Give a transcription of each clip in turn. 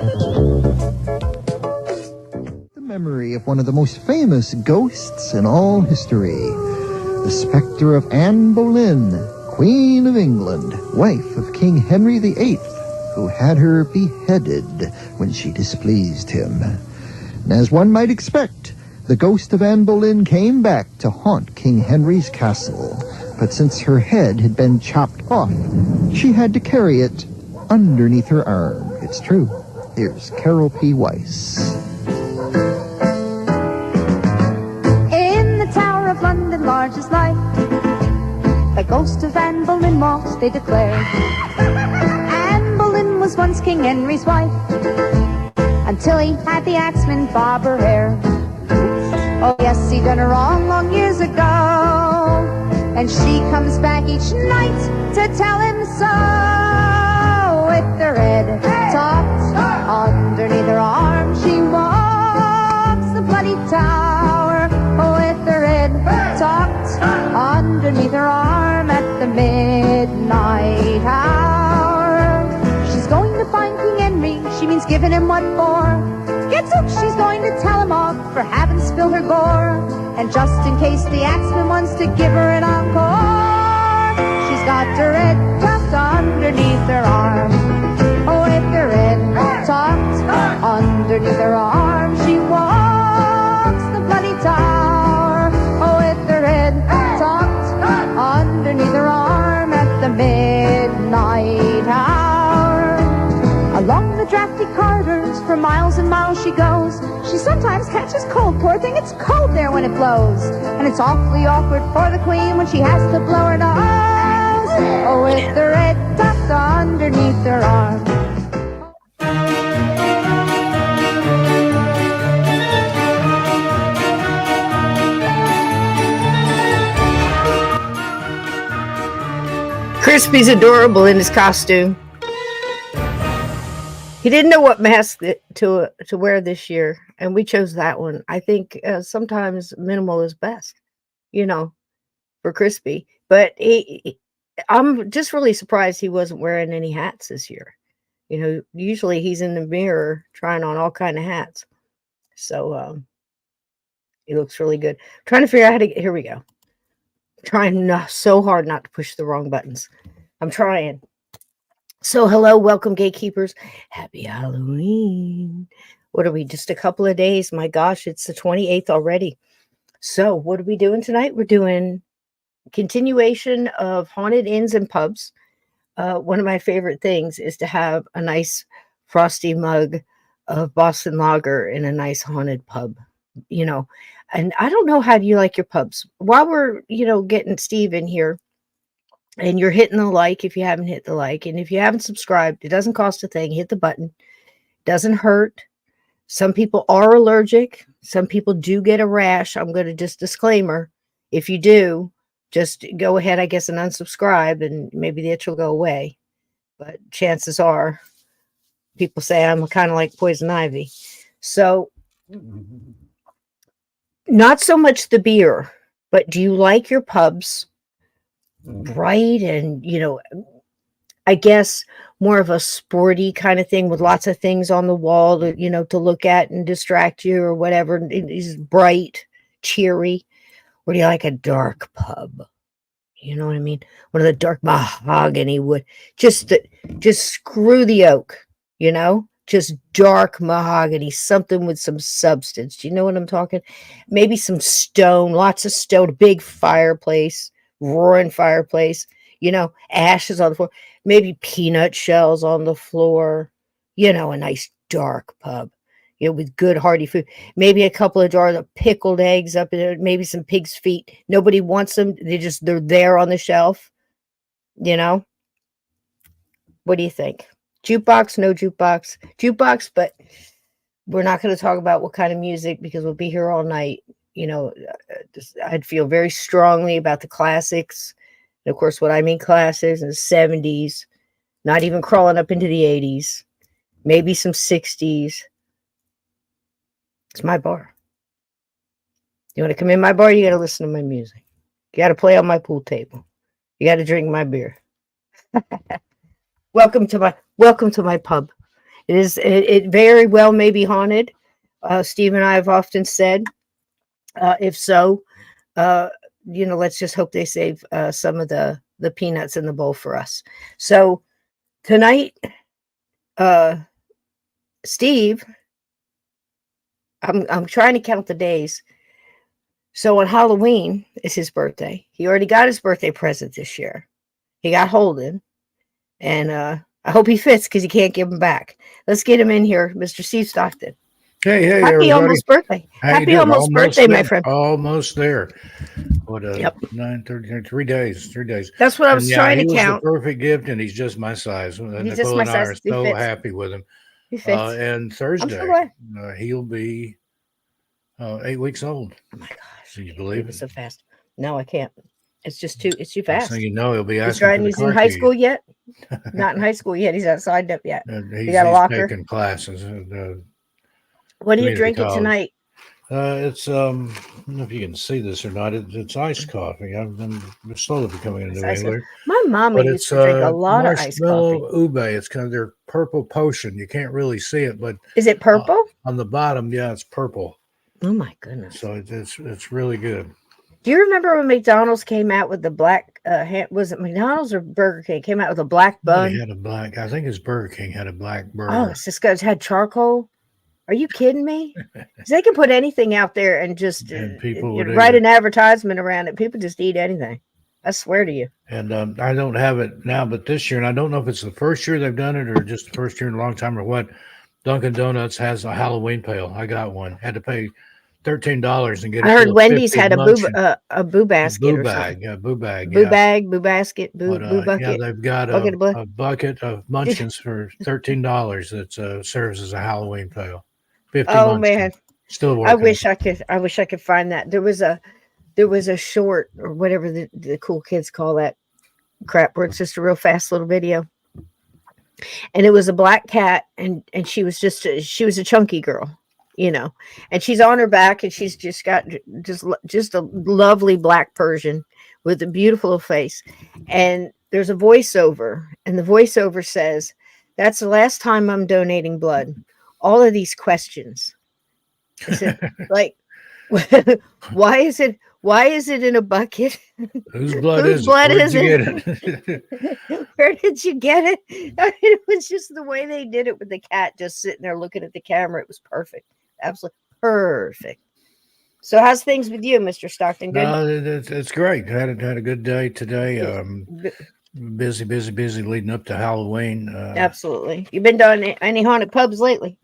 The memory of one of the most famous ghosts in all history, the specter of Anne Boleyn, Queen of England, wife of King Henry VIII, who had her beheaded when she displeased him. And as one might expect, the ghost of Anne Boleyn came back to haunt King Henry's castle. But since her head had been chopped off, she had to carry it underneath her arm. It's true. Here's Carol P. Weiss. In the Tower of London, large as life, the ghost of Anne Boleyn walks, they declare. Anne Boleyn was once King Henry's wife, until he had the axeman bob her hair. Oh yes, he done her wrong long years ago, and she comes back each night to tell him so. With her head tucked underneath her arm, she walks the bloody tower. With her head tucked underneath her arm at the midnight hour. She's going to find King Henry, she means giving him what for. Gets up, she's going to tell him off for having spilled her gore. And just in case the axeman wants to give her an encore, she's got her head tucked underneath her arm. Oh, with her head tucked underneath her arm, she walks the bloody tower. Oh, with her head tucked underneath her arm at the midnight hour. Along the drafty corridors for miles and miles she goes. She sometimes catches cold, poor thing, it's cold there when it blows. And it's awfully awkward for the queen when she has to blow her nose. Oh, with her head tucked underneath her arm. Crispy's adorable in his costume. He didn't know what mask to wear this year, and we chose that one. I think sometimes minimal is best, for Crispy. But I'm just really surprised he wasn't wearing any hats this year. Usually he's in the mirror trying on all kind of hats. So he looks really good. I'm trying to figure out how to get. Here we go. Trying so hard not to push the wrong buttons. I'm trying. So, hello, welcome, gatekeepers. Happy Halloween. What are we, just a couple of days? My gosh, it's the 28th already. So, what are we doing tonight? We're doing continuation of haunted inns and pubs. One of my favorite things is to have a nice frosty mug of Boston Lager in a nice haunted pub, And I don't know, how do you like your pubs? While we're, getting Steve in here, and you're hitting the like if you haven't hit the like. And if you haven't subscribed, it doesn't cost a thing. Hit the button. Doesn't hurt. Some people are allergic. Some people do get a rash. I'm going to just disclaimer. If you do, just go ahead, I guess, and unsubscribe, and maybe the itch will go away. But chances are, people say I'm kind of like poison ivy. So, not so much the beer, but do you like your pubs bright and, I guess more of a sporty kind of thing with lots of things on the wall to, to look at and distract you or whatever? It's bright, cheery. Or do you like a dark pub? You know what I mean? One of the dark mahogany wood. Just screw the oak, just dark mahogany, something with some substance. Do you know what I'm talking? Maybe some stone, lots of stone, big fireplace. Roaring fireplace, ashes on the floor, maybe peanut shells on the floor, a nice dark pub, with good hearty food, maybe a couple of jars of pickled eggs up in there, maybe some pig's feet. Nobody wants them. They're there on the shelf, What do you think? Jukebox, no jukebox? Jukebox, but we're not going to talk about what kind of music because we'll be here all night. I'd feel very strongly about the classics. And of course, what I mean classics in the 70s, not even crawling up into the 80s, maybe some 60s. It's my bar. You want to come in my bar? You got to listen to my music. You got to play on my pool table. You got to drink my beer. Welcome to my pub. It is. It very well may be haunted. Steve and I have often said, if so, let's just hope they save some of the peanuts in the bowl for us. So tonight, Steve, I'm trying to count the days. So on Halloween is his birthday. He already got his birthday present this year. He got Holden, and I hope he fits because he can't give him back. Let's get him in here, Mr. Steve Stockton. Hey, Happy everybody. almost birthday. How you Happy doing? almost birthday, there. my friend. Almost there. What, Yep. 9:30, 3 days, 3 days. That's what I was trying he to was count. the perfect gift, and he's just my size. He's Nicole just my and I size. are He so fits. happy with him. He fits. And I'm Thursday, so glad. he'll be 8 weeks old. Oh my gosh. Can you I can't believe it? So fast. No, I can't. It's too Next fast. thing you know, he'll be He's asking for the he's in car high keys. school yet? Not in high school yet. He's not signed up yet. And He got a locker. taking classes. What are you community drinking college. tonight? It's I don't know if you can see this or not. It's iced coffee. I'm slowly becoming a It's New iced Englander. My mama But used it's to drink a lot of iced coffee. marshmallow ube. It's kind of their purple potion. You can't really see it, but Is it purple? on the bottom, yeah, it's purple. Oh my goodness. So it's really good. Do you remember when McDonald's came out with the black was it McDonald's or Burger King came out with a black bun? They had a black. I think it's Burger King had a black burger. Oh, it's just guys had charcoal. Are you kidding me? 'Cause they can put anything out there and just And people would write eat an advertisement around it. People just eat anything. I swear to you. And I don't have it now, but this year, and I don't know if it's the first year they've done it or just the first year in a long time or what. Dunkin' Donuts has a Halloween pail. I got one. Had to pay $13 and get. I heard Wendy's had a boo basket boo or bag, something. yeah, boo bag, Boo yeah. bag, boo basket, boo bucket. Yeah, they've got a bucket of Munchkins for $13 that serves as a Halloween pail. 50 Oh Munchkins. man, Still working. I wish I could find that. There was a short or whatever the cool kids call that crap where it's just a real fast little video. And it was a black cat and she was a chunky girl, and she's on her back and she's just got just a lovely black Persian with a beautiful face. And there's a voiceover and the voiceover says, "That's the last time I'm donating blood. All of these questions." I said, like, why is it in a bucket? Whose blood Whose is blood it? is Where'd you get it? Where did you get it? I mean, it was just the way they did it with the cat just sitting there looking at the camera. It was perfect. Absolutely perfect. So how's things with you, Mr. Stockton? Good? No, it's great. Had a good day today. Busy leading up to Halloween. Absolutely. You been doing any haunted pubs lately?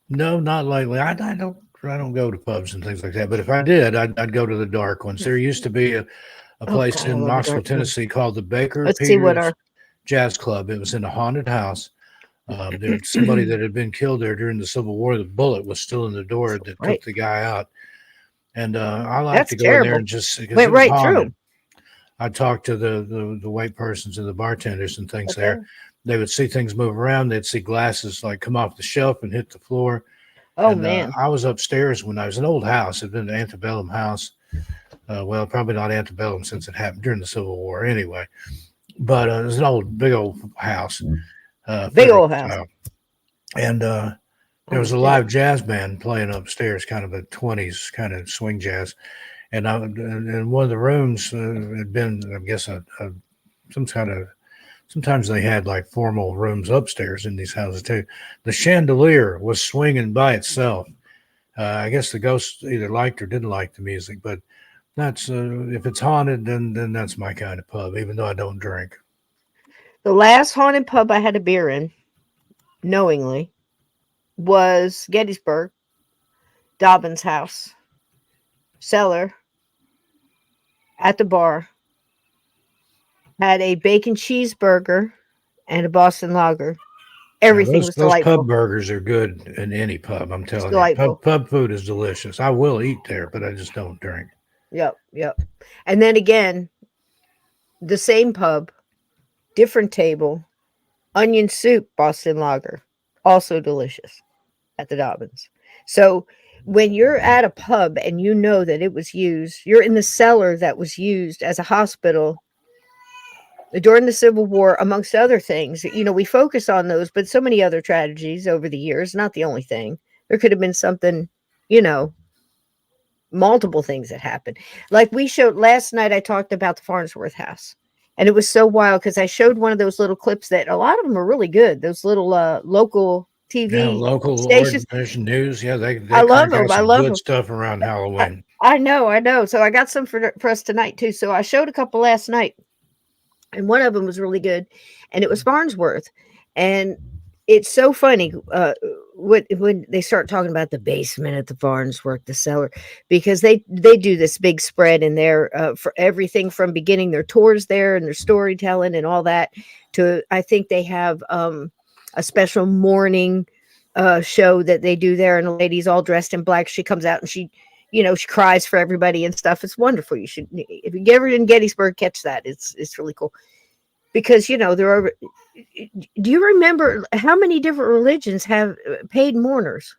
No, not lately. I don't go to pubs and things like that. But if I did, I'd go to the dark ones. There used to be a place in Knoxville, Tennessee called the Baker Peters Jazz Club. It was in a haunted house. There was somebody that had been killed there during the Civil War. The bullet was still in the door that took the guy out. And I like to go in there and just went right through. I talked to the white persons and the bartenders and things there. They would see things move around. They'd see glasses like come off the shelf and hit the floor. Oh, man. I was upstairs when I was an old house. It had been an antebellum house. Well, probably not antebellum since it happened during the Civil War anyway. But it was an big old house. Big old house. And there was a live jazz band playing upstairs, kind of a 20s kind of swing jazz. And in one of the rooms had been, I guess, some kind of, sometimes they had like formal rooms upstairs in these houses too. The chandelier was swinging by itself. I guess the ghost either liked or didn't like the music, but that's if it's haunted, then that's my kind of pub, even though I don't drink. The last haunted pub I had a beer in, knowingly, was Gettysburg, Dobbin's house, cellar, at the bar. Had a bacon cheeseburger and a Boston lager. Everything was delightful. Those pub burgers are good in any pub, I'm telling you. Pub food is delicious. I will eat there, but I just don't drink. Yep. And then again, the same pub, different table, onion soup, Boston lager, also delicious at the Dobbins. So when you're at a pub and you know that it was used, you're in the cellar that was used as a hospital during the Civil War, amongst other things. We focus on those, but so many other tragedies over the years, not the only thing. There could have been something, you know, multiple things that happened. Like we showed last night, I talked about the Farnsworth house. And it was so wild because I showed one of those little clips that a lot of them are really good. Those little local Yeah, TV local stations. ordination news. Yeah, I they love crank out them. I some love good them. stuff around Halloween. I know. So I got some for us tonight too. So I showed a couple last night, and one of them was really good, and it was Farnsworth, and it's so funny when they start talking about the basement at the Farnsworth, the cellar, because they do this big spread in there for everything from beginning their tours there and their storytelling and all that to I think they have a special morning show that they do there, and the lady's all dressed in black. She comes out and she cries for everybody and stuff. It's wonderful. You should, if you get ever in Gettysburg, catch that. It's really cool because there are. Do you remember how many different religions have paid mourners?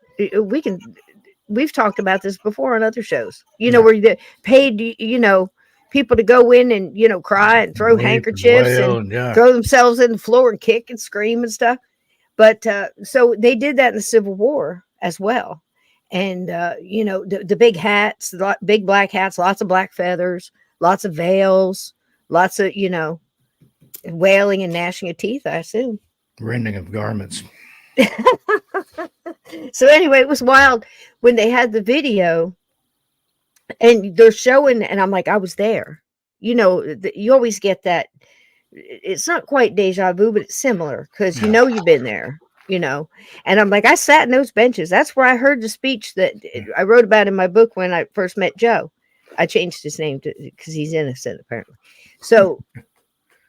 We've talked about this before on other shows. Yeah. Where you paid people to go in and cry and throw Weep and handkerchiefs wail and yeah. throw themselves in the floor and kick and scream and stuff. But so they did that in the Civil War as well. And, the big hats, big black hats, lots of black feathers, lots of veils, lots of, wailing and gnashing of teeth, I assume. Rending of garments. So anyway, it was wild when they had the video and they're showing, and I'm like, I was there. You always get that. It's not quite deja vu, but it's similar because you've been there. And I'm like, I sat in those benches. That's where I heard the speech that I wrote about in my book when I first met Joe. I changed his name because he's innocent apparently. So,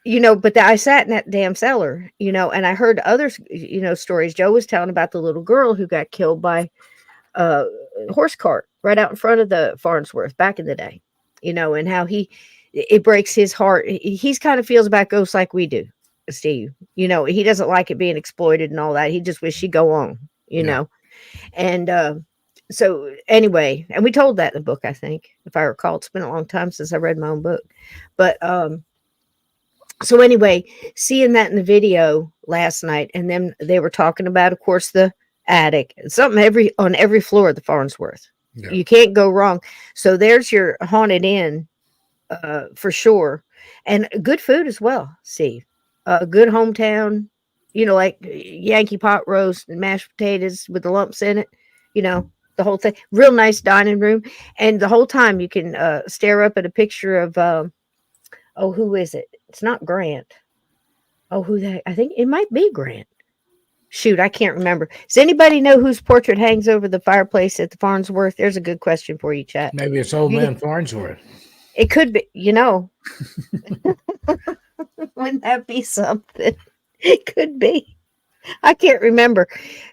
but I sat in that damn cellar, and I heard other, stories. Joe was telling about the little girl who got killed by a horse cart right out in front of the Farnsworth back in the day, and how it breaks his heart. He's kind of feels about ghosts like we do. Steve, he doesn't like it being exploited and all that. He just wish she'd go on, know. And so anyway, and we told that in the book, I think, if I recall. It's been a long time since I read my own book. But so anyway, seeing that in the video last night, and then they were talking about, of course, the attic, something on every floor of the Farnsworth. Yeah. You can't go wrong. So there's your haunted inn for sure. And good food as well, Steve. Good hometown, like Yankee pot roast and mashed potatoes with the lumps in it, the whole thing. Real nice dining room. And the whole time you can stare up at a picture of, who is it? It's not Grant. I think it might be Grant. Shoot, I can't remember. Does anybody know whose portrait hangs over the fireplace at the Farnsworth? There's a good question for you, chat. Maybe it's old man Farnsworth. It could be, Wouldn't that be something? It could be. I can't remember.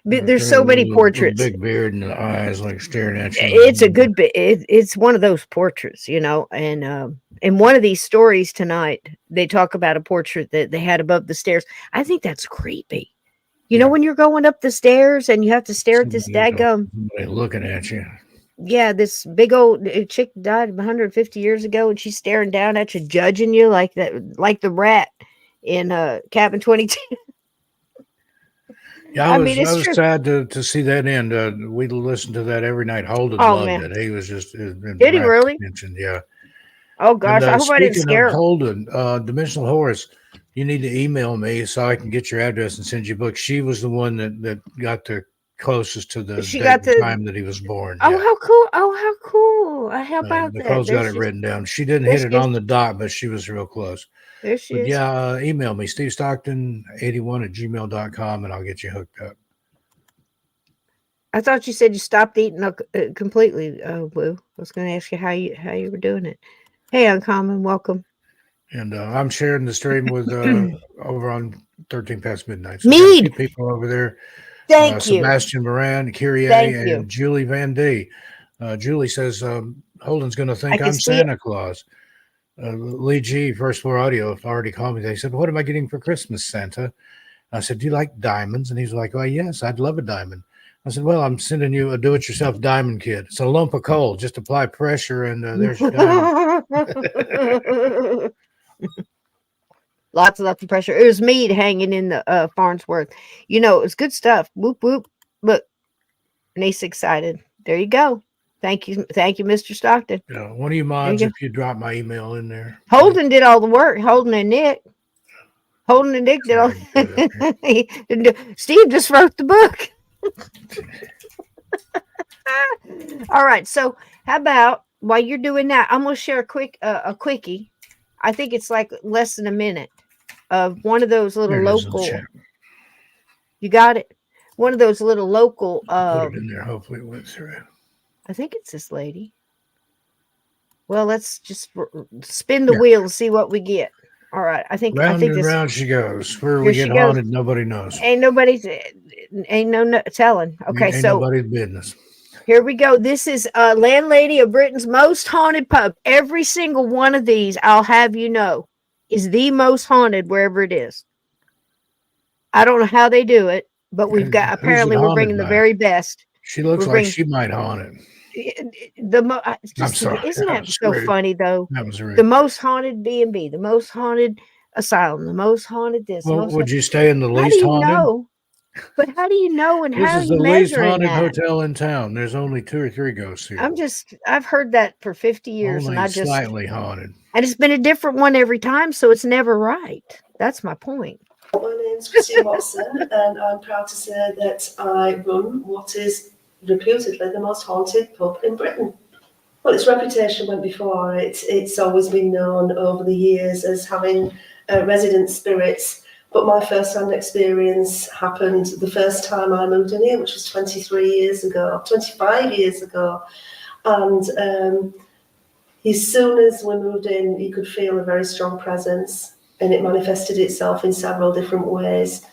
There's so many portraits. Big beard and the eyes like staring at you. It's a good bit. It's one of those portraits, And in one of these stories tonight, they talk about a portrait that they had above the stairs. I think that's creepy. When you're going up the stairs and you have to stare at this daggum. Looking at you. Yeah, this big old chick died 150 years ago, and she's staring down at you, judging you like that, like the rat in Cabin 22. Yeah, I was sad to see that end. We listened to that every night. Holden loved it. He was just did he really? Attention. Yeah. Oh gosh, I hope I didn't scare him. Holden, Dimensional Horse, you need to email me so I can get your address and send you a book. She was the one that got the closest to the time that he was born. Oh, yeah. How cool! Oh, how cool! How about that? Nicole's got it written down. She didn't hit it on the dot, but she was real close. There she is. Yeah, email me, stevestockton81@gmail.com, and I'll get you hooked up. I thought you said you stopped eating completely, Boo. I was going to ask you how you were doing it. Hey, Uncommon, welcome. And I'm sharing the stream with over on 13 Past Midnight. So Mead! People over there. Thank you. Sebastian Moran, Kyrie, and Julie Van D. Julie says, Holden's going to think I'm Santa Claus. Lee G, First Floor Audio, already called me. They said, what am I getting for Christmas, Santa? I said, do you like diamonds? And he's like, oh, yes, I'd love a diamond. I said, well, I'm sending you a do-it-yourself diamond kit. It's a lump of coal. Just apply pressure, and there's your diamond. Lots of pressure. It was meat hanging in the Farnsworth. You know, it was good stuff. Whoop whoop. Look, Niece excited. There you go. Thank you, Mr. Stockton. One of you There you mods, go. if you drop my email in there. Holden did all the work. Holden and Nick. Holden and Nick did all. Steve just wrote the book. All right. So how about while you're doing that, I'm gonna share a quickie. I think it's like less than a minute of one of those little There it is in the local. chat. You got it. One of those little local. Put it in there. Hopefully it went through. I think it's this lady. Well, let's just spin the wheel and see what we get. All right. I think and round she goes. Where here we she get goes. haunted, nobody knows. Ain't no telling. Okay, Ain't so nobody's business. here we go. This is Landlady of Britain's most haunted pub. Every single one of these, I'll have you know, is the most haunted wherever it is. I don't know how they do it, but we've got, apparently we're bringing the very best. She looks like she might haunt it. I'm sorry. Isn't that so funny though? That was rude. The most haunted B&B, the most haunted asylum, the most haunted this. Well, would you stay in the least haunted? Know? But how do you know and how This is you the least haunted hotel in town. There's only 2 or 3 ghosts here. I've heard that for 50 years, only and I just slightly haunted. And it's been a different one every time, so it's never right. That's my point. My name's Christine Watson, and I'm proud to say that I run what is reputedly the most haunted pub in Britain. Well, its reputation went before. It's always been known over the years as having resident spirits, but my first-hand experience happened the first time I moved in here, which was 25 years ago, and as soon as we moved in, you could feel a very strong presence, and it manifested itself in several different ways.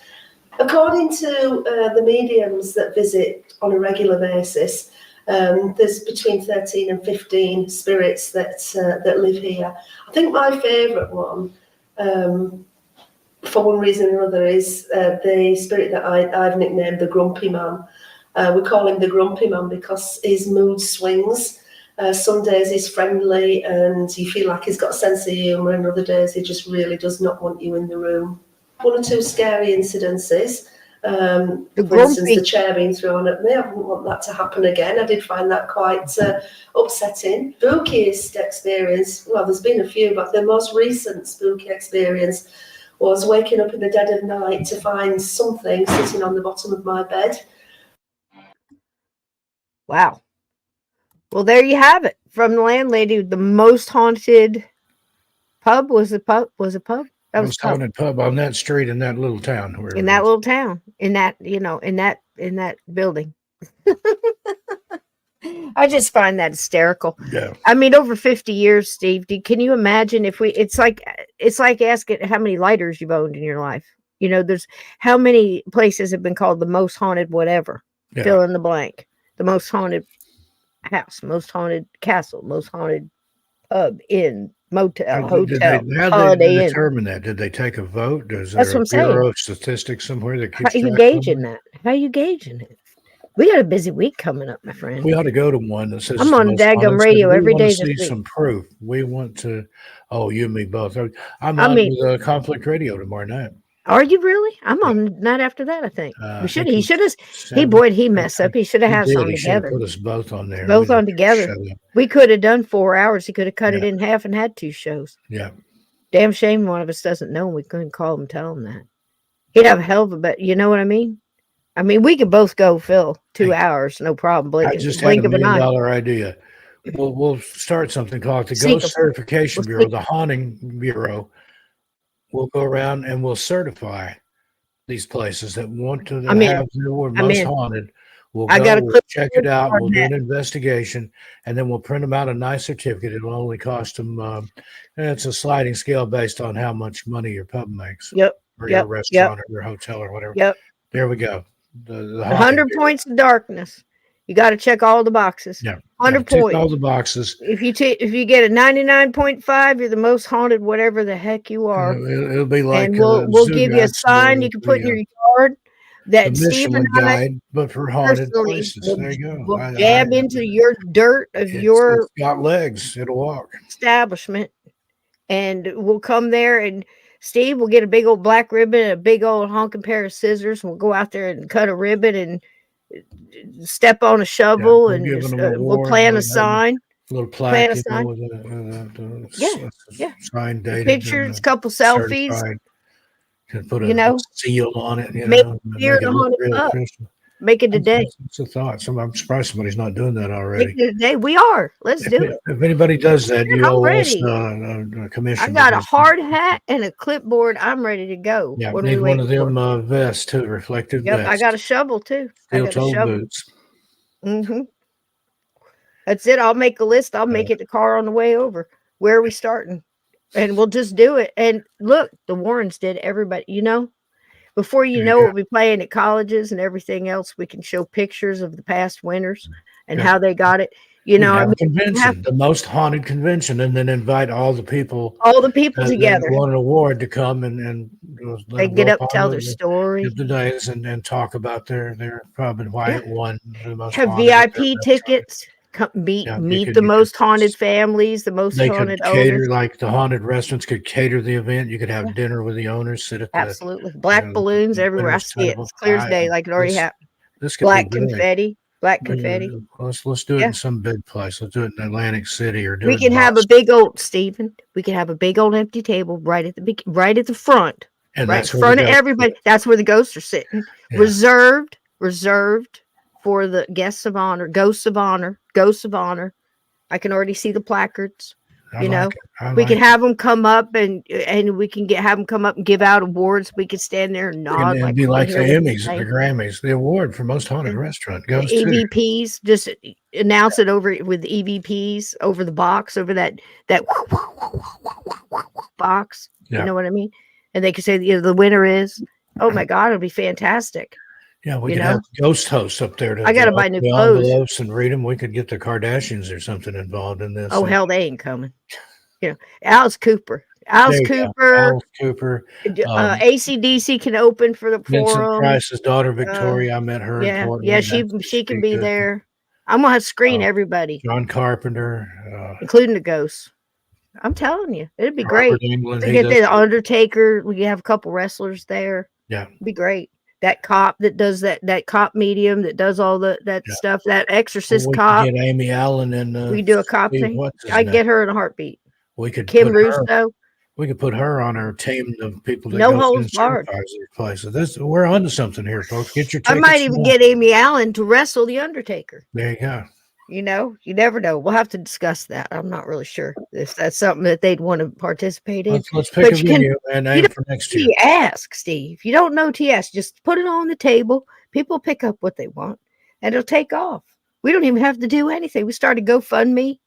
According to the mediums that visit on a regular basis, there's between 13 and 15 spirits that live here. I think my favourite one, for one reason or another, is the spirit that I've nicknamed the Grumpy Man. We call him the Grumpy Man because his mood swings. Some days he's friendly and you feel like he's got a sense of humour, and other days he just really does not want you in the room. 1 or 2 scary incidences. For instance, the chair being thrown at me. I wouldn't want that to happen again. I did find that quite upsetting. Spookiest experience, well, there's been a few, but the most recent spooky experience was waking up in the dead of night to find something sitting on the bottom of my bed. Wow. Well, there you have it. From the landlady, the most haunted pub was a pub. That was haunted pub on that street in that little town. In that little town, in that building. I just find that hysterical. Yeah. I mean, over 50 years, Steve, can you imagine if it's like asking how many lighters you've owned in your life. You know, there's how many places have been called the most haunted whatever. Yeah. Fill in the blank. The most haunted house, most haunted castle, most haunted pub, inn, motel, hotel. How did they determine that? Did they take a vote? Is there a Bureau of Statistics somewhere that keeps track? How are you gauging that? How are you gauging it? We got a busy week coming up, my friend. We ought to go to one that says I'm on daggum radio every day. We want to see some proof. We want to. Oh, you and me both. I'm on with Conflict Radio tomorrow night. Are you really? I'm on night after that, I think. He should have. He messed up. He should have had us on together. Put us both on there. Both on together. We could have done 4 hours. He could have cut it in half and had 2 shows. Yeah. Damn shame one of us doesn't know. We couldn't call him and tell him that. He'd have a hell of a bet. You know what I mean? I mean, we could both go fill 2 hours, no problem. I just had a $1 million idea. We'll start something called the Ghost Certification Bureau, the Haunting Bureau. We'll go around and we'll certify these places that want to have their most haunted. We'll go, check it out. We'll do an investigation, and then we'll print them out a nice certificate. It'll only cost them. It's a sliding scale based on how much money your pub makes. Yep. Or your restaurant or your hotel or whatever. Yep. There we go. The 100 points of darkness. You got to check all the boxes. Yeah. 100 points. All the boxes. If you get a 99.5, you're the most haunted, whatever the heck you are. It'll be like, and we'll give you a sign you can put in your yard that Steve and I, guide, but for haunted places. There you go. We'll jab into your dirt of it's got legs. It'll walk. Establishment, and we'll come there and Steve will get a big old black ribbon and a big old honking pair of scissors. And we'll go out there and cut a ribbon and step on a shovel, we're and giving them we'll award. plant a We're having sign. a little Plant plaque, a sign. with Yeah, yeah. sign dated Pictures, and couple selfies. certified. Can put You a know, seal on it, make beer make in it a look haunted real cup. official. Make it today. That's a thought. I'm surprised somebody's not doing that Make already. it today. We are. Let's do it. If anybody does that, you I'm owe us ready. a commission. I got a because- hard hat and a clipboard. I'm ready to go. Yeah, What are need we one of waiting for? them vests too, reflective Yep, vests. I got a shovel too. I got a Steel-toed shovel. boots. Mm-hmm. That's it. I'll make a list. I'll make it the car on the way over. Where are we starting? And we'll just do it. And look, the Warrens did everybody, before you know it, we'll be playing at colleges and everything else. We can show pictures of the past winners and how they got it. Have a convention, the most haunted convention, and then invite all the people that together. won an award to come and They get up and tell their story. Give the days and talk about their pub and why it won the most. Have haunted VIP tickets. Come meet could- the most haunted families, the most They haunted could cater, owners. like the haunted restaurants could cater the event. You could have dinner with the owners, sit at the Absolutely. Black balloons everywhere. I winner's see it. table. It's clear as day, like it already happened. This could Black be great. confetti. Black confetti. Let's do it in some big place. Let's do it in Atlantic City or do We it can in have a Boston. big old Stephen. We can have a big old empty table right at the front. And right in that's where front the of ghosts everybody. That's where the ghosts are sitting. Yeah. Reserved for the guests of honor, ghosts of honor. I can already see the placards. I like it. We can have them come up and we can have them come up and give out awards. We could stand there and nod. And be like the Emmys and the Grammys, the award for most haunted restaurant goes to EVPs. Just announce it over with EVPs over the box, over that box. Yeah. You know what I mean? And they could say the winner is. Oh my God, it'll be fantastic. Yeah, we could have ghost hosts up there. I got to buy new the clothes. envelopes and read them. We could get the Kardashians or something involved in this. Oh hell, they ain't coming. Alice Cooper. Alice Cooper. ACDC can open for the Vincent forum. Price's daughter Victoria. I met her. Yeah, she can be there. I'm gonna have to screen everybody. John Carpenter, including the ghosts. I'm telling you, it'd be Robert great. Englund, To get the Undertaker, we have a couple wrestlers there. Yeah, it'd be great. That cop that does that cop medium that does all that stuff. That exorcist cop. Get Amy Allen and we do a cop thing. I get her in a heartbeat. We could Kim Russo. We could put her on our team of people that no go holds barred. Places. We're onto something here, folks. Get your tickets. I might even get Amy Allen to wrestle the Undertaker. There you go. You never know. We'll have to discuss that. I'm not really sure if that's something that they'd want to participate in. Let's pick a venue and aim for next year. Ask, Steve. You don't know TS. Just put it on the table. People pick up what they want, and it'll take off. We don't even have to do anything. We started GoFundMe.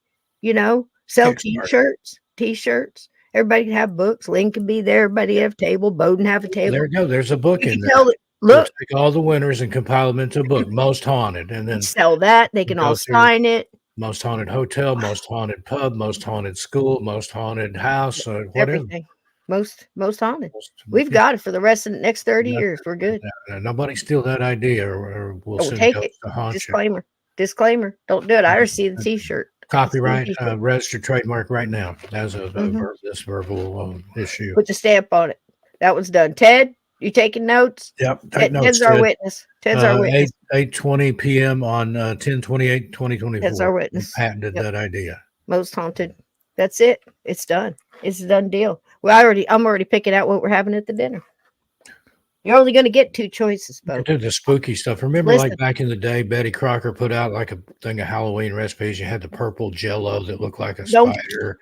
Sell T-shirts. Everybody can have books. Lynn can be there. Everybody have a table. Bowden have a table. There you go. There's a book in there. Look, take all the winners and compile them into a book. Most haunted, and then sell that. They can all sign it. Most haunted hotel, most haunted pub, most haunted school, most haunted house, whatever. Everything. Most haunted. We've got it for the rest of the next 30 years. We're good. Nobody steal that idea, or we'll take it. Disclaimer. Don't do it. I already see the T-shirt. Copyright, registered trademark right now as of this verbal issue. Put the stamp on it. That was done. Ted, you taking notes? Yep. Ted's our witness. Ted's our witness. 8:20 p.m. on 10/28/2024. Ted's our witness. We patented that idea. Most haunted. That's it. It's done. It's a done deal. Well, I'm already picking out what we're having at the dinner. You're only going to get 2 choices, folks. Do the spooky stuff. Remember, like back in the day, Betty Crocker put out like a thing of Halloween recipes. You had the purple Jell-O that looked like a spider.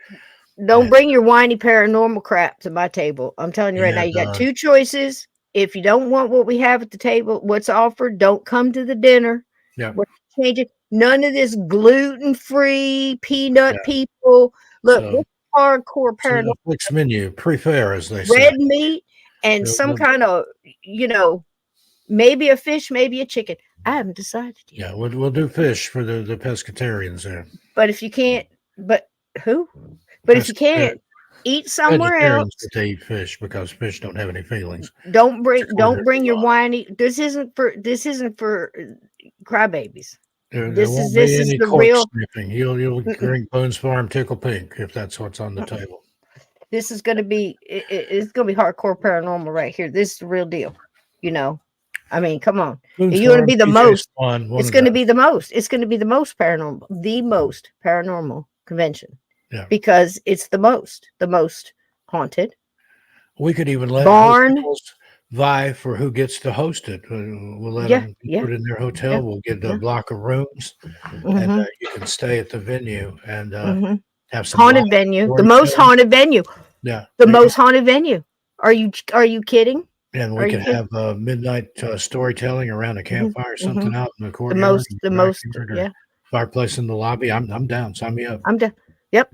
Don't bring your whiny paranormal crap to my table. I'm telling you right now, you got 2 choices. If you don't want what we have at the table, what's offered, don't come to the dinner. Yeah. We're changing. None of this gluten-free peanut people. Look, this hardcore paranormal. Netflix menu, prefer, as they say. Red meat and some kind of, maybe a fish, maybe a chicken. I haven't decided yet. Yeah, we'll do fish for the pescatarians there. But if you can't, but who? But if you can't eat somewhere else, to eat fish because fish don't have any feelings. Don't bring your whiny. This isn't for crybabies. This is the real sniffing. You'll drink Boone's Farm Tickle Pink if that's what's on the table. This is going to be it's going to be hardcore paranormal right here. This is the real deal. You know, I mean, come on. Boone's You're going to Farm, be the PJ most. Swan, one It's of going to those. be the most. It's going to be the most paranormal convention. Yeah. Because it's the most haunted. We could even let Barn. hotels vie for who gets to host it. We'll let them put in their hotel. Yeah, We'll get a block of rooms, and you can stay at the venue and have some haunted live venue. The most storytelling. haunted venue. Yeah, The most haunted venue. Are you kidding? and we could have midnight storytelling around a campfire or something out in the courtyard, or fireplace in the lobby. I'm down. Sign me up. I'm down. Yep.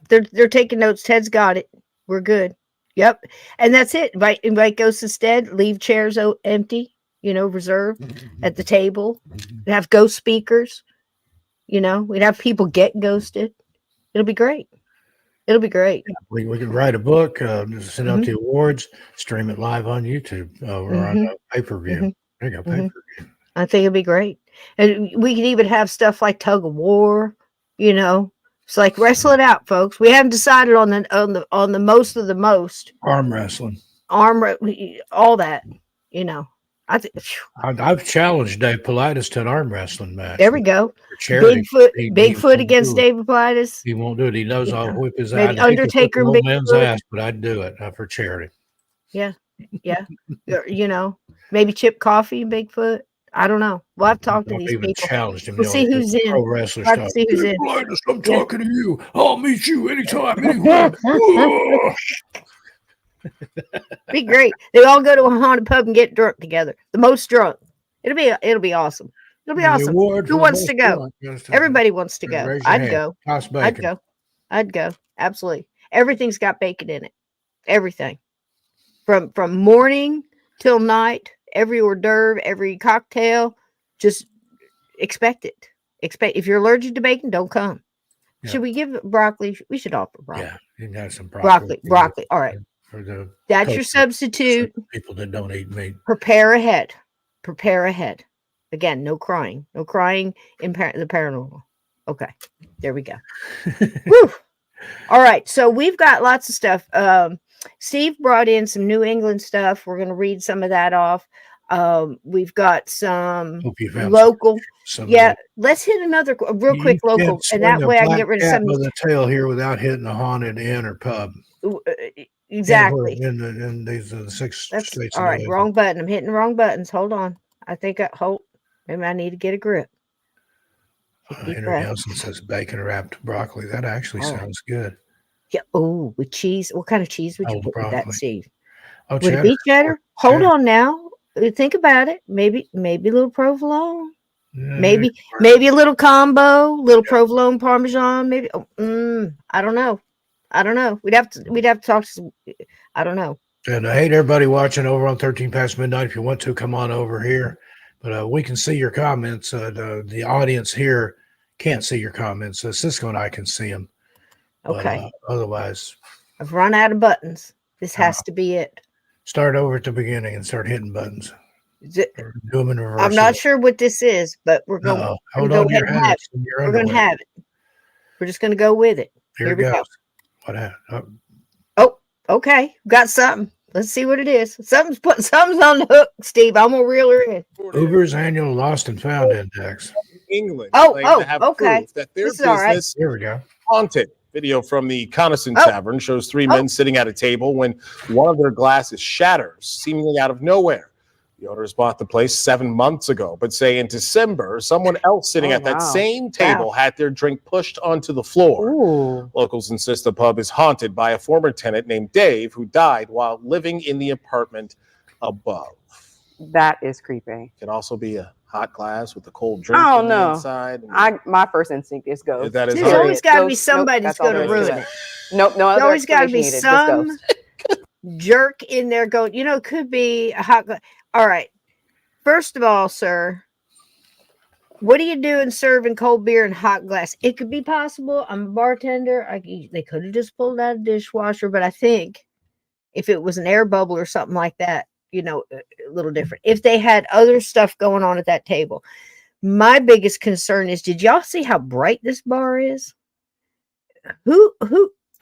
They're taking notes. Ted's got it. We're good. Yep. And that's it. Invite ghosts instead. Leave chairs empty. Reserved at the table. We'd have ghost speakers. We'd have people get ghosted. It'll be great. It'll be great. We could write a book, send out the awards, stream it live on YouTube or on pay-per-view. There you go, pay-per-view. I think it'd be great. And we could even have stuff like tug of war, It's like wrestle it out, folks. We haven't decided on the most of the most. Arm wrestling. All that, I think I've challenged Dave Politis to an arm wrestling match. There we go. Charity. Bigfoot against David Politis. He won't do it. He knows I'll whip his Maybe ass. Undertaker and man's ass, but I'd do it for charity. Yeah. Maybe Chip Coffee and Bigfoot. I don't know. We'll have to talk to these people. Challenged him. We'll see who's in. Pro wrestler We'll stuff. see who's in. Politis, I'm talking to you. I'll meet you anytime, anywhere. Be great. They all go to a haunted pub and get drunk together. The most drunk. It'll be awesome. It'll be awesome. Who wants to go? Everybody wants to go. I'd go. I'd go. Absolutely. Everything's got bacon in it. Everything. From morning till night, every hors d'oeuvre, every cocktail, just expect it. If you're allergic to bacon, don't come. Yeah. Should we give broccoli? We should offer broccoli. Yeah, you can have some broccoli. Broccoli. All right. That's your substitute. People that don't eat meat. Prepare ahead. Again, no crying. No crying in the paranormal. Okay. There we go. Woo. All right. So we've got lots of stuff. Steve brought in some New England stuff. We're going to read some of that off. We've got some local. Let's hit another real quick local, and that way I can get rid of some of the tail here without hitting a haunted inn or pub. Exactly. In these are the 6 states. All right, wrong button. I'm hitting the wrong buttons. Hold on. I think maybe I need to get a grip. Henry Nelson says bacon wrapped broccoli. That actually sounds good. Yeah. Oh, with cheese. What kind of cheese would you put with that, Steve? Would it be cheddar? Hold on now. Think about it. Maybe a little provolone. Maybe a little combo, little provolone parmesan. Maybe. I don't know. We'd have to talk to. I don't know. And I hate everybody watching over on 13 past midnight. If you want to, come on over here. But we can see your comments. The audience here can't see your comments. Cisco and I can see them. Okay. Otherwise, I've run out of buttons. This has to be it. Start over at the beginning and start hitting buttons. Do them in reverse. I'm not sure what this is, but we're going to go ahead and have it. We're going to have it. We're just going to go with it. Here we go. What happened? Oh, okay. Got something. Let's see what it is. Something's on the hook, Steve. I'm going to reel her in. Uber's annual lost and found index. England. Okay. That their this is all right. Here we go. Haunted. Video from the Coniston Tavern shows 3 men sitting at a table when one of their glasses shatters, seemingly out of nowhere. The owners bought the place 7 months ago, but say in December, someone else sitting at that same table had their drink pushed onto the floor. Ooh. Locals insist the pub is haunted by a former tenant named Dave who died while living in the apartment above. That is creepy. Can also be a hot glass with a cold drink inside. My first instinct is go. That is There's always got to be somebody that's going to ruin it. No. There's always got to be some jerk in there going, it could be a hot glass. All right. First of all, sir, what are you doing serving cold beer in hot glass? It could be possible. I'm a bartender. They could have just pulled out a dishwasher, but I think if it was an air bubble or something like that, a little different. If they had other stuff going on at that table. My biggest concern is, did y'all see how bright this bar is? Who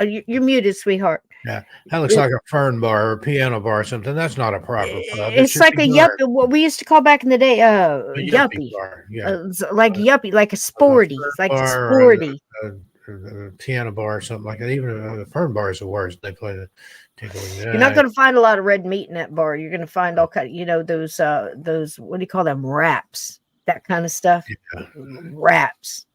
you're muted, sweetheart. Yeah, that looks like a fern bar or a piano bar or something. That's not a proper pub. It It's should like be a marked yuppie, what we used to call back in the day, a yuppie yuppie. bar. Yeah, Like yuppie, like a a sporty. fern It's like a bar or sporty. a piano bar or something like that. Even a fern bar is the worst. They play the tinkling. You're not going to find a lot of red meat in that bar. You're going to find all kind, those what do you call them, wraps, that kind of stuff. Yeah. Wraps,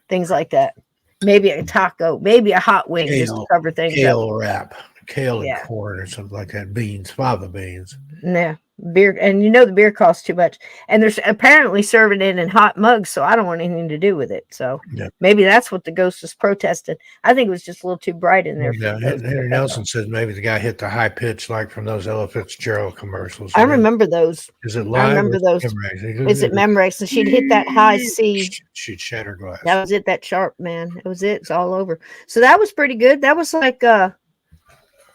things like that. Maybe a taco, maybe a hot wing, just to cover things kale up. wrap, kale Yeah. and corn or something like that. Beans, fava beans. Yeah, beer, and the beer costs too much, and there's apparently serving it in hot mugs, so I don't want anything to do with it. So Yeah. maybe that's what the ghost was protesting. I think it was just a little too bright in there. Yeah, Henry Nelson says maybe the guy hit the high pitch like from those Ella Fitzgerald commercials. I remember those. Is it live? I remember those. Is it Memorex? And she'd hit that high C. She'd shatter glass. That was it. That sharp, man. It was it. It's all over. So that was pretty good. That was like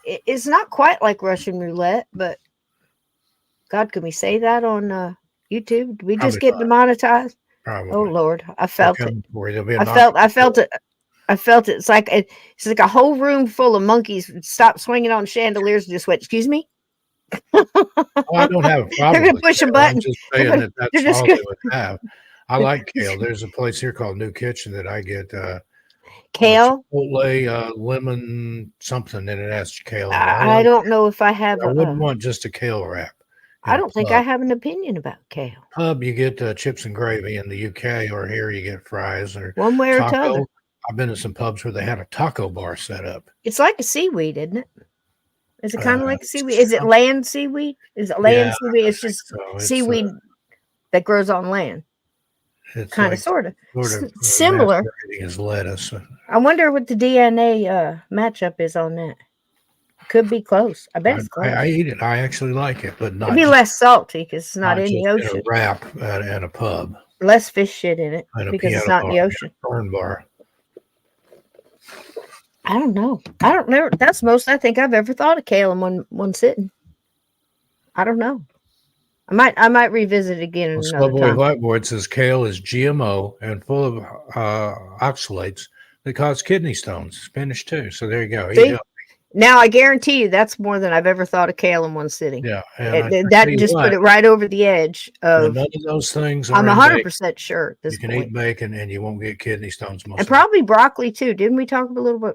it's not quite like Russian roulette, but God, can we say that on YouTube? Did we just get demonetized? Probably. Oh Lord, I felt it. I felt it. I felt it. It's like a whole room full of monkeys stopped swinging on chandeliers and just went, "Excuse me." I don't have a problem. They're gonna push a button. I'm just saying that's all they would have. I like kale. There's a place here called New Kitchen that I get kale, Chipotle, lemon something, and it has kale. I don't know if I have. I wouldn't want just a kale wrap. I don't think I have an opinion about kale. Pub, you get chips and gravy in the UK, or here you get fries or one way or another. I've been to some pubs where they had a taco bar set up. It's like a seaweed, isn't it? Is it kind of like a seaweed? Is it land seaweed? Is it land seaweed? It's just seaweed that grows on land. It's kind like, of, sort of similar. As lettuce. I wonder what the DNA matchup is on that. Could be close. I bet it's close. I eat it. I actually like it, but not. It'd be less salty because it's not in the ocean. A wrap at a pub. Less fish shit in it because it's not in the ocean. Burn bar. I don't know. I don't know. That's the most I think I've ever thought of kale in one sitting. I don't know. I might revisit it again. Slowboy Whiteboard says kale is GMO and full of oxalates that cause kidney stones. Spinach too. So there you go. See? Now I guarantee you that's more than I've ever thought of kale in one sitting. Yeah, that just put it right over the edge of. None of those things. I'm 100% sure. At this you can point. eat bacon and you won't get kidney stones. And probably broccoli too. Didn't we talk a little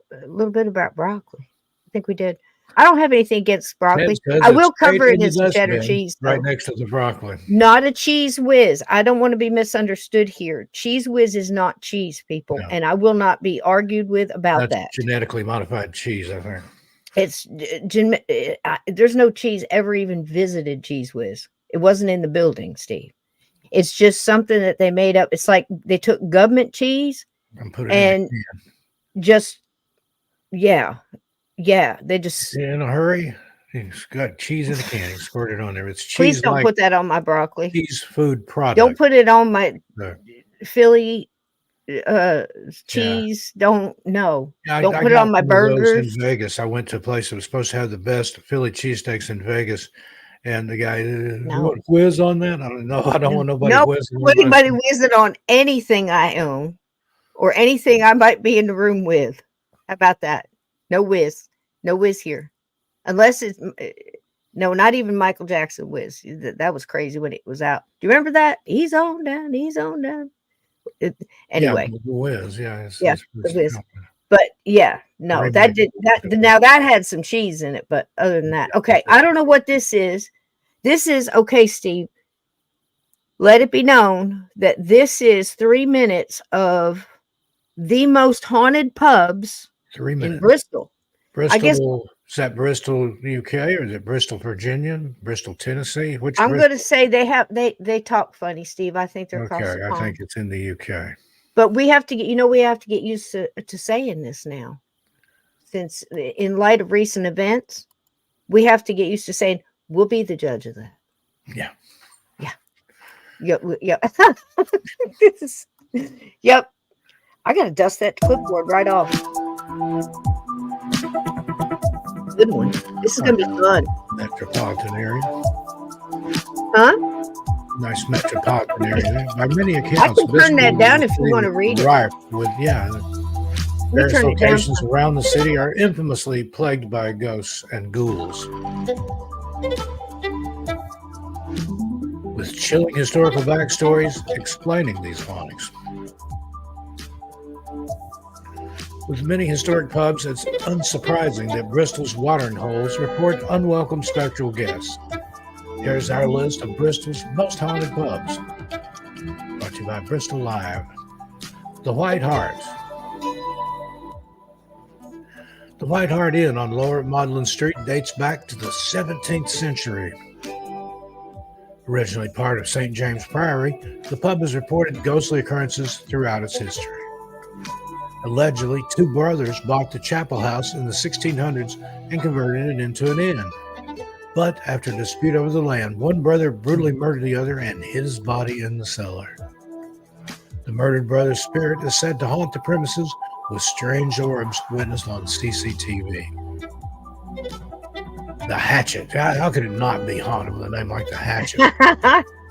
bit about broccoli? I think we did. I don't have anything against broccoli. I will cover it as cheddar cheese. Though. Right next to the broccoli. Not a cheese whiz. I don't want to be misunderstood here. Cheese whiz is not cheese, people. No. And I will not be argued with about that. Genetically modified cheese, I think. It's there's no cheese ever even visited Cheese Whiz. It wasn't in the building, Steve. It's just something that they made up. It's like they took government cheese and just they just in a hurry. It's got cheese in a can. He squirt it on there. It's cheese. Please don't put that on my broccoli. Cheese food product. Don't put it on my Philly cheese. Don't put it on my burgers. In Vegas, I went to a place that was supposed to have the best Philly cheesesteaks in Vegas, and the guy what whiz on that? I don't know. I don't want nobody whizzing. Anybody whizzing on anything I own or anything I might be in the room with. How about that? No whiz here, unless it's not even Michael Jackson whiz. That was crazy when it was out. Do you remember that? He's on down. Anyway, the whiz, the whiz. But that had some cheese in it. But other than that, okay, I don't know what this is. This is okay, Steve. Let it be known that this is 3 minutes of the most haunted pubs 3 minutes in Bristol. I guess. Is that Bristol, UK, or is it Bristol, Virginia, Bristol, Tennessee? I'm going to say they talk funny, Steve. I think they're across the pond. I think it's in the UK. But we have to get used to saying this now, since in light of recent events, we have to get used to saying we'll be the judge of that. Yeah. Yep. Yep. I got to dust that clipboard right off. Good one. This is gonna be fun. Metropolitan area. Huh? Nice metropolitan area. By many accounts, I can turn that down if you want to read it. Right. With me Various turn it down. locations around the city are infamously plagued by ghosts and ghouls. With chilling historical backstories explaining these hauntings. With many historic pubs, it's unsurprising that Bristol's watering holes report unwelcome spectral guests. Here's our list of Bristol's most haunted pubs. Brought to you by Bristol Live. The White Hart. The White Hart Inn on Lower Magdalen Street dates back to the 17th century. Originally part of St. James Priory, the pub has reported ghostly occurrences throughout its history. Allegedly, two brothers bought the chapel house in the 1600s and converted it into an inn. But after a dispute over the land, one brother brutally murdered the other and hid his body in the cellar. The murdered brother's spirit is said to haunt the premises with strange orbs witnessed on CCTV. The Hatchet. How could it not be haunted with a name like the Hatchet?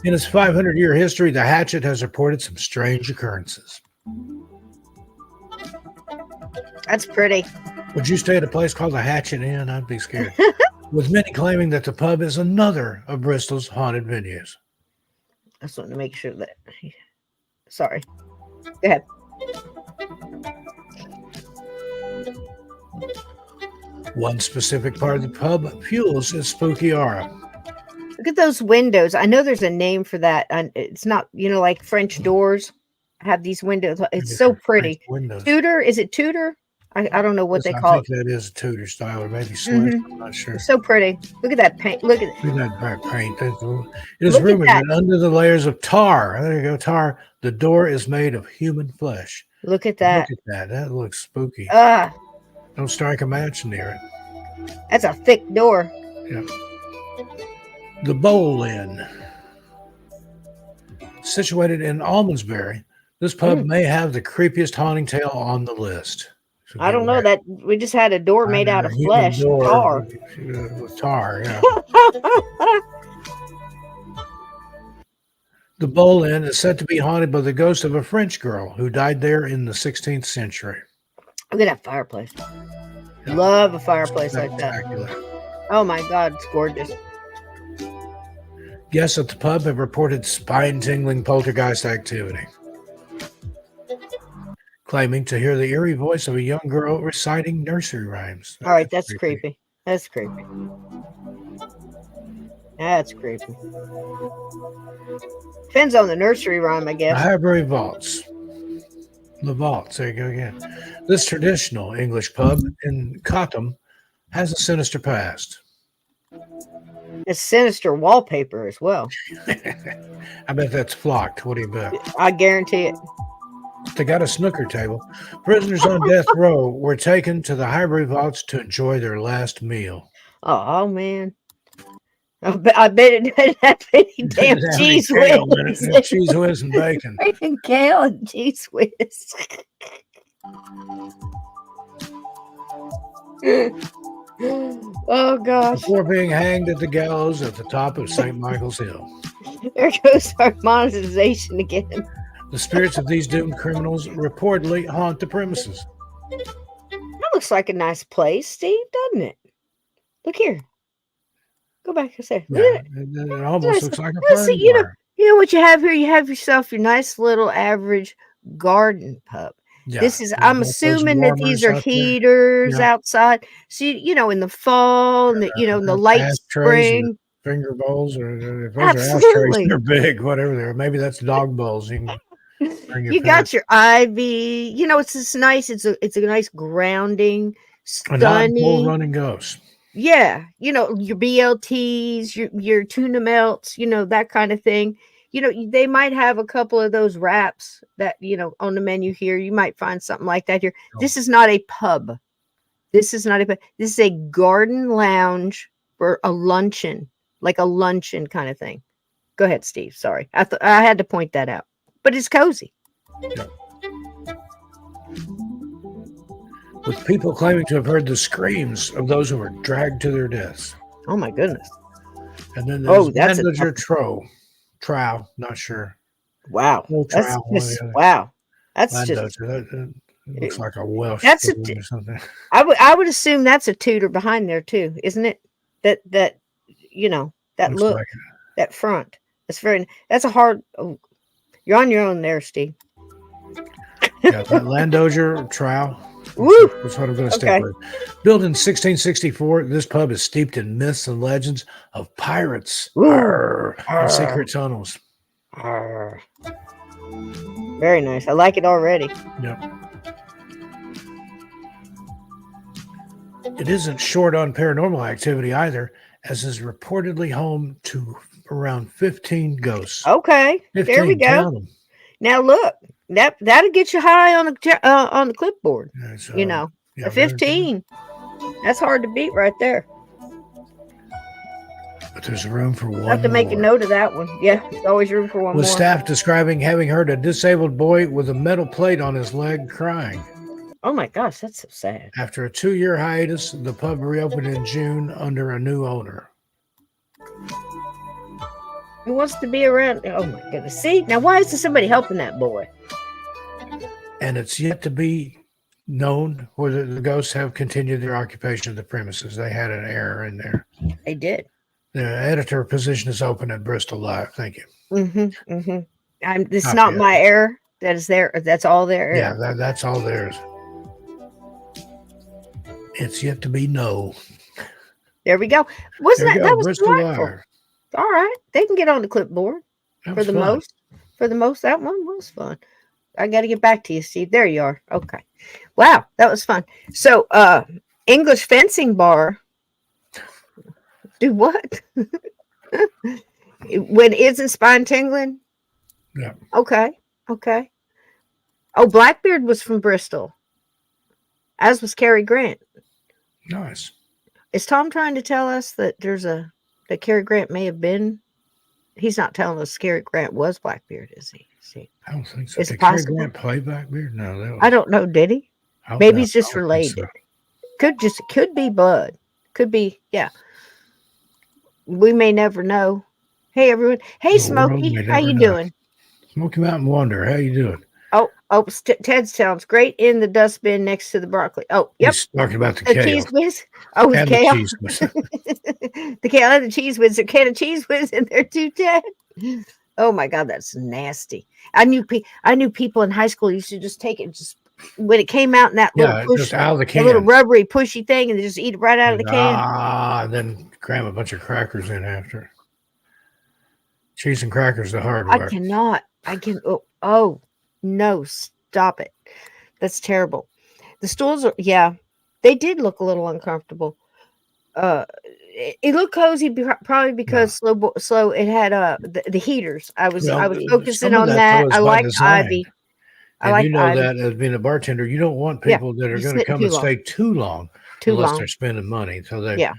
In its 500-year history, the Hatchet has reported some strange occurrences. That's pretty. Would you stay at a place called the Hatchet Inn? I'd be scared. With many claiming that the pub is another of Bristol's haunted venues. I just want to make sure that... Sorry. Go ahead. One specific part of the pub fuels its spooky aura. Look at those windows. I know there's a name for that. It's not, like French doors have these windows. It's so pretty. Tudor? Is it Tudor? I don't know what they call it. I think that is a Tudor style, or maybe Swiss. I'm not sure. It's so pretty. Look at that paint. Look at it. Look at that paint. It is rumored that under the layers of tar, there you go, tar, the door is made of human flesh. Look at that. Look at that. That looks spooky. Don't strike a match near it. That's a thick door. Yeah. The Bowl Inn. Situated in Almondsbury, this pub may have the creepiest haunting tale on the list. So I don't know that we just had a door made out of flesh, tar. With tar, yeah. The Bowl Inn is said to be haunted by the ghost of a French girl who died there in the 16th century. Look at that fireplace. Yeah. Love a fireplace like that. Oh my God, it's gorgeous. Guests at the pub have reported spine-tingling poltergeist activity, claiming to hear the eerie voice of a young girl reciting nursery rhymes. All right, that's creepy. That's creepy. That's creepy. Depends on the nursery rhyme, I guess. The Highbury Vaults. The Vaults, there you go again. This traditional English pub in Cotham has a sinister past. It's sinister wallpaper as well. I bet that's flocked. What do you bet? I guarantee it. They got a snooker table. Prisoners on death row were taken to the Highbury Vaults to enjoy their last meal. Oh man. I bet it doesn't have any damn cheese whiz. Cheese whiz and bacon. Freaking kale and cheese whiz. Oh gosh. Before being hanged at the gallows at the top of St. Michael's Hill. There goes our monetization again. The spirits of these doomed criminals reportedly haunt the premises. That looks like a nice place, Steve, doesn't it? Look here. Go back and say, yeah, it almost looks like a fern bar. You know what you have here? You have yourself your nice little average garden pub. Yeah, this is, I'm assuming that these are heaters outside. So, in the fall, and in the late spring. Finger bowls, or if those are ashtrays, they're big, whatever they're. Maybe that's dog bowls. You got your ivy. It's this nice. It's a nice grounding, stunning. Running ghosts. Yeah, your BLTs, your tuna melts, that kind of thing. They might have a couple of those wraps that, on the menu here. You might find something like that here. Oh. This is not a pub. This is not a pub. This is a garden lounge for a luncheon, like a luncheon kind of thing. Go ahead, Steve. Sorry. I had to point that out. But it's cozy. Yeah. With people claiming to have heard the screams of those who were dragged to their deaths. Oh, my goodness. And then there's Bandager Trow, not sure. Wow. No wow. That's just... It looks like a Welsh That's a spoon or something. I would assume that's a Tudor behind there too, isn't it? That you know, that Looks look, like that front. That's a hard. Oh, you're on your own there, Steve. Yeah, that Landoger trowel. Woo! That's what I'm going to stick Okay. with. Built in 1664, this pub is steeped in myths and legends of pirates Ooh. and secret tunnels. Arr. Very nice. I like it already. Yep. It isn't short on paranormal activity either, as is reportedly home to around 15 ghosts. Okay. 15, There we go. count them. Now look, that'll get you high on the clipboard. Yeah, so, You know, yeah, a 15. That's hard to beat right there. But there's room for one I have to make a more. note of that one. Yeah, there's always room for one With more. staff describing having heard a disabled boy with a metal plate on his leg crying. Oh my gosh, that's so sad. After a 2-year hiatus, the pub reopened in June under a new owner. Who wants to be around? Oh my goodness. See, now why isn't somebody helping that boy? And it's yet to be known whether the ghosts have continued their occupation of the premises. They had an error in there. They did. The editor position is open at Bristol Live. Thank you. Mm-hmm. Mm-hmm. This is Not not yet. my error. That is there. That's all their error. Yeah, that's all there is. It's yet to be known. There we go. Wasn't There you that go, was Bristol delightful? Live. All right, they can get on the clipboard That for was the fun. most. For the most, that one was fun. I got to get back to you, Steve. There you are. Okay. Wow, that was fun. So, English fencing bar. Do what? When isn't spine tingling? Yeah. Okay. Okay. Oh, Blackbeard was from Bristol, as was Cary Grant. Nice. Is Tom trying to tell us that that Cary Grant may have been? He's not telling us Cary Grant was Blackbeard, is he? I don't think so. Is it Did Cary possible? Grant play Blackbeard? No, that was, I don't know. Did he? I Maybe don't- he's just I don't think related. so. Could be blood. Could be, yeah. We may never know. Hey everyone. Hey The world Smokey, may how you never know. doing? Smoky Mountain Wonder, how you doing? Ted sounds great in the dustbin next to the broccoli. Oh, yep. He's talking about the The kale cheese whiz. Oh, and kale. the cheese whiz. The kale and the cheese whiz. A can of cheese whiz in there too, Ted. Oh my God, that's nasty. I knew people in high school used to just take it, just when it came out in that Yeah, little push, just out of the the can. little rubbery pushy thing, and they just eat it right out of the can. And then cram a bunch of crackers in after. Cheese and crackers the hard I way. cannot. I can. Oh no! Stop it. That's terrible. The stools are. Yeah, they did look a little uncomfortable. It looked cozy probably because slow. It had the heaters. I was focusing some of on that, though, that. is I by liked design. Ivy. I And like you know Ivy. that as being a bartender, you don't want Yeah, people that are you going to sit come too and long. stay too long Too unless long. they're spending money. So they Yeah.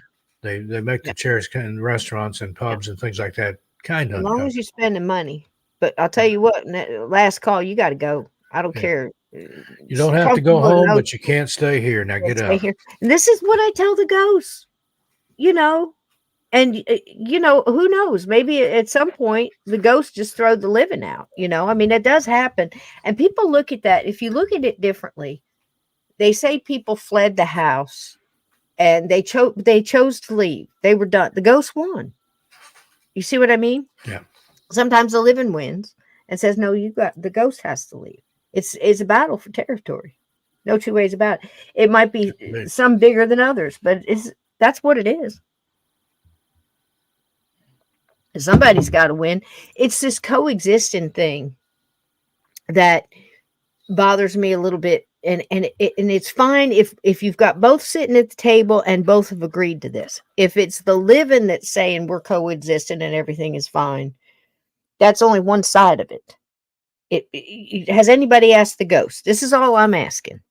they make the chairs in restaurants and pubs and things like that kind of As long as uncomfortable. you're spending money. But I'll tell you what, last call, you got to go. I don't Yeah. care. You don't have to go home, but you can't stay here. Now get stay up. here. And this is what I tell the ghosts, and who knows? Maybe at some point the ghosts just throw the living out. I mean, that does happen. And people look at that. If you look at it differently, they say people fled the house and they chose to leave. They were done. The ghost won. You see what I mean? Yeah. Sometimes the living wins and says, no, the ghost has to leave. It's a battle for territory. No two ways about it. It might be some bigger than others, but that's what it is. Somebody's got to win. It's this coexisting thing that bothers me a little bit. And it's fine if you've got both sitting at the table and both have agreed to this. If it's the living that's saying we're coexisting and everything is fine, that's only one side of it. Has anybody asked the ghost? This is all I'm asking.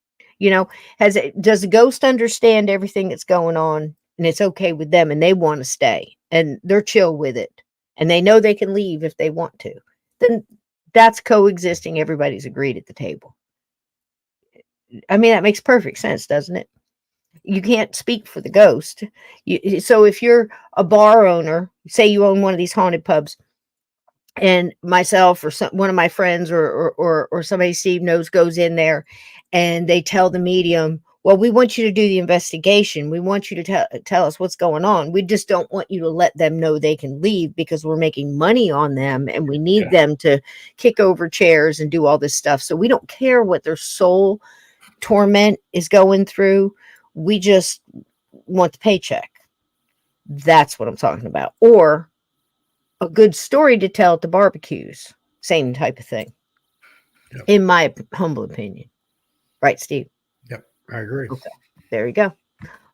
Does the ghost understand everything that's going on and it's okay with them and they want to stay and they're chill with it and they know they can leave if they want to? Then that's coexisting. Everybody's agreed at the table. I mean, that makes perfect sense, doesn't it? You can't speak for the ghost. So if you're a bar owner, say you own one of these haunted pubs, and myself or one of my friends or somebody Steve knows goes in there, and they tell the medium, well, we want you to do the investigation. We want you to tell us what's going on. We just don't want you to let them know they can leave because we're making money on them and we need them to kick over chairs and do all this stuff. So we don't care what their soul torment is going through. We just want the paycheck. That's what I'm talking about. Or a good story to tell at the barbecues. Same type of thing. Yep. In my humble opinion. Right, Steve? Yep, I agree. Okay. There you go.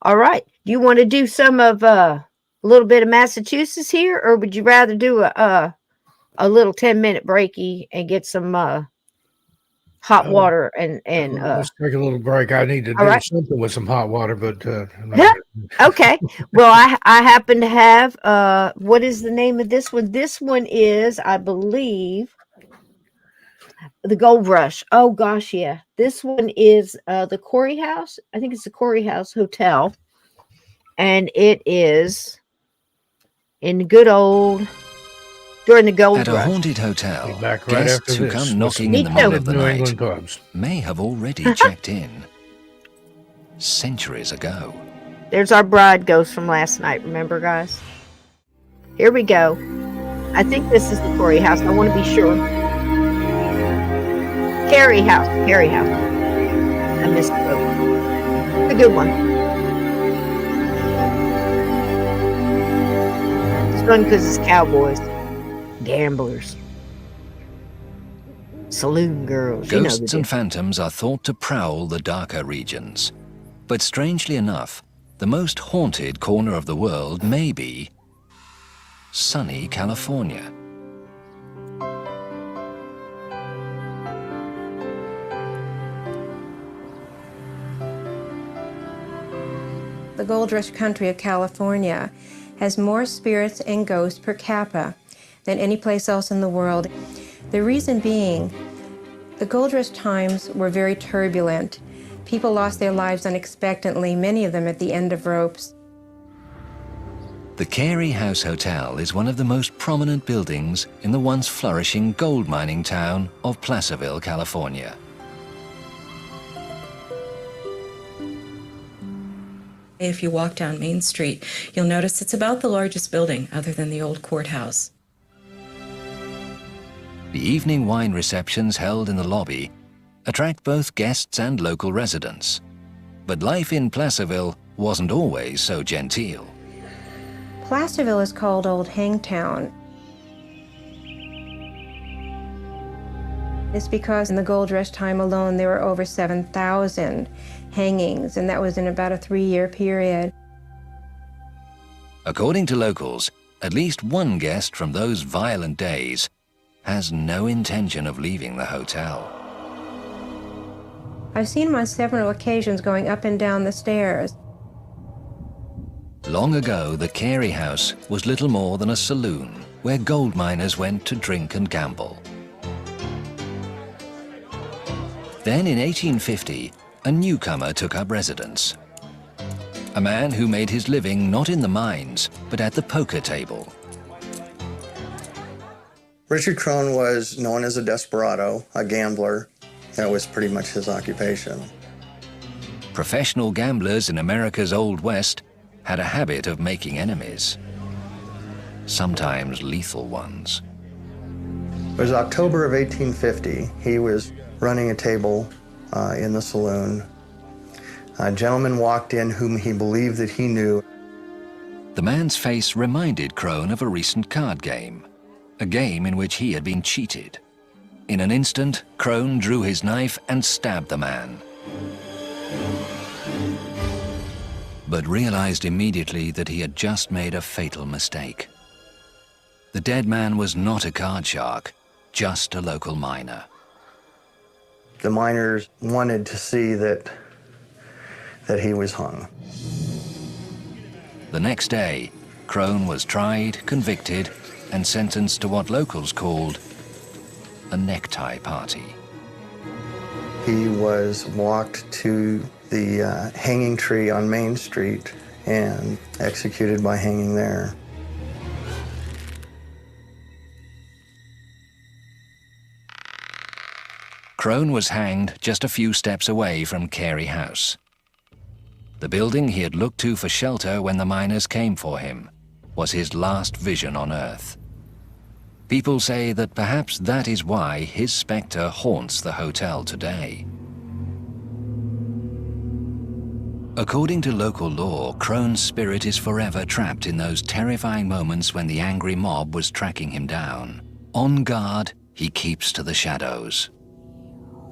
All right. You want to do some of a little bit of Massachusetts here, or would you rather do a little 10-minute breaky and get some hot water and let's take a little break. I need to do something with some hot water, but okay. Well, I happen to have what is the name of this one? This one is, I believe, the Gold Rush. Oh gosh, yeah. This one is the Corey House. I think it's the Corey House Hotel, and it is in good old during the Gold At a Rush. haunted hotel, back right guests who come knocking in the middle of the night may have already checked in centuries ago. There's our bride ghost from last night. Remember, guys? Here we go. I think this is the Corey House. I want to be sure. Carey House. Carey House. I missed it. It's a good one. It's fun because it's cowboys, gamblers, saloon girls. Ghosts and phantoms are thought to prowl the darker regions. But strangely enough, the most haunted corner of the world may be sunny California. The Gold Rush country of California has more spirits and ghosts per capita than any place else in the world. The reason being, the Gold Rush times were very turbulent. People lost their lives unexpectedly, many of them at the end of ropes. The Carey House Hotel is one of the most prominent buildings in the once flourishing gold mining town of Placerville, California. If you walk down Main Street, you'll notice it's about the largest building other than the old courthouse. The evening wine receptions held in the lobby attract both guests and local residents. But life in Placerville wasn't always so genteel. Placerville is called Old Hangtown. It's because in the Gold Rush time alone there were over 7,000 hangings, and that was in about a 3-year period. According to locals, at least one guest from those violent days has no intention of leaving the hotel. I've seen him on several occasions going up and down the stairs. Long ago, the Carey House was little more than a saloon where gold miners went to drink and gamble. Then in 1850, a newcomer took up residence. A man who made his living not in the mines, but at the poker table. Richard Crone was known as a desperado, a gambler. That was pretty much his occupation. Professional gamblers in America's Old West had a habit of making enemies, sometimes lethal ones. It was October of 1850. He was running a table in the saloon. A gentleman walked in whom he believed that he knew. The man's face reminded Crone of a recent card game, a game in which he had been cheated. In an instant, Crone drew his knife and stabbed the man, but realized immediately that he had just made a fatal mistake. The dead man was not a card shark, just a local miner. The miners wanted to see that he was hung. The next day, Crone was tried, convicted, and sentenced to what locals called a necktie party. He was walked to the hanging tree on Main Street and executed by hanging there. Crone was hanged just a few steps away from Carey House. The building he had looked to for shelter when the miners came for him was his last vision on Earth. People say that perhaps that is why his spectre haunts the hotel today. According to local law, Crone's spirit is forever trapped in those terrifying moments when the angry mob was tracking him down. On guard, he keeps to the shadows.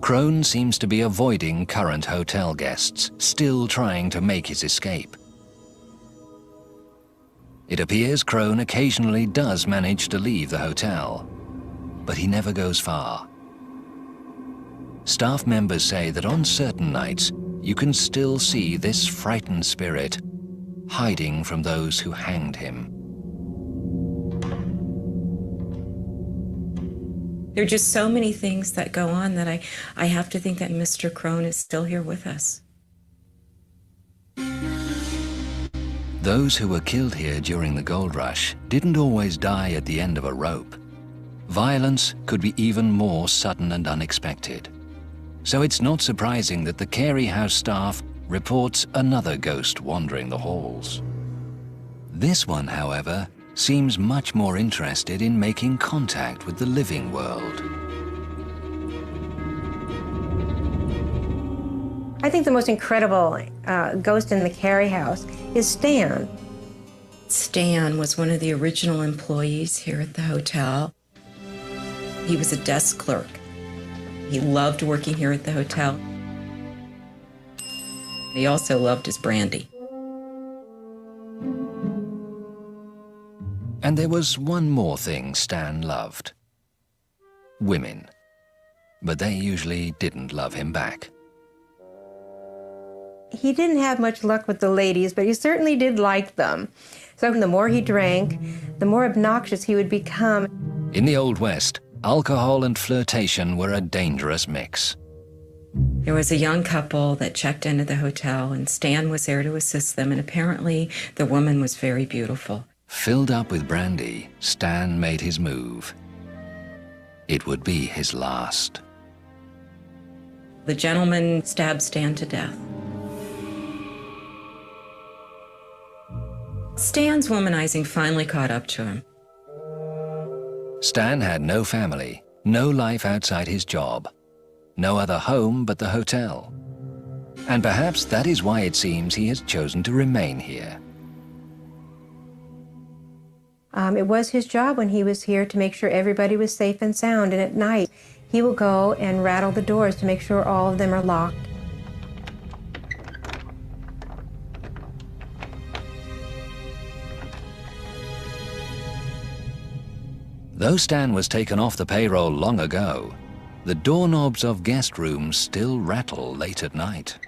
Crone seems to be avoiding current hotel guests, still trying to make his escape. It appears Crone occasionally does manage to leave the hotel, but he never goes far. Staff members say that on certain nights, you can still see this frightened spirit hiding from those who hanged him. There are just so many things that go on that I have to think that Mr. Crone is still here with us. Those who were killed here during the gold rush didn't always die at the end of a rope. Violence could be even more sudden and unexpected. So it's not surprising that the Carey House staff reports another ghost wandering the halls. This one, however, seems much more interested in making contact with the living world. I think the most incredible ghost in the Carey House is Stan. Stan was one of the original employees here at the hotel. He was a desk clerk. He loved working here at the hotel. He also loved his brandy. And there was one more thing Stan loved. Women. But they usually didn't love him back. He didn't have much luck with the ladies, but he certainly did like them. So the more he drank, the more obnoxious he would become. In the Old West, alcohol and flirtation were a dangerous mix. There was a young couple that checked into the hotel, and Stan was there to assist them, and apparently the woman was very beautiful. Filled up with brandy, Stan made his move. It would be his last. The gentleman stabbed Stan to death. Stan's womanizing finally caught up to him. Stan had no family, no life outside his job, no other home but the hotel. And perhaps that is why it seems he has chosen to remain here. It was his job when he was here to make sure everybody was safe and sound, and at night he will go and rattle the doors to make sure all of them are locked. Though Stan was taken off the payroll long ago, the doorknobs of guest rooms still rattle late at night.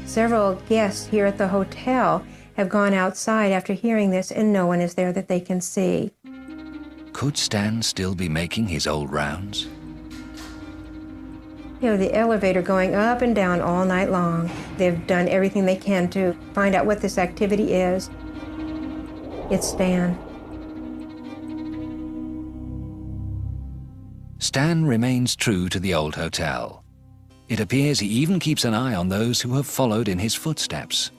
Several guests here at the hotel have gone outside after hearing this, and no one is there that they can see. Could Stan still be making his old rounds? You know, the elevator going up and down all night long. They've done everything they can to find out what this activity is. It's Stan. Stan remains true to the old hotel. It appears he even keeps an eye on those who have followed in his footsteps.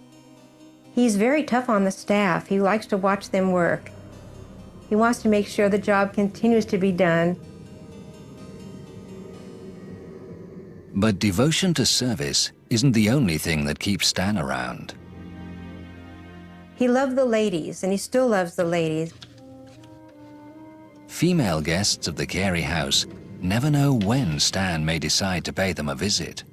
He's very tough on the staff. He likes to watch them work. He wants to make sure the job continues to be done. But devotion to service isn't the only thing that keeps Stan around. He loved the ladies, and he still loves the ladies. Female guests of the Carey House never know when Stan may decide to pay them a visit.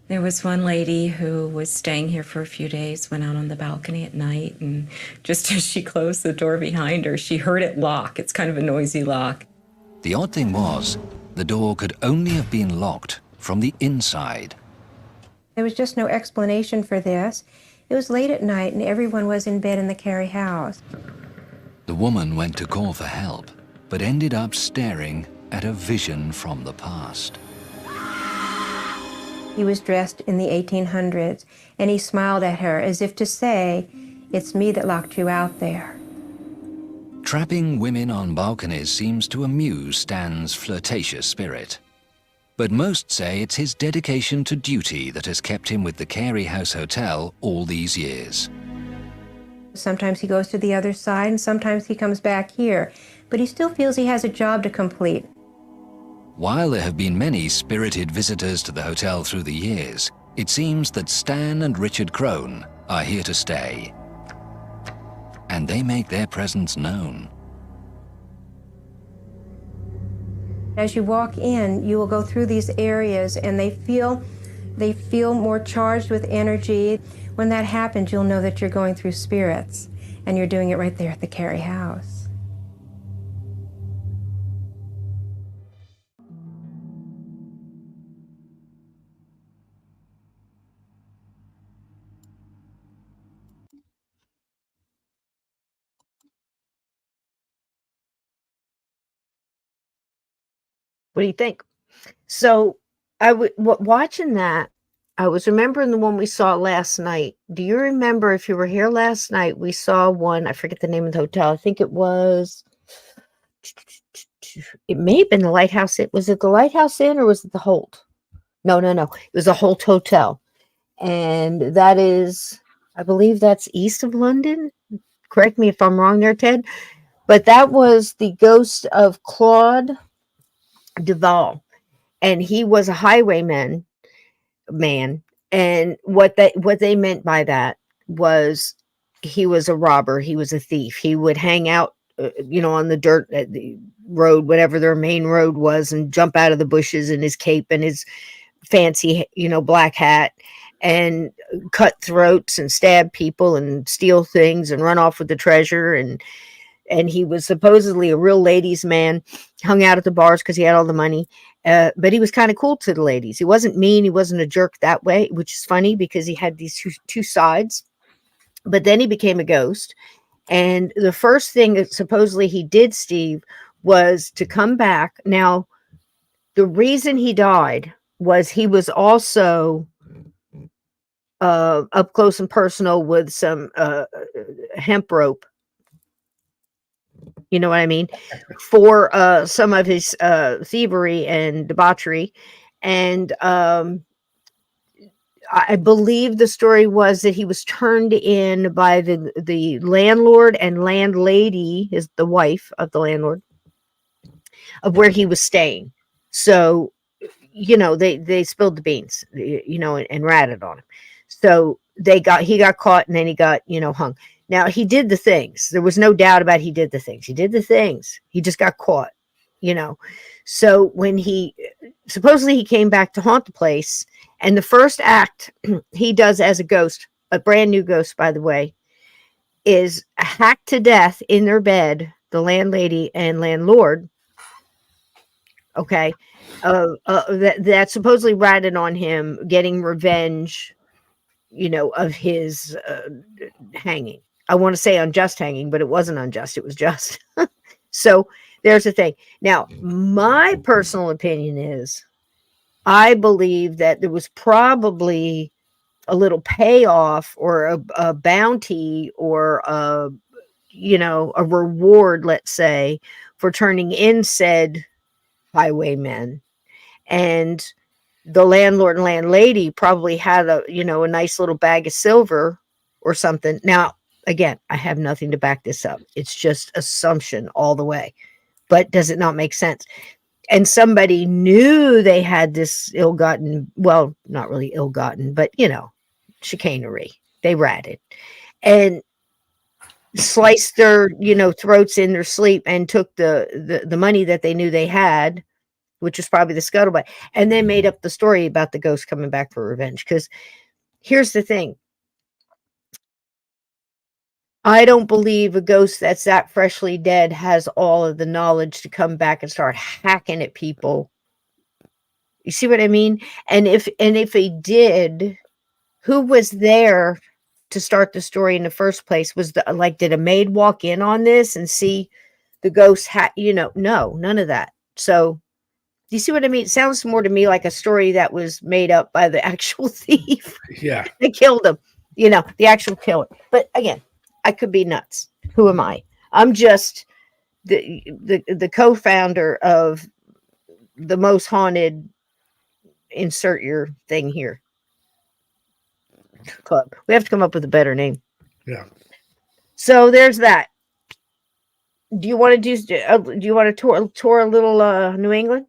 There was one lady who was staying here for a few days, went out on the balcony at night, and just as she closed the door behind her, she heard it lock. It's kind of a noisy lock. The odd thing was, the door could only have been locked from the inside. There was just no explanation for this. It was late at night, and everyone was in bed in the Carey house. The woman went to call for help, but ended up staring at a vision from the past. He was dressed in the 1800s, and he smiled at her as if to say, "It's me that locked you out there." Trapping women on balconies seems to amuse Stan's flirtatious spirit. But most say it's his dedication to duty that has kept him with the Carey House Hotel all these years. Sometimes he goes to the other side, and sometimes he comes back here. But he still feels he has a job to complete. While there have been many spirited visitors to the hotel through the years, it seems that Stan and Richard Crone are here to stay. And they make their presence known. As you walk in, you will go through these areas, and they feel more charged with energy. When that happens, you'll know that you're going through spirits, and you're doing it right there at the Carey House. What do you think? So watching that, I was remembering the one we saw last night. Do you remember, if you were here last night, we saw one, I forget the name of the hotel. I think it may have been the Lighthouse Inn. Was it the Lighthouse Inn or was it the Holt? No. It was a Holt Hotel. And that is, I believe that's east of London. Correct me if I'm wrong there, Ted. But that was the ghost of Claude Duval. And he was a highwayman and what they meant by that was he was a robber, he was a thief. He would hang out on the dirt at the road, whatever their main road was, and jump out of the bushes in his cape and his fancy black hat, and cut throats and stab people and steal things and run off with the treasure. And he was supposedly a real ladies' man, hung out at the bars because he had all the money. But he was kind of cool to the ladies. He wasn't mean. He wasn't a jerk that way, which is funny because he had these two sides. But then he became a ghost. And the first thing that supposedly he did, Steve, was to come back. Now, the reason he died was he was also up close and personal with some hemp rope. You know what I mean? For some of his thievery and debauchery. And I believe the story was that he was turned in by the landlord and landlady, is the wife of the landlord, of where he was staying. So, they spilled the beans, and ratted on him. So he got caught, and then he got, hung. Now, he did the things. There was no doubt about he did the things. He did the things. He just got caught, So when supposedly he came back to haunt the place, and the first act he does as a ghost, a brand new ghost, by the way, is hacked to death in their bed, the landlady and landlord. Okay. That supposedly ratted on him, getting revenge, of his hanging. I want to say unjust hanging, but it wasn't unjust. It was just. So there's the thing. Now, my personal opinion is I believe that there was probably a little payoff or a bounty or a reward, let's say, for turning in said highwaymen. And the landlord and landlady probably had a nice little bag of silver or something. Now, again, I have nothing to back this up. It's just assumption all the way. But does it not make sense? And somebody knew they had this ill-gotten, well, not really ill-gotten, but, chicanery. They ratted and sliced their, throats in their sleep and took the money that they knew they had, which was probably the scuttlebutt, and then made up the story about the ghost coming back for revenge. Because here's the thing. I don't believe a ghost that's that freshly dead has all of the knowledge to come back and start hacking at people. You see what I mean? And if he did, who was there to start the story in the first place? Did a maid walk in on this and see the ghost no, none of that. So do you see what I mean? It sounds more to me like a story that was made up by the actual thief. Yeah. They killed him, the actual killer. But again, I could be nuts. Who am I? I'm just the co-founder of the most haunted, insert your thing here, club. We have to come up with a better name. Yeah. So there's that. Do you want to do you want to tour a little New England?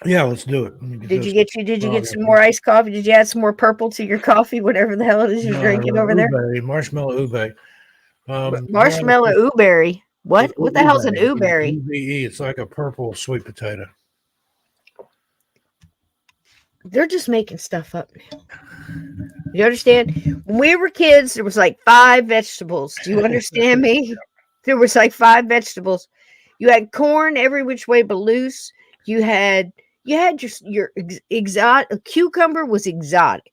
Yeah, let's do it. Did you get some more iced coffee? Did you add some more purple to your coffee, whatever the hell it is you're drinking over there? Marshmallow ube. Marshmallow uberry. What the hell's an ube? uberry? UBE. It's like a purple sweet potato. They're just making stuff up now. You understand? When we were kids, there was like 5 vegetables. Do you understand me? There was like 5 vegetables. You had corn every which way but loose. You had just your exotic. A cucumber was exotic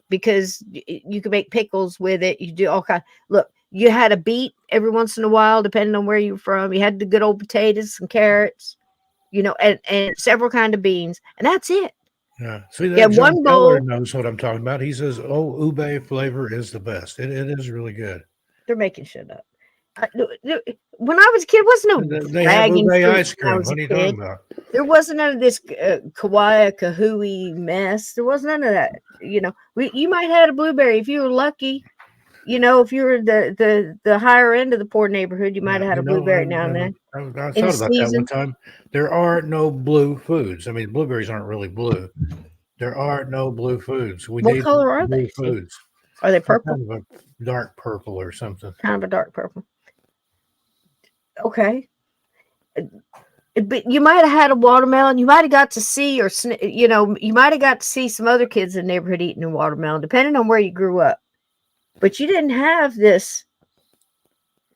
because you could make pickles with it. You do all kind. Look, you had a beet every once in a while, depending on where you're from. You had the good old potatoes and carrots, and several kind of beans, and that's it. Yeah, see that John one Keller knows what I'm talking about. He says, "Oh, ube flavor is the best. It is really good." They're making shit up. When I was a kid, wasn't no They have dragon ube fruit ice when I cream. was What a are you kid. talking about? There wasn't none of this kawaii kahooey mess. There wasn't none of that. You might have had a blueberry if you were lucky. If you were the higher end of the poor neighborhood, you might have had a blueberry now and then. I In thought the about that season. one time. There are no blue foods. I mean, blueberries aren't really blue. There are no blue foods. We What need color are blue they? foods. Are they purple? Kind of a dark purple or something. Kind of a dark purple. Okay. But you might have had a watermelon. You might have got to see, you might have got to see some other kids in the neighborhood eating a watermelon, depending on where you grew up. But you didn't have this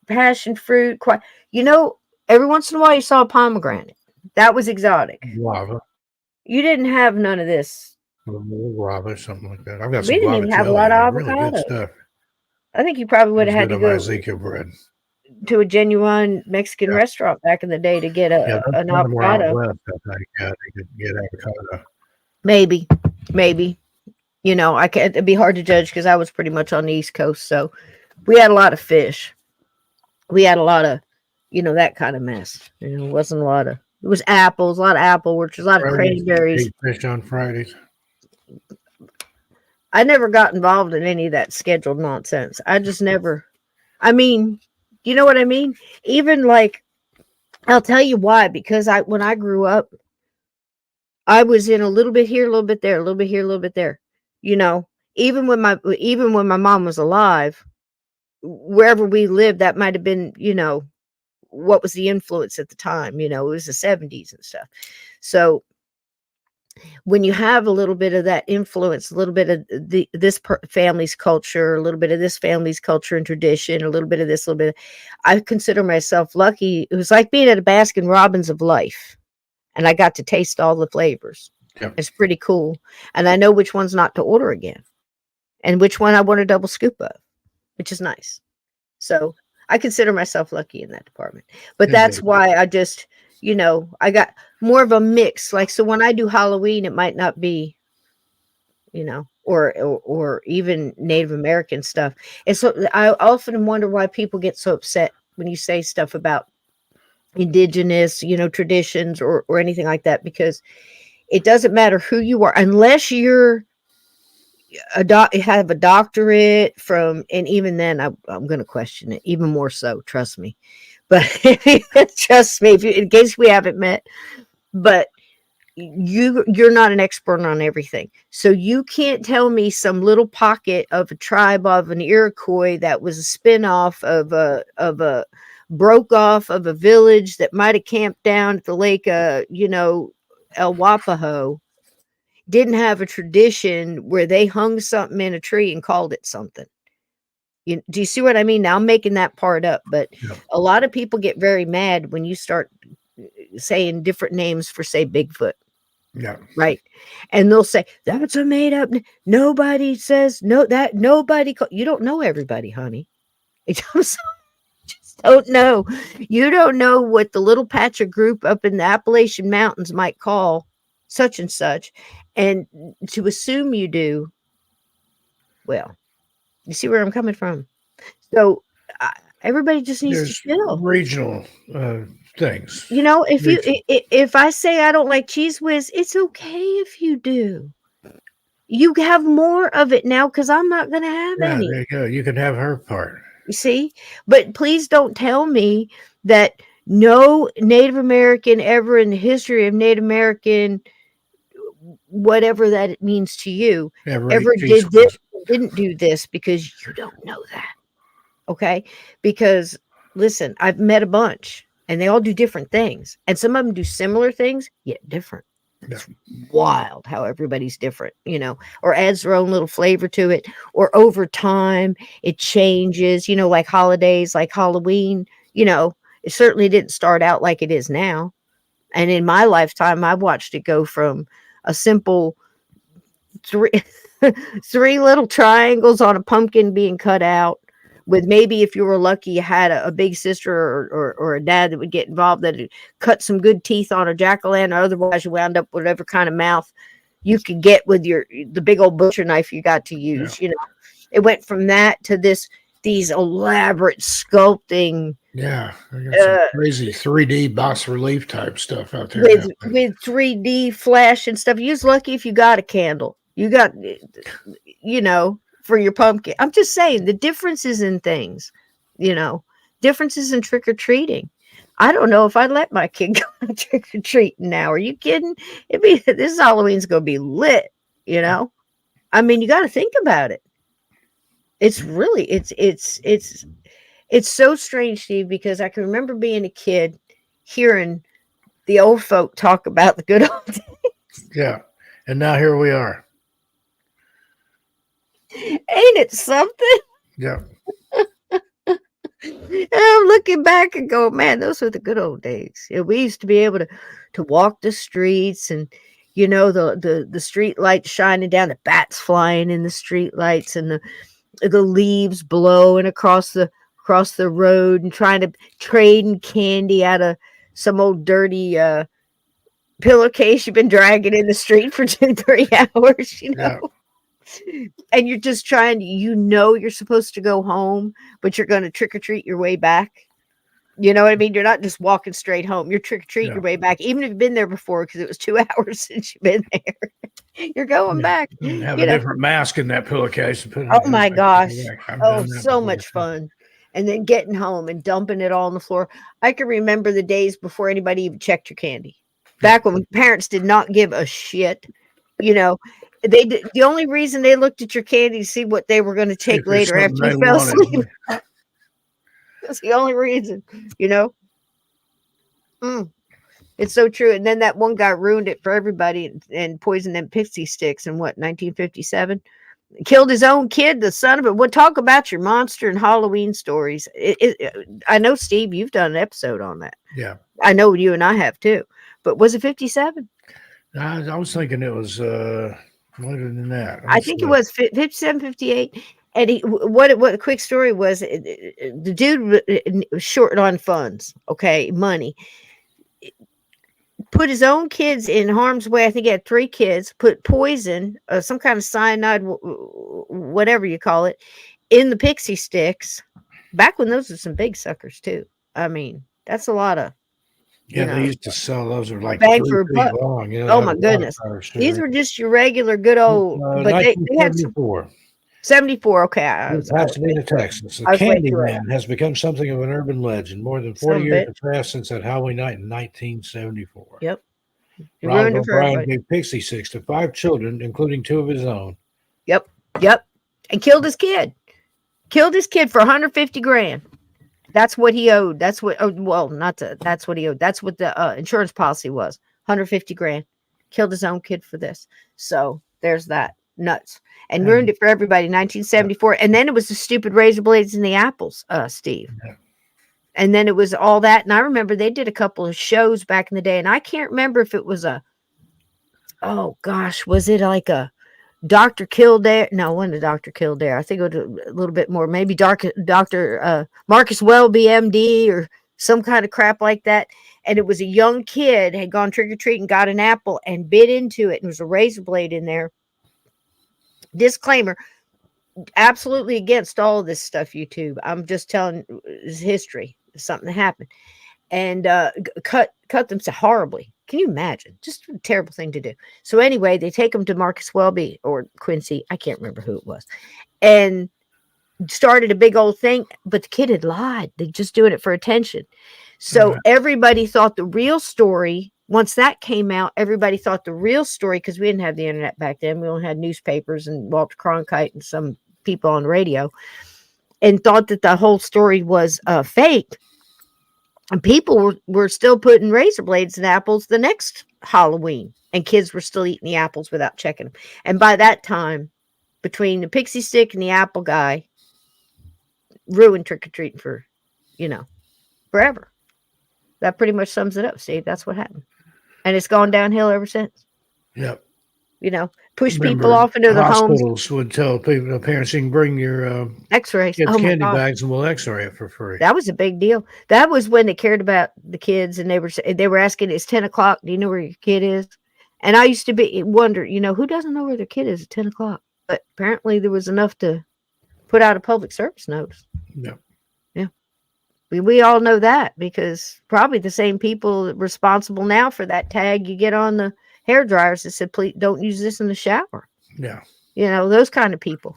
passion fruit. Every once in a while you saw a pomegranate. That was exotic. Guava. You didn't have none of this. Guava, something like that. I've got We some didn't guava even have a jelly. lot of Really good avocado. stuff. I think you probably would have had to go Ezekiel bread. to a genuine Mexican restaurant back in the day to get an avocado. West, I think, they could get avocado. Maybe. It'd be hard to judge because I was pretty much on the East Coast, so we had a lot of fish. We had a lot of, that kind of mess. It wasn't a lot of. It was apples, a lot of apple orchards, a lot of cranberries. Fish on Fridays. I never got involved in any of that scheduled nonsense. I just never. I mean, you know what I mean? Even like, I'll tell you why. Because when I grew up, I was in a little bit here, a little bit there, a little bit here, a little bit there. Even when my mom was alive, wherever we lived, that might have been, what was the influence at the time. It was the 70s and stuff. So when you have a little bit of that influence, a little bit of this family's culture, a little bit of this family's culture and tradition, a little bit of this, a little bit, I consider myself lucky. It was like being at a Baskin Robbins of life, and I got to taste all the flavors. Yep. It's pretty cool, and I know which ones not to order again, and which one I want a double scoop of, which is nice. So I consider myself lucky in that department. But that's why I just, I got more of a mix. Like, so when I do Halloween, it might not be, or even Native American stuff. And so I often wonder why people get so upset when you say stuff about indigenous, traditions or anything like that, because it doesn't matter who you are, unless you're have a doctorate from, and even then I'm going to question it even more so, trust me. But trust me, in case we haven't met, but you're not an expert on everything. So you can't tell me some little pocket of a tribe of an Iroquois that was a spinoff of a broke off of a village that might have camped down at the lake, El Wapaho, didn't have a tradition where they hung something in a tree and called it something. Do you see what I mean? Now I'm making that part up, but a lot of people get very mad when you start saying different names for, say, Bigfoot. Yeah. Right. And they'll say, that's a made up. Nobody says that nobody. You don't know everybody, honey. Just don't know. You don't know what the little patch of group up in the Appalachian Mountains might call such and such. And to assume you do, well, you see where I'm coming from. So Everybody just needs There's to chill. regional things. You know, if you Regional. if I say I don't like Cheese Whiz, it's okay if you do. You have more of it now because I'm not going to have Yeah, any. there you go. You can have her part. You see? But please don't tell me that no Native American ever in the history of Native American, whatever that it means to you, ever Cheese did Whiz. this, didn't do this, because you don't know that. Okay? Because listen, I've met a bunch and they all do different things. And some of them do similar things, yet different. It's wild how everybody's different, you know, or adds their own little flavor to it, or over time it changes, you know, like holidays, like Halloween, you know, it certainly didn't start out like it is now. And in my lifetime, I've watched it go from a simple three three little triangles on a pumpkin being cut out, with maybe, if you were lucky, you had a big sister or a dad that would get involved, that would cut some good teeth on a jack-o'-lantern, or otherwise you wound up with whatever kind of mouth you could get with the big old butcher knife you got to use. You know, it went from that to these elaborate sculpting. Yeah, I got some crazy 3D bas relief type stuff out there with 3D flash and stuff. You was lucky if you got a candle. You got, you know, for your pumpkin. I'm just saying the differences in things, you know, differences in trick or treating. I don't know if I'd let my kid go trick or treating now. Are you kidding? This Halloween's gonna be lit, you know. I mean, you got to think about it. It's really it's so strange, Steve, because I can remember being a kid, hearing the old folk talk about the good old days. Yeah, and now here we are. Ain't it something? Yeah. And I'm looking back and go, man, those were the good old days. You know, we used to be able to walk the streets, and you know, the street lights shining down, the bats flying in the street lights, and the leaves blowing across the road, and trying to trade candy out of some old dirty pillowcase you've been dragging in the street for 2-3 hours, you know. Yeah. And you're just trying, you know, you're supposed to go home, but you're going to trick or treat your way back. You know what I mean? You're not just walking straight home. You're trick or treating your way back, even if you've been there before, because it was 2 hours since you've been there. You're going back. Have a different mask in that pillowcase. Oh my gosh! Oh, so much fun. And then getting home and dumping it all on the floor. I can remember the days before anybody even checked your candy. Back when parents did not give a shit, you know. The only reason they looked at your candy to see what they were going to take later after you fell asleep. That's the only reason, you know. It's so true. And then that one guy ruined it for everybody and poisoned them pixie sticks in 1957. Killed his own kid, the son of it. Well, talk about your monster and Halloween stories. I know, Steve, you've done an episode on that. Yeah. I know you and I have too. But was it 57? I was thinking it was later than that. I think it was 57, 58. And what a quick story was, the dude was short on funds, okay, money. Put his own kids in harm's way. I think he had 3 kids, put poison, some kind of cyanide, whatever you call it, in the pixie sticks. Back when those were some big suckers too. I mean, that's a lot of. Yeah, they used to sell those, are like bang for a buck. Long. You know, oh my goodness, these were just your regular good old. But they had some. 74, okay. Pasadena, Texas. The Candyman has become something of an urban legend. More than 40 years have passed since that Halloween night in 1974. Yep. Ronald O'Brien gave pixie sticks to 5 children, including 2 of his own. Yep. And killed his kid. Killed his kid for $150,000. That's what he owed. That's what. That's what he owed. That's what the insurance policy was. $150,000. Killed his own kid for this. So there's that. Nuts. And ruined it for everybody. 1974. And then it was the stupid razor blades in the apples, Steve. Yeah. And then it was all that. And I remember they did a couple of shows back in the day. And I can't remember if it was was it like a Dr. Kildare? No, it wasn't a Dr. Kildare. I think it was a little bit more. Maybe Dr. Marcus Welby, MD, or some kind of crap like that. And it was a young kid had gone trick-or-treating, got an apple and bit into it. And there was a razor blade in there. Disclaimer, absolutely against all of this stuff, YouTube. I'm just telling it's history. It's something that happened. And cut them so horribly. Can you imagine? Just a terrible thing to do. So anyway, they take him to Marcus Welby or Quincy. I can't remember who it was. And started a big old thing, but the kid had lied. They're just doing it for attention. So everybody thought the real story, once that came out, everybody thought the real story, because we didn't have the internet back then. We only had newspapers and Walter Cronkite and some people on radio, and thought that the whole story was fake. And people were still putting razor blades in apples the next Halloween, and kids were still eating the apples without checking them. And by that time, between the pixie stick and the apple guy, ruined trick-or-treating for, forever. That pretty much sums it up, Steve. That's what happened. And it's gone downhill ever since. Yep. Push people off into their homes. Hospitals would tell people, parents, you can bring your X-rays. kids' candy bags and we'll X-ray it for free. That was a big deal. That was when they cared about the kids, and they were asking, it's 10 o'clock. Do you know where your kid is? And I used to wonder, who doesn't know where their kid is at 10 o'clock? But apparently there was enough to put out a public service notice. Yeah. Yeah. We all know that, because probably the same people responsible now for that tag you get on the hair dryers that said, please don't use this in the shower. Yeah. Those kind of people,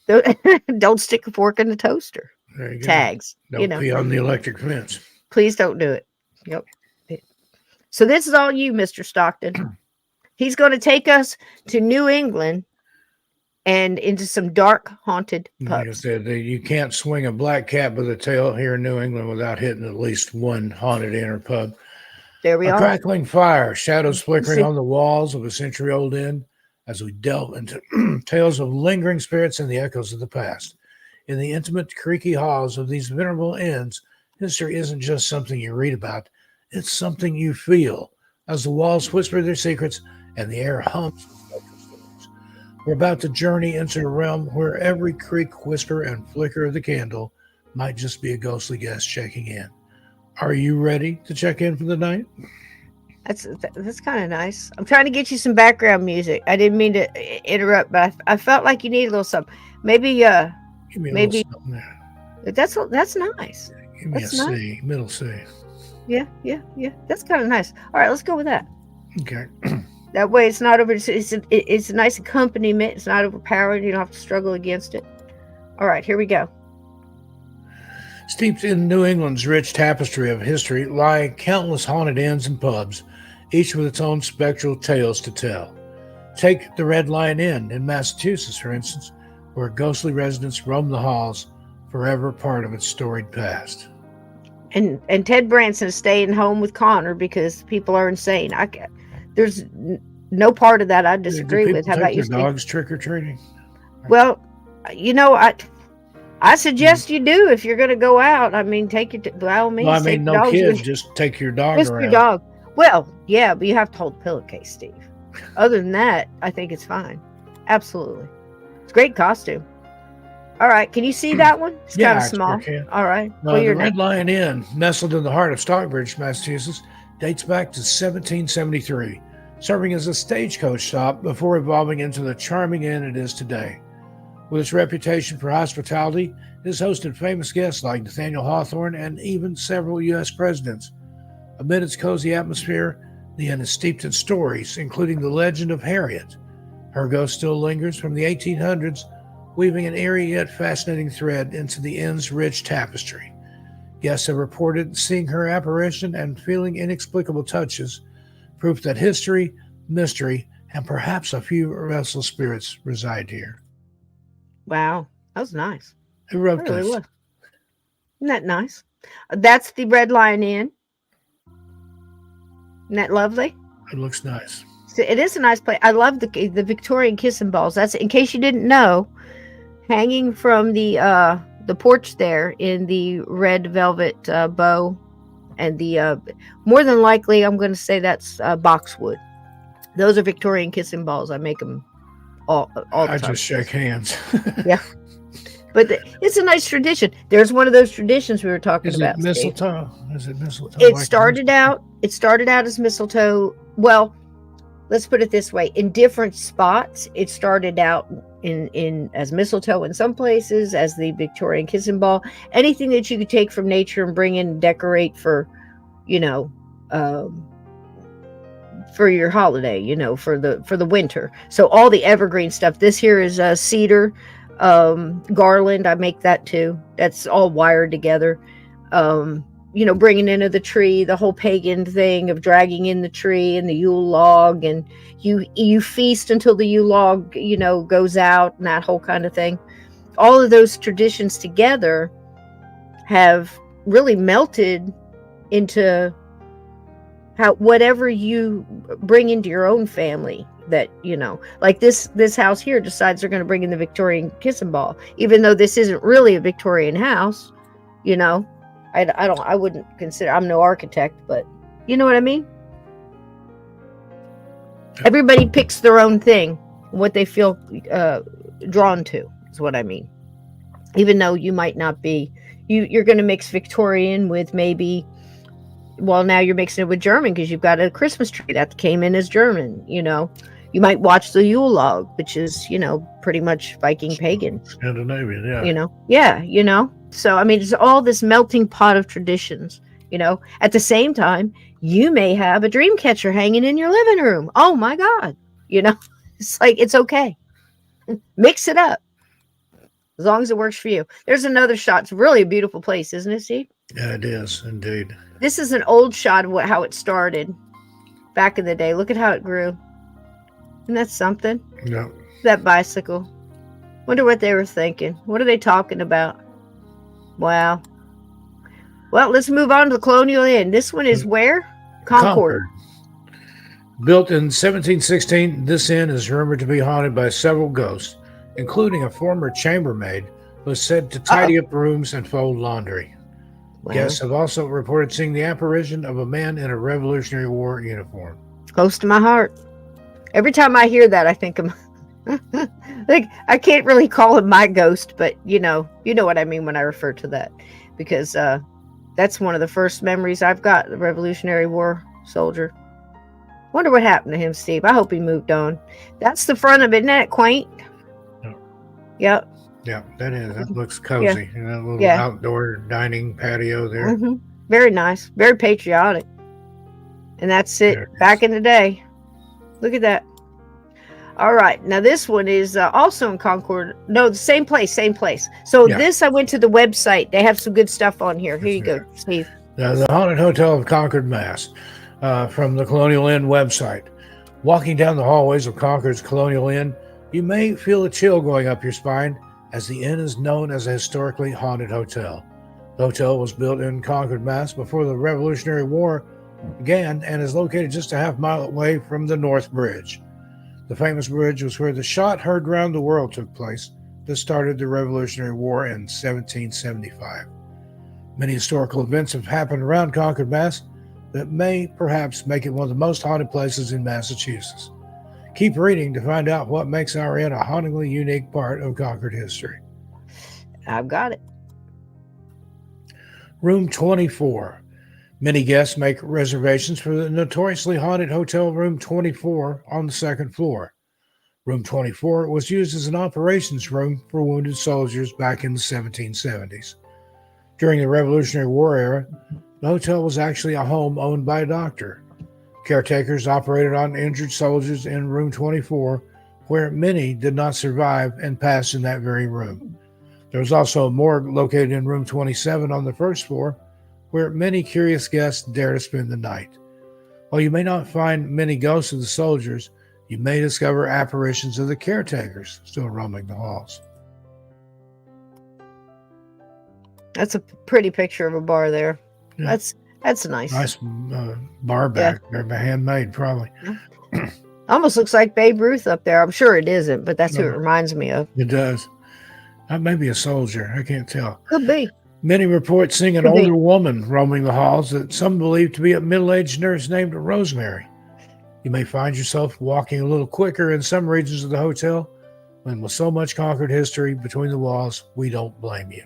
don't stick a fork in the toaster. There you go. Tags. Don't be on the electric fence. Please don't do it. Yep. So this is all you, Mr. Stockton. He's going to take us to New England and into some dark, haunted pubs. Like I said, you can't swing a black cat by the tail here in New England without hitting at least one haunted inn or pub. There we are. Crackling fire, shadows flickering on the walls of a century-old inn as we delve into tales of lingering spirits and the echoes of the past. In the intimate, creaky halls of these venerable inns, history isn't just something you read about. It's something you feel as the walls whisper their secrets and the air hums. We're about to journey into a realm where every creak, whisper, and flicker of the candle might just be a ghostly guest checking in. Are you ready to check in for the night? That's kind of nice. I'm trying to get you some background music. I didn't mean to interrupt, but I felt like you need a little something. Maybe Give me a little something there. That's nice. Give me that's a nice. C, middle C. Yeah. That's kind of nice. All right, let's go with that. Okay. That way it's not over. It's a nice accompaniment. It's not overpowering. You don't have to struggle against it. All right, here we go. Steeped in New England's rich tapestry of history lie countless haunted inns and pubs, each with its own spectral tales to tell. Take the Red Lion Inn in Massachusetts, for instance, where ghostly residents roam the halls, forever part of its storied past. And Ted Branson is staying home with Connor because people are insane. There's no part of that I disagree with. How about you? Dogs trick or treating? Well, I suggest you do if you're going to go out. I mean, take your by all means. Well, I mean, no kids. Just take your dog just around. Your dog. Well, yeah, but you have to hold the pillowcase, Steve. Other than that, I think it's fine. Absolutely, it's a great costume. All right, can you see that one? It's kind of small. All right. The Red Lion Inn, nestled in the heart of Stockbridge, Massachusetts, dates back to 1773, serving as a stagecoach stop before evolving into the charming inn it is today. With its reputation for hospitality, it has hosted famous guests like Nathaniel Hawthorne and even several U.S. presidents. Amid its cozy atmosphere, the inn is steeped in stories, including the legend of Harriet. Her ghost still lingers from the 1800s, weaving an eerie yet fascinating thread into the inn's rich tapestry. Guests have reported seeing her apparition and feeling inexplicable touches, proof that history, mystery, and perhaps a few restless spirits reside here. Wow, that was nice. Who wrote Really this? was. Isn't that nice? That's the Red Lion Inn. Isn't that lovely? It looks nice. So it is a nice place. I love the Victorian kissing balls. That's, in case you didn't know, hanging from the porch there in the red velvet bow, and the more than likely, I'm going to say that's boxwood. Those are Victorian kissing balls. I make them all the time. I just shake hands. Yeah. But it's a nice tradition. There's one of those traditions we were talking about. Is it mistletoe? Is it mistletoe? It started out as mistletoe. Well, let's put it this way. In different spots, it started out in as mistletoe in some places, as the Victorian kissing ball, anything that you could take from nature and bring in and decorate for, you know, for your holiday, you know, for the winter. So all the evergreen stuff. This here is a cedar garland. I make that too. That's all wired together. You know, bringing into the tree, the whole pagan thing of dragging in the tree and the Yule log, and you feast until the Yule log, you know, goes out, and that whole kind of thing. All of those traditions together have really melted into how whatever you bring into your own family, that, you know, like this house here decides they're going to bring in the Victorian kissing ball, even though this isn't really a Victorian house, you know. I wouldn't consider, I'm no architect, but you know what I mean? Everybody picks their own thing, what they feel drawn to, is what I mean. Even though you might not be, you're going to mix Victorian with maybe, well, now you're mixing it with German because you've got a Christmas tree that came in as German, you know. You might watch the Yule log, which is, you know, pretty much Viking pagan. Scandinavian, yeah. You know, yeah, you know. So, I mean, it's all this melting pot of traditions, you know. At the same time, you may have a dream catcher hanging in your living room. Oh, my God. You know, it's like, it's okay. Mix it up. As long as it works for you. There's another shot. It's really a beautiful place, isn't it, Steve? Yeah, it is, indeed. This is an old shot of how it started back in the day. Look at how it grew. Isn't that something? Yeah. That bicycle. Wonder what they were thinking. What are they talking about? Wow. Well, let's move on to the Colonial Inn. This one is where? Concord. Built in 1716, this inn is rumored to be haunted by several ghosts, including a former chambermaid who is said to tidy up rooms and fold laundry. Wow. Guests have also reported seeing the apparition of a man in a Revolutionary War uniform. Close to my heart. Every time I hear that, I think of like, I can't really call him my ghost, but you know what I mean when I refer to that, because that's one of the first memories I've got, the Revolutionary War soldier. Wonder what happened to him, Steve. I hope he moved on. That's the front of it. Isn't that quaint? Yep. Yeah, that is. That looks cozy. Yeah. You know, a little outdoor dining patio there. Mm-hmm. Very nice. Very patriotic. And that's it. Back in the day. Look at that. All right. Now this one is also in Concord. No, the same place. So this, I went to the website. They have some good stuff on here. Here you go, Steve. The Haunted Hotel of Concord, Mass. From the Colonial Inn website. Walking down the hallways of Concord's Colonial Inn, you may feel a chill going up your spine, as the inn is known as a historically haunted hotel. The hotel was built in Concord, Mass. before the Revolutionary War began and is located just a half-mile away from the North Bridge. The famous bridge was where the shot heard round the world took place that started the Revolutionary War in 1775. Many historical events have happened around Concord, Mass. that may perhaps make it one of the most haunted places in Massachusetts. Keep reading to find out what makes our inn a hauntingly unique part of Concord history. I've got it. Room 24. Many guests make reservations for the notoriously haunted Hotel Room 24 on the second floor. Room 24 was used as an operations room for wounded soldiers back in the 1770s. During the Revolutionary War era, the hotel was actually a home owned by a doctor. Caretakers operated on injured soldiers in Room 24, where many did not survive and passed in that very room. There was also a morgue located in Room 27 on the first floor, where many curious guests dare to spend the night. While you may not find many ghosts of the soldiers, you may discover apparitions of the caretakers still roaming the halls. That's a pretty picture of a bar there. Yeah. That's nice. Nice bar back there, handmade probably. Almost looks like Babe Ruth up there. I'm sure it isn't, but that's who it reminds me of. It does. Maybe a soldier. I can't tell. Could be. Many reports seeing an older woman roaming the halls that some believe to be a middle-aged nurse named Rosemary. You may find yourself walking a little quicker in some regions of the hotel, and with so much Concord history between the walls, we don't blame you.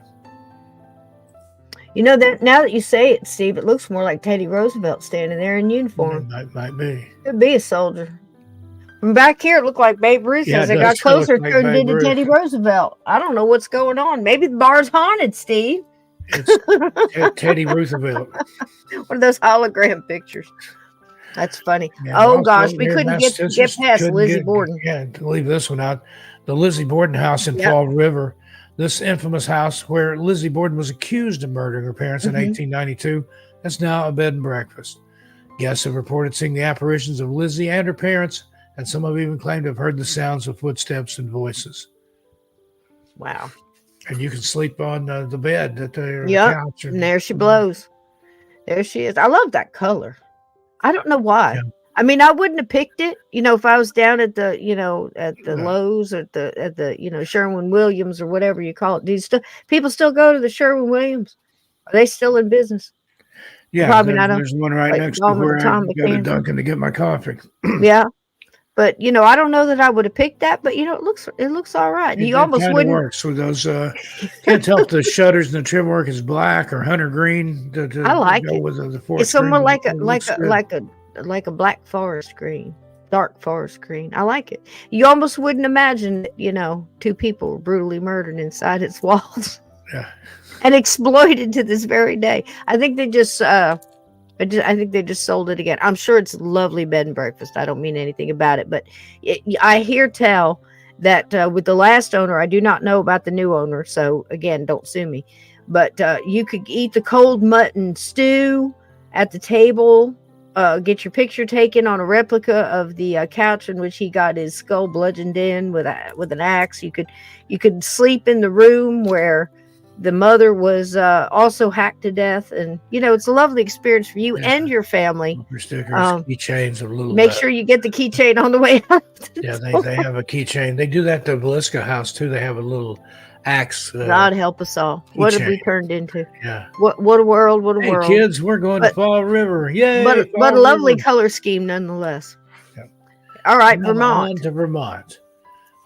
You know, that now that you say it, Steve, it looks more like Teddy Roosevelt standing there in uniform. Might be. Could be a soldier. From back here, it looked like Babe Ruth. Yeah, As it I got does look closer, it like turned Babe into Ruth. Teddy Roosevelt. I don't know what's going on. Maybe the bar's haunted, Steve. It's Teddy Roosevelt. One of those hologram pictures. That's funny. And Oh also gosh, we here in couldn't get past couldn't Lizzie get, Borden. yeah, to leave this one out. The Lizzie Borden house in Yep. Fall River, this infamous house where Lizzie Borden was accused of murdering her parents in Mhm. 1892, is now a bed and breakfast. Guests have reported seeing the apparitions of Lizzie and her parents, and some have even claimed to have heard the sounds of footsteps and voices. Wow. And you can sleep on the bed or the Yep. couch. And there she blows. There she is. I love that color. I don't know why. Yeah. I mean, I wouldn't have picked it, if I was down at the, at the No. Lowe's or at the, Sherwin-Williams or whatever you call it. Do people still go to the Sherwin-Williams? Are they still in business? Yeah, Probably not. there's one right like next to gone with where the I time go to McCann. Dunkin' to get my coffee. Yeah. But I don't know that I would have picked that, but it looks all right. You almost kind of wouldn't. works with those. Can't tell if the shutters and the trim work is black or hunter green. I like go it. with the It's somewhat like It looks good. a black forest green, dark forest green. I like it. You almost wouldn't imagine that, two people were brutally murdered inside its walls. Yeah. And exploited to this very day. I think they just I think they just sold it again. I'm sure it's a lovely bed and breakfast. I don't mean anything about it, but I hear tell that with the last owner, I do not know about the new owner. So again, don't sue me, but you could eat the cold mutton stew at the table, get your picture taken on a replica of the couch in which he got his skull bludgeoned in with an axe. You could sleep in the room where the mother was also hacked to death, and it's a lovely experience for you and your family. Bumper stickers, keychains of little. Make sure you get the keychain on the way out. Yeah, they have a keychain. They do that to Velisca House too. They have a little axe. God help us all. What have we turned into? Yeah. What a world! What a Hey, world! kids, we're going to Fall River. Yay! But Fall a lovely River. color scheme nonetheless. Yeah. All right, Now Vermont. on to Vermont.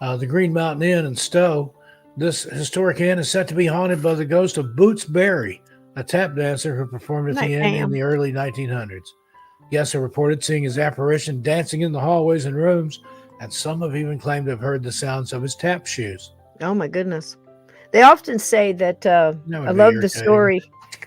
The Green Mountain Inn in Stowe. This historic inn is said to be haunted by the ghost of Boots Berry, a tap dancer who performed at the inn in the early 1900s. Guests have reported seeing his apparition dancing in the hallways and rooms, and some have even claimed to have heard the sounds of his tap shoes. Oh my goodness. They often say that I love the story.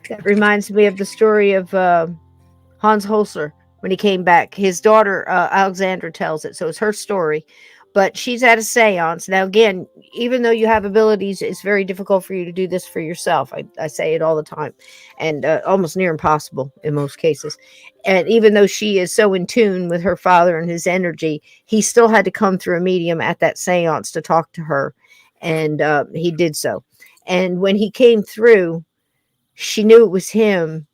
That reminds me of the story of Hans Holzer when he came back. His daughter, Alexandra, tells it. So it's her story. But she's at a seance. Now, again, even though you have abilities, it's very difficult for you to do this for yourself. I say it all the time, and almost near impossible in most cases. And even though she is so in tune with her father and his energy, he still had to come through a medium at that seance to talk to her. And he did so. And when he came through, she knew it was him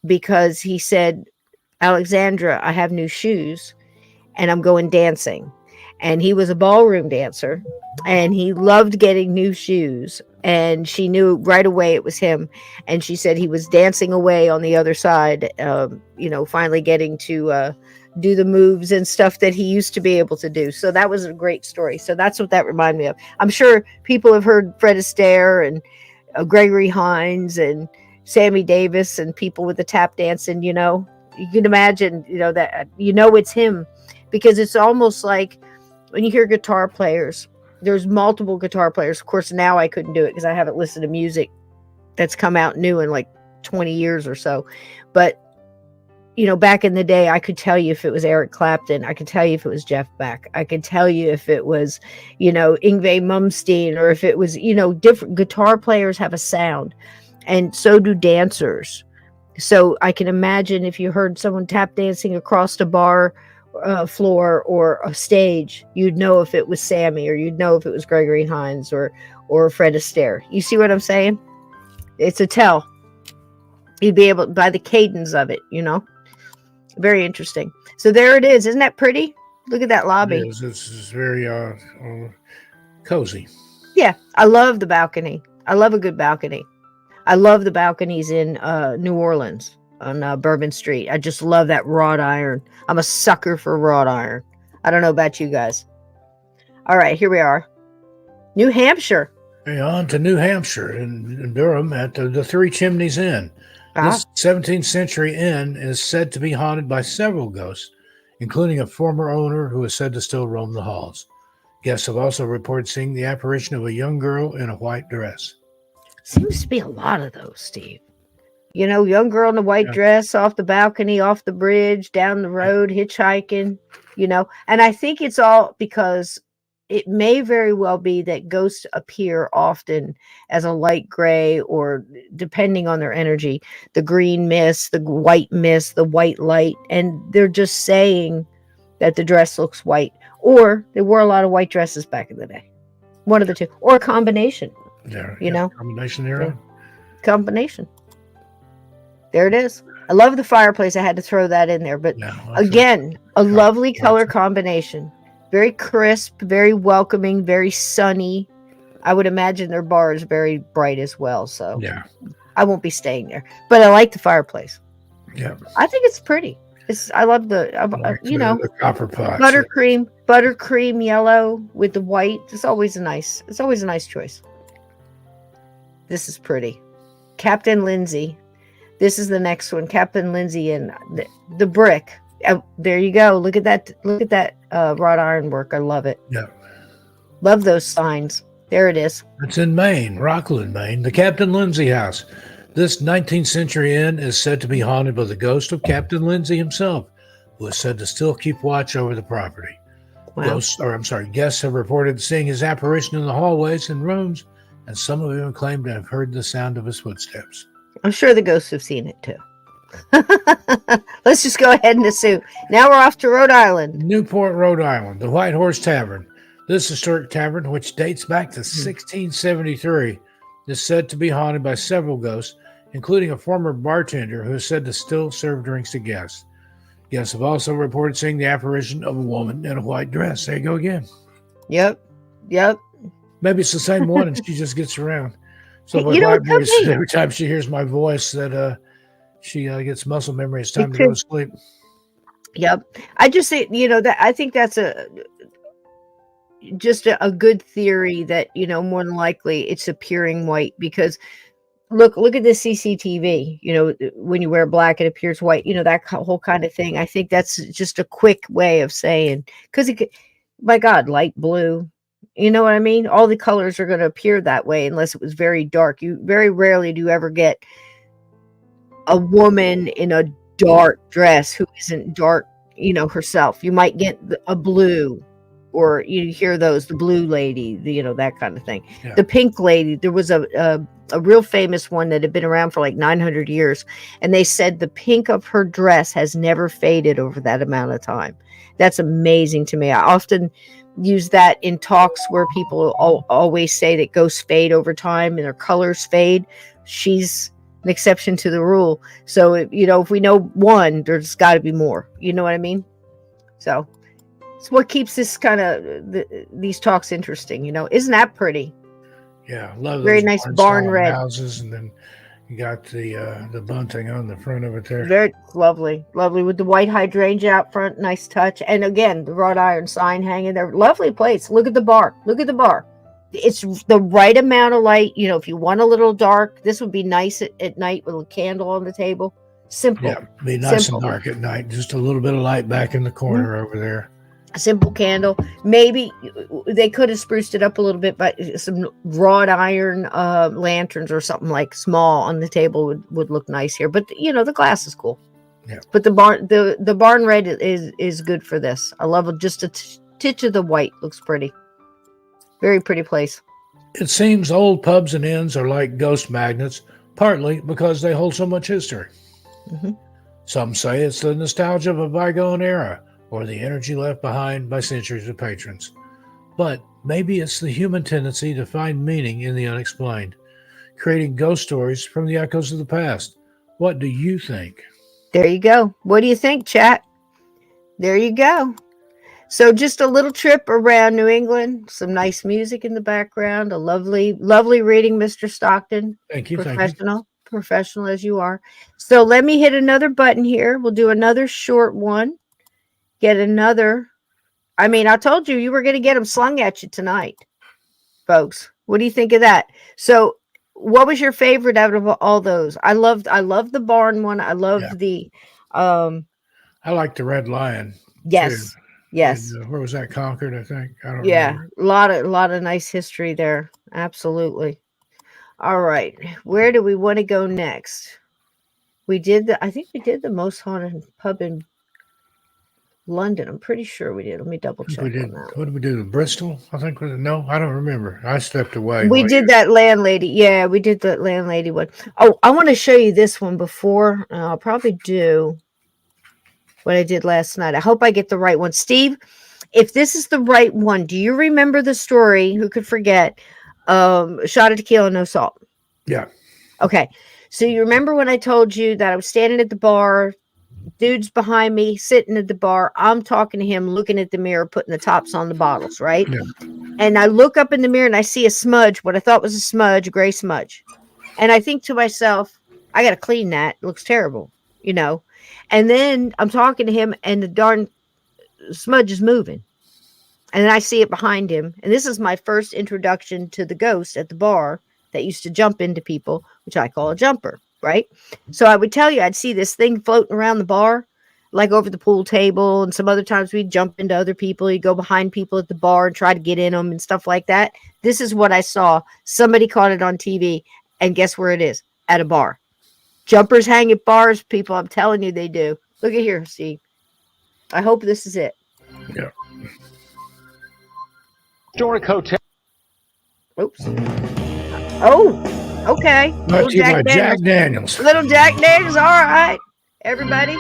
because he said, Alexandra, I have new shoes and I'm going dancing. And he was a ballroom dancer and he loved getting new shoes. And she knew right away it was him. And she said he was dancing away on the other side, finally getting to do the moves and stuff that he used to be able to do. So that was a great story. So that's what that reminded me of. I'm sure people have heard Fred Astaire and Gregory Hines and Sammy Davis and people with the tap dancing, you can imagine, that, it's him, because it's almost like when you hear guitar players, there's multiple guitar players. Of course, now I couldn't do it because I haven't listened to music that's come out new in like 20 years or so. But, back in the day, I could tell you if it was Eric Clapton. I could tell you if it was Jeff Beck. I could tell you if it was, Yngwie Malmsteen, or if it was, different guitar players have a sound, and so do dancers. So I can imagine if you heard someone tap dancing across the bar floor or a stage, you'd know if it was Sammy, or you'd know if it was Gregory Hines or Fred Astaire. You see what I'm saying? It's a tell. You'd be able, by the cadence of it, Very interesting. So there it is. Isn't that pretty? Look at that lobby. It is. It's very cozy. Yeah, I love the balcony. I love a good balcony. I love the balconies in New Orleans on Bourbon Street. I just love that wrought iron. I'm a sucker for wrought iron. I don't know about you guys. All right, here we are. New Hampshire. Hey, on to New Hampshire in Durham at the Three Chimneys Inn. This 17th century inn is said to be haunted by several ghosts, including a former owner who is said to still roam the halls. Guests have also reported seeing the apparition of a young girl in a white dress. Seems to be a lot of those, Steve. You know, young girl in a white dress off the balcony, off the bridge, down the road, hitchhiking, you know. And I think it's all because it may very well be that ghosts appear often as a light gray or, depending on their energy, the green mist, the white light. And they're just saying that the dress looks white. Or they wore a lot of white dresses back in the day. One of the two. Or a combination. You know? Combination era. Combination. There it is. I love the fireplace. I had to throw that in there. But again, a lovely color combination. Very crisp, very welcoming, very sunny. I would imagine their bar is very bright as well. So yeah, I won't be staying there. But I like the fireplace. Yeah. I think it's pretty. I love the, the copper pots. Buttercream yellow with the white. It's always a nice choice. This is pretty. Captain Lindsay. This is the next one. Captain Lindsay and the brick. There you go. Look at that. Look at that wrought iron work. I love it. Yeah. Love those signs. There it is. It's in Maine, Rockland, Maine. The Captain Lindsay House. This 19th century inn is said to be haunted by the ghost of Captain Lindsay himself, who is said to still keep watch over the property. Wow. Guests have reported seeing his apparition in the hallways and rooms, and some have even claimed to have heard the sound of his footsteps. I'm sure the ghosts have seen it too. Let's just go ahead and assume. Now we're off to Rhode Island. Newport, Rhode Island, the White Horse Tavern. This historic tavern, which dates back to 1673, is said to be haunted by several ghosts, including a former bartender who is said to still serve drinks to guests. Guests have also reported seeing the apparition of a woman in a white dress. There you go again. Yep. Maybe it's the same one and she just gets around. So my black boy says every time she hears my voice that she gets muscle memory. It's time to go to sleep. Yep. I just say, that I think that's just a good theory that, more than likely it's appearing white because look at the CCTV, when you wear black, it appears white, that whole kind of thing. I think that's just a quick way of saying, because my God, light blue, you know what I mean? All the colors are going to appear that way unless it was very dark. You very rarely do you ever get a woman in a dark dress who isn't dark, herself. You might get a blue, or you hear the blue lady, that kind of thing. Yeah. The pink lady, there was a real famous one that had been around for like 900 years. And they said the pink of her dress has never faded over that amount of time. That's amazing to me. I often use that in talks where people always say that ghosts fade over time and their colors fade. She's an exception to the rule. So, if we know one, there's got to be more. You know what I mean? So it's what keeps this kind of these talks interesting. Isn't that pretty? Yeah, love very nice barn red houses, and then you got the bunting on the front of it there. Very lovely with the white hydrangea out front. Nice touch, and again the wrought iron sign hanging there. Lovely place. Look at the bar. It's the right amount of light. If you want a little dark, this would be nice at night with a candle on the table. Simple. Yeah, be nice and dark at night. Just a little bit of light back in the corner over there. A simple candle. Maybe they could have spruced it up a little bit by some wrought iron lanterns or something like small on the table would look nice here. But the glass is cool. Yeah. But the barn red is good for this. I love it. Just a titch of the white looks pretty. Very pretty place. It seems old pubs and inns are like ghost magnets, partly because they hold so much history. Mm-hmm. Some say it's the nostalgia of a bygone era, or the energy left behind by centuries of patrons. But maybe it's the human tendency to find meaning in the unexplained, creating ghost stories from the echoes of the past. What do you think? There you go. What do you think, chat? There you go. So just a little trip around New England, some nice music in the background, a lovely, lovely reading, Mr. Stockton. Thank you. Professional as you are. So let me hit another button here. We'll do another short one. Get another. I told you were going to get them slung at you tonight, folks. What do you think of that? So what was your favorite out of all those? I loved the barn one. I loved the I like the Red Lion. Yes. too. Yes. And, where was that, Concord? I think I don't Yeah. remember. A lot of nice history there. Absolutely. All right. Where do we want to go next? I think we did the most haunted pub in London. I'm pretty sure we did. Let me double I think we check on did. that. What did we do? Bristol? I think. No, I don't remember. I stepped away. We while did you- that landlady. Yeah, we did the landlady one. Oh, I want to show you this one before. I'll probably do what I did last night. I hope I get the right one. Steve, if this is the right one, do you remember the story? Who could forget? Shot of tequila, no salt. Yeah. Okay. So you remember when I told you that I was standing at the bar, dude's behind me, sitting at the bar. I'm talking to him, looking at the mirror, putting the tops on the bottles, right? Yeah. And I look up in the mirror and I see a smudge, what I thought was a smudge, a gray smudge. And I think to myself, I got to clean that. It looks terrible, you know? And then I'm talking to him and the darn smudge is moving. And then I see it behind him. And this is my first introduction to the ghost at the bar that used to jump into people, which I call a jumper, right? So I would tell you, I'd see this thing floating around the bar, like over the pool table. And some other times we'd jump into other people. You'd go behind people at the bar and try to get in them and stuff like that. This is what I saw. Somebody caught it on TV. And guess where it is? At a bar. Jumpers hang at bars, people. I'm telling you, they do. Look at here, Steve. I hope this is it. Yeah. Historic hotel. Oops. Oh, okay. Brought to you by Jack Daniels. Little Jack Daniels. All right. Everybody.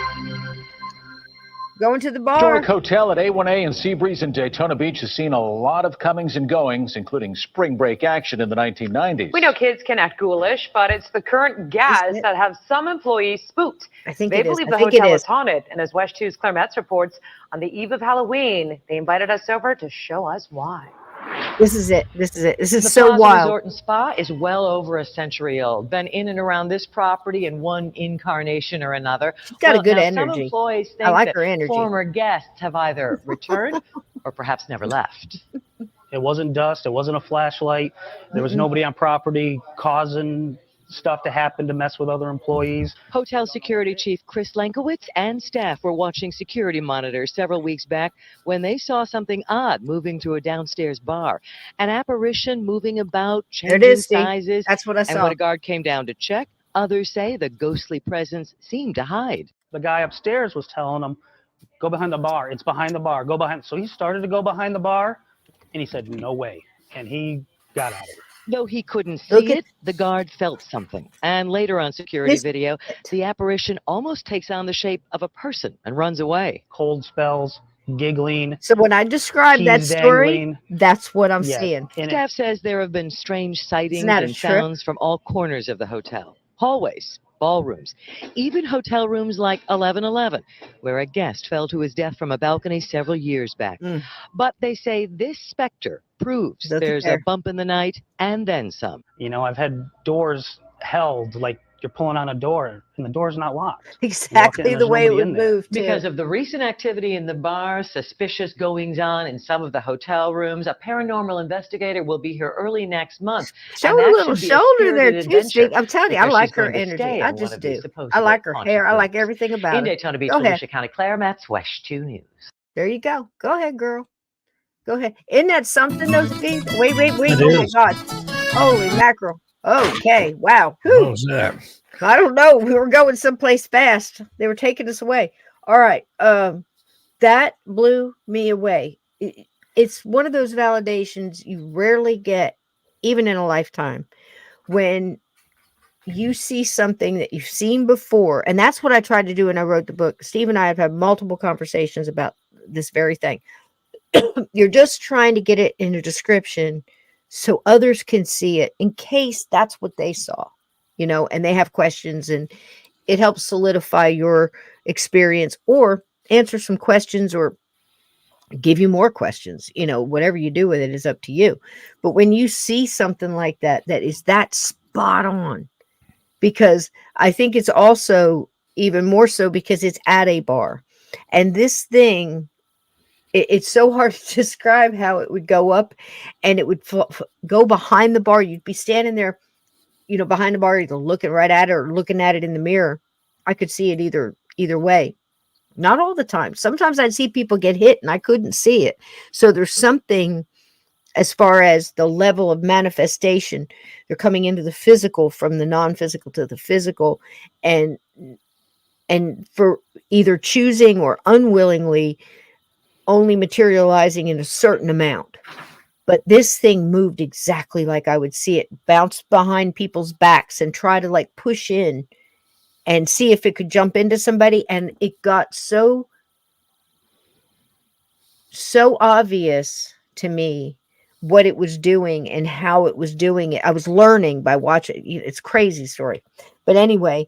Going to the bar. Historic hotel at A1A and Seabreeze in Daytona Beach has seen a lot of comings and goings, including spring break action in the 1990s. We know kids can act ghoulish, but it's the current gas that have some employees spooked. I think they it is. believe I the think hotel it is haunted. And as West 2's Claire Metz reports, on the eve of Halloween, they invited us over to show us why. This is it. This is it. This is The so Plaza wild. Resort and Spa is well over a century old. Been in and around this property in one incarnation or another. She's got a good now energy. Some employees I think like that her energy. former guests have either returned or perhaps never left. It wasn't dust. It wasn't a flashlight. There was nobody on property causing stuff to happen to mess with other employees. Hotel Security Chief Chris Lenkowitz and staff were watching security monitors several weeks back when they saw something odd moving through a downstairs bar. An apparition moving about, There it changing is, Steve. sizes. That's what I And saw. when a guard came down to check, others say the ghostly presence seemed to hide. The guy upstairs was telling him, go behind the bar. It's behind the bar. Go behind. So he started to go behind the bar, and he said, no way. And he got out of it. Though he couldn't see it, the guard felt something. And later on security video, the apparition almost takes on the shape of a person and runs away. Cold spells, giggling. So when I describe that keys story, dangling. that's what I'm Yeah. seeing. Staff says there have been strange sightings that a and trip? sounds from all corners of the hotel. Hallways, ballrooms, even hotel rooms like 1111, where a guest fell to his death from a balcony several years back. But they say this specter proves there's a bump in the night and then some. You know, I've had doors held like you're pulling on a door and the door's not locked. Exactly the way it would move, too. Because of the recent activity in the bar, suspicious goings on in some of the hotel rooms, a paranormal investigator will be here early next month. Show And a that little should be shoulder there, spirited too, adventure Steve. I'm telling you, I because like she's her going to energy. stay I in one just of these do. supposed I like her haunted hair. I like rooms. everything about In it. Daytona Beach, Go ahead. Alicia County, Claire Metz, West 2 News. There you go. Go ahead, girl. Go ahead. Isn't that something, though, Steve? Wait. It Oh, my is. God. Holy mackerel. Okay. Wow. What Whew. was that? I don't know. We were going someplace fast. They were taking us away. All right. That blew me away. It's one of those validations you rarely get, even in a lifetime, when you see something that you've seen before. And that's what I tried to do when I wrote the book. Steve and I have had multiple conversations about this very thing. You're just trying to get it in a description so others can see it in case that's what they saw, you know, and they have questions, and it helps solidify your experience or answer some questions or give you more questions. You know, whatever you do with it is up to you. But when you see something like that, that is that spot on, because I think it's also even more so because it's at a bar, and this thing, it's so hard to describe how it would go up and it would go behind the bar. You'd be standing there, you know, behind the bar, either looking right at it or looking at it in the mirror. I could see it either way. Not all the time. Sometimes I'd see people get hit and I couldn't see it. So there's something as far as the level of manifestation. They're coming into the physical from the non-physical to the physical, and for either choosing or unwillingly only materializing in a certain amount. But this thing moved exactly like I would see it, bounce behind people's backs and try to like push in and see if it could jump into somebody. And it got so obvious to me what it was doing and how it was doing it. I was learning by watching. It's a crazy story. But anyway,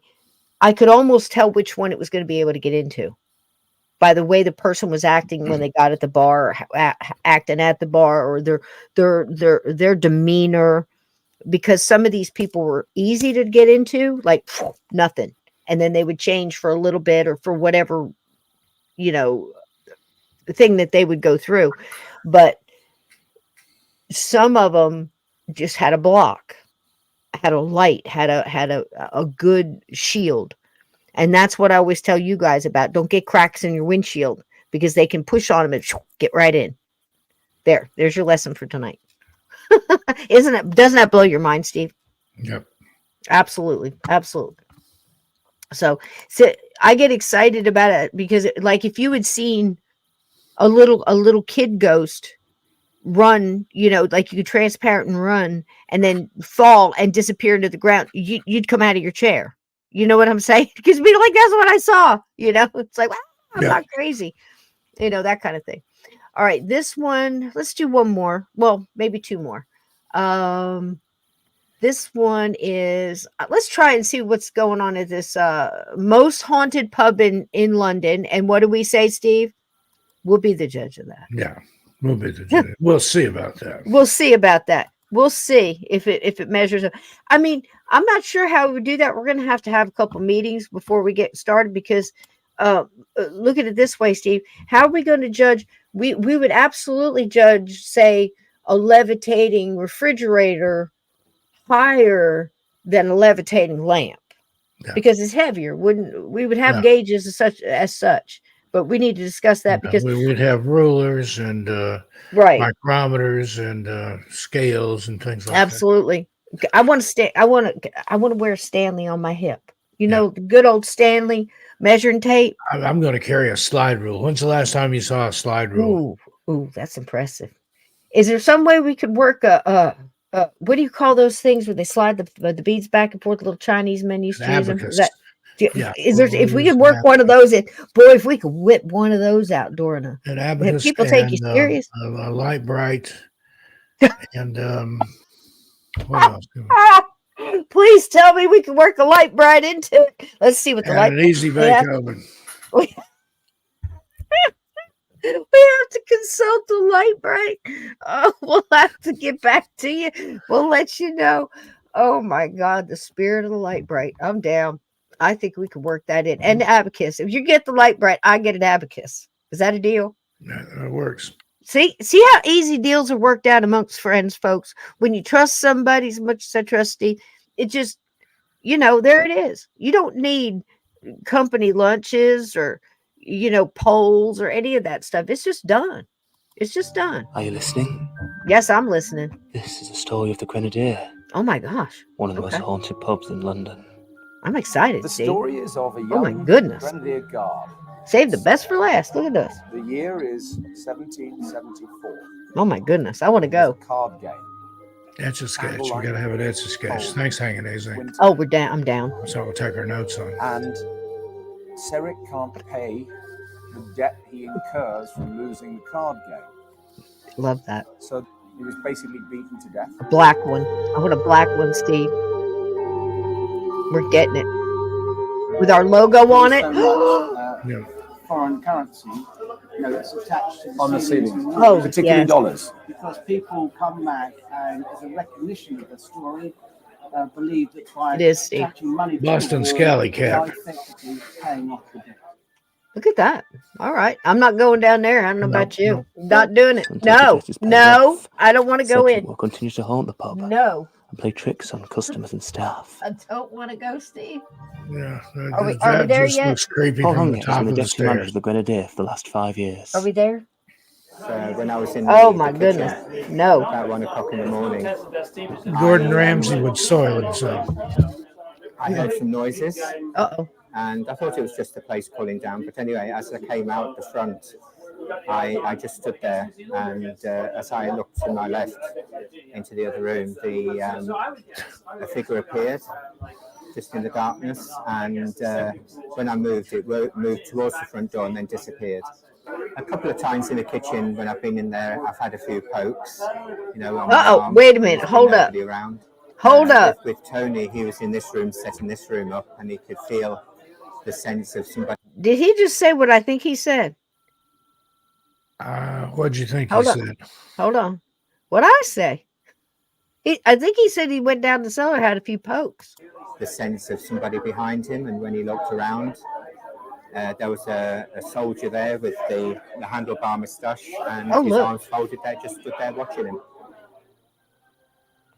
I could almost tell which one it was going to be able to get into by the way the person was acting when they got at the bar, or acting at the bar, or their demeanor, because some of these people were easy to get into, like nothing. And then they would change for a little bit or for whatever, thing that they would go through. But some of them just had a block, had a light, had a good shield. And that's what I always tell you guys about. Don't get cracks in your windshield, because they can push on them and get right in. There's your lesson for tonight. Doesn't that blow your mind, Steve? Yep. Absolutely. So I get excited about it because like if you had seen a little kid ghost run, like you could transparent and run and then fall and disappear into the ground, you'd come out of your chair. You know what I'm saying? Because you'd be like, that's what I saw. It's like, wow, I'm not crazy. That kind of thing. All right, this one, let's do one more. Well, maybe two more. This one is, let's try and see what's going on at this most haunted pub in London. And what do we say, Steve? We'll be the judge of that. Yeah, we'll be the judge. We'll see about that. We'll see about that. We'll see if it measures up. I mean, I'm not sure how we would do that. We're going to have a couple meetings before we get started, because look at it this way, Steve. How are we going to judge? We would absolutely judge, say, a levitating refrigerator higher than a levitating lamp, because it's heavier. We would have gauges as such, but we need to discuss that because we'd have rulers and micrometers and scales and things like absolutely. That. I want to wear Stanley on my hip. The good old Stanley measuring tape. I'm going to carry a slide rule. When's the last time you saw a slide rule? Ooh, that's impressive. Is there some way we could work what do you call those things where they slide the beads back and forth? Little Chinese men used to use them. If we could work one of those in, boy, if we could whip one of those out during an abacus, people take you serious. A light bright, and what else? Please tell me we can work a light bright into it. Let's see what the light. An easy bake oven. We have to consult the light bright. Oh, we'll have to get back to you. We'll let you know. Oh my God, the spirit of the light bright. I'm down. I think we could work that in. And the abacus. If you get the light bright, I get an abacus. Is that a deal? That works. See how easy deals are worked out amongst friends, folks. When you trust somebody as much as I trust Steve, it just, there it is. You don't need company lunches or polls or any of that stuff. It's just done. Are you listening? Yes, I'm listening. This is the story of the Grenadier. Oh my gosh. One of the most haunted pubs in London. I'm excited. The story is of a young my goodness. Grenadier Guard. Save the best for last. Look at this. The year is 1774. Oh my goodness. I want to go. Card game. Etch a sketch. We got to have an etch a sketch. Thanks, Hanging Easy. Oh, we're down. I'm down. So we'll take our notes on. And Seric can't pay the debt he incurs from losing the card game. Love that. So he was basically beaten to death. A black one. I want a black one, Steve. We're getting it. With our logo on it. Foreign currency, that's attached to on the ceiling. Oh, particularly dollars. Because people come back and, as a recognition of the story, believe that by attaching money to Boston Scally Cap. effectively paying off the debt. Look at that. All right. I'm not going down there. I don't know about you. Not doing it. No. I don't want to go in. Will continue to haunt the pub. No. and play tricks on customers and staff. I don't want to go, Steve. Yeah, Are we that there just yet? looks creepy Paul from the Hungate has top been the of the deputy manager stairs. of the Grenadier for the last 5 years. Are we there? When I was in Oh the my kitchen goodness. No. about 1 o'clock in the morning, Gordon Ramsay would soil himself. I heard some noises. Uh-oh. And I thought it was just the place cooling down. But anyway, as I came out the front, I just stood there, and as I looked to my left into the other room, a figure appeared just in the darkness, and when I moved, it moved towards the front door and then disappeared. A couple of times in the kitchen when I've been in there, I've had a few pokes, on my arm. Wait a minute, hold up. Around. Hold up. With Tony, he was in this room, setting this room up, and he could feel the sense of somebody. Did he just say what I think he said? What'd you think Hold he on. said? Hold on. What'd I say? I think he said he went down the cellar, had a few pokes. The sense of somebody behind him, and when he looked around, there was a soldier there with the handlebar moustache, and his arms folded there, just stood there watching him.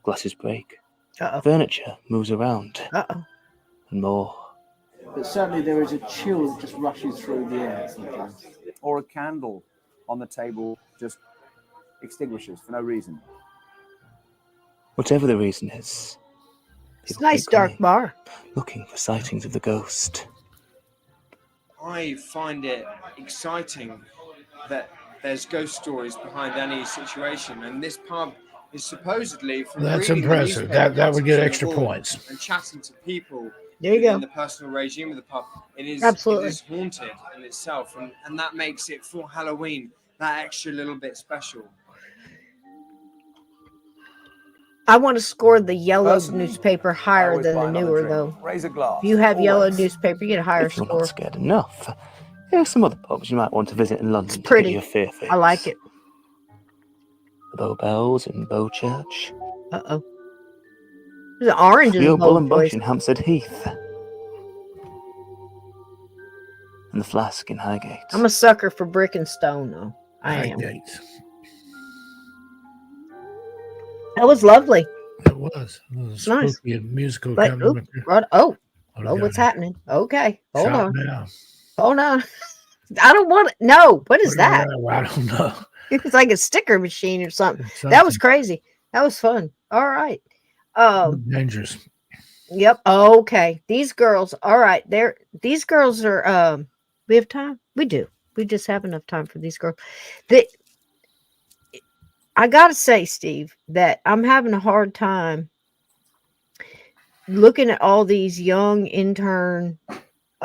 Glasses break. Uh-oh. Furniture moves around. Uh-oh. And more. But certainly there is a chill that just rushes through the air sometimes. Or a candle on the table just extinguishes for no reason. Whatever the reason is, It's a nice dark bar. looking for sightings of the ghost. I find it exciting that there's ghost stories behind any situation, and this pub is supposedly from That's reading the impressive. newspaper That would get articles extra on the wall points. and chatting to people There you within go. the personal regime of the pub. Absolutely. It is haunted in itself, and that makes it for Halloween that extra little bit special. I want to score the yellow newspaper higher than the newer, though. Raise a glass. If you have yellow newspaper, you get a higher If you're score. not scared enough, there are some other pubs you might want to visit in London to Pretty. get your fear fix. I like it. The Bow Bells in Bow Church. Uh-oh. There's an orange in Real the Bull bowl and Bush choice. in Hampstead Heath. And the Flask in Highgate. I'm a sucker for brick and stone, though. I am. Highgate. That was lovely. It was. It was Nice. spooky musical But, coming up here. oh, What oh, we what's got here? happening? Okay, hold Shot on. now. Hold on. I don't want it. No, what is that? I don't know. It's like a sticker machine or something. It's That was something. crazy. That was fun. All right. Dangerous. Yep. Okay. These girls. All right. These girls are. We have time. We do. We just have enough time for these girls. I gotta say, Steve, that I'm having a hard time looking at all these young intern,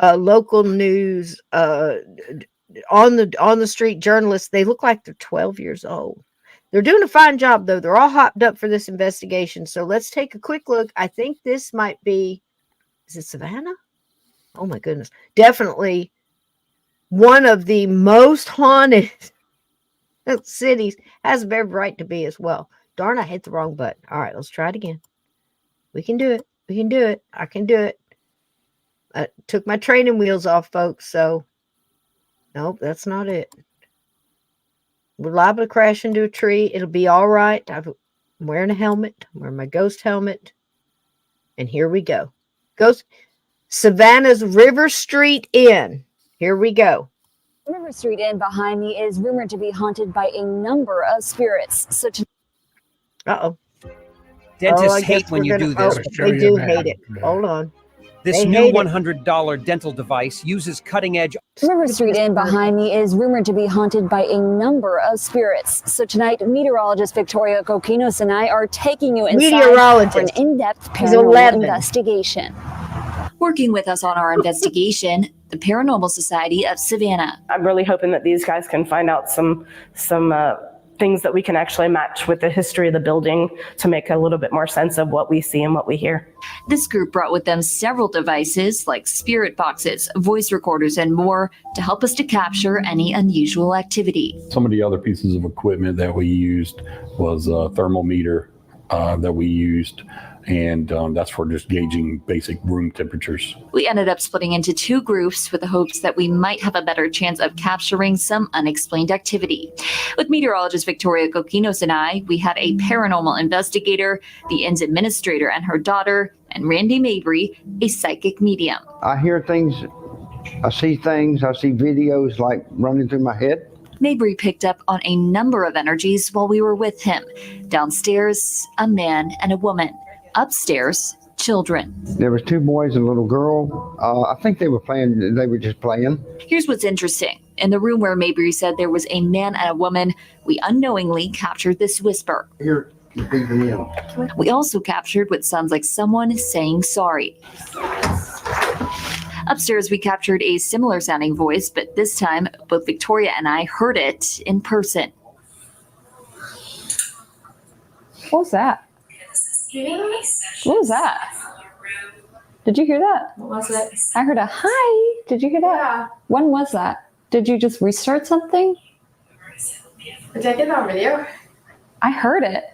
local news, on the street journalists. They look like they're 12 years old. They're doing a fine job, though. They're all hopped up for this investigation. So let's take a quick look. I think this might be, is it Savannah? Oh my goodness. Definitely one of the most haunted cities. Has every right to be as well. Darn, I hit the wrong button. All right, let's try it again. We can do it. We can do it. I can do it. I took my training wheels off, folks. So, nope, that's not it. We're liable to crash into a tree. It'll be all right. I'm wearing a helmet. I'm wearing my ghost helmet. And here we go. Ghost Savannah's River Street Inn. Here we go. River Street Inn behind me is rumored to be haunted by a number of spirits. Uh-oh. Dentists I hate guess when we're you gonna- do this. They do hate it. Hold on. This They new hate it. $100 dental device uses cutting-edge. River Street Inn behind me is rumored to be haunted by a number of spirits. So tonight, meteorologist Victoria Kokinos and I are taking you inside Meteorologist. for an in-depth He's paranormal 11. investigation. Working with us on our investigation, the Paranormal Society of Savannah. I'm really hoping that these guys can find out some things that we can actually match with the history of the building to make a little bit more sense of what we see and what we hear. This group brought with them several devices like spirit boxes, voice recorders, and more to help us to capture any unusual activity. Some of the other pieces of equipment that we used was a thermometer that we used. and that's for just gauging basic room temperatures. We ended up splitting into 2 groups with the hopes that we might have a better chance of capturing some unexplained activity. With meteorologist Victoria Kokinos and I, we had a paranormal investigator, the inn's administrator and her daughter, and Randy Mabry, a psychic medium. I hear things, I see videos like running through my head. Mabry picked up on a number of energies while we were with him. Downstairs, a man and a woman. Upstairs, children. There was 2 boys and a little girl. I think they were just playing. Here's what's interesting. In the room where Mabry said there was a man and a woman, we unknowingly captured this whisper. Here, you beat them in. We also captured what sounds like someone saying sorry. Upstairs, we captured a similar sounding voice, but this time, both Victoria and I heard it in person. What was that? What was that? Did you hear that? What was it? I heard a hi. Did you hear that? Yeah. When was that? Did you just restart something? Did I get it on video? I heard it.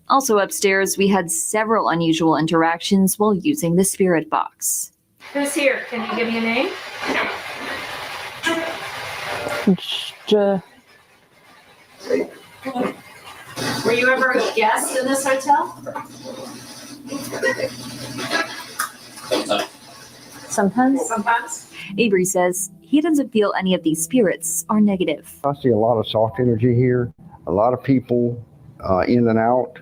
Also upstairs, we had several unusual interactions while using the spirit box. Who's here? Can you give me a name? Were you ever a guest in this hotel? Sometimes. Sometimes. Mabry says he doesn't feel any of these spirits are negative. I see a lot of soft energy here, a lot of people in and out,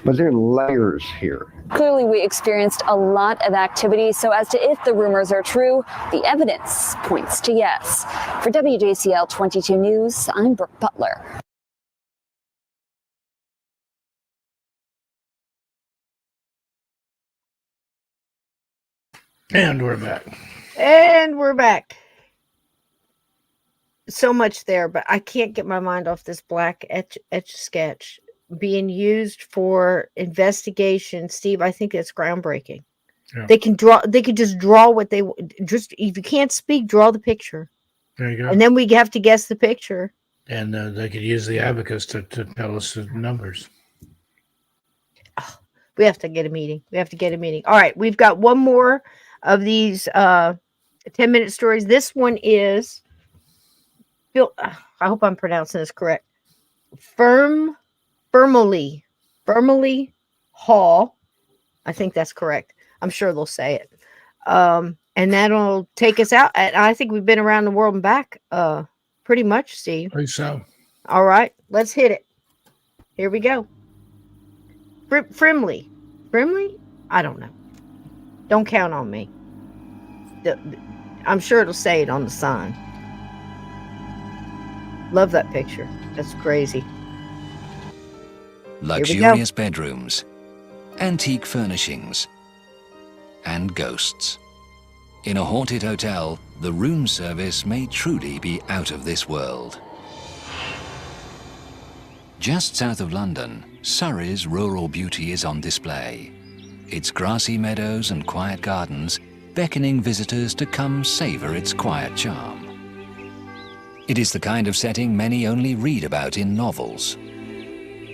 but there are layers here. Clearly, we experienced a lot of activity, so as to if the rumors are true, the evidence points to yes. For WJCL 22 News, I'm Brooke Butler. And we're back. And we're back. So much there, but I can't get my mind off this black etch sketch being used for investigation. Steve, I think that's groundbreaking. Yeah. They could just draw what they just, if you can't speak, draw the picture. There you go. And then we have to guess the picture. And they could use the abacus to tell us the numbers. We have to get a meeting. All right, we've got one more of these 10-minute stories. This one is, I hope I'm pronouncing this correct, Firmly Hall. I think that's correct. I'm sure they'll say it. And that'll take us out. And I think we've been around the world and back pretty much, Steve. I think so. All right, let's hit it. Here we go. Frimley? I don't know. Don't count on me. I'm sure it'll say it on the sign. Love that picture. That's crazy. Luxurious bedrooms, antique furnishings, and ghosts. In a haunted hotel, the room service may truly be out of this world. Just south of London, Surrey's rural beauty is on display. Its grassy meadows and quiet gardens beckoning visitors to come savor its quiet charm. It is the kind of setting many only read about in novels.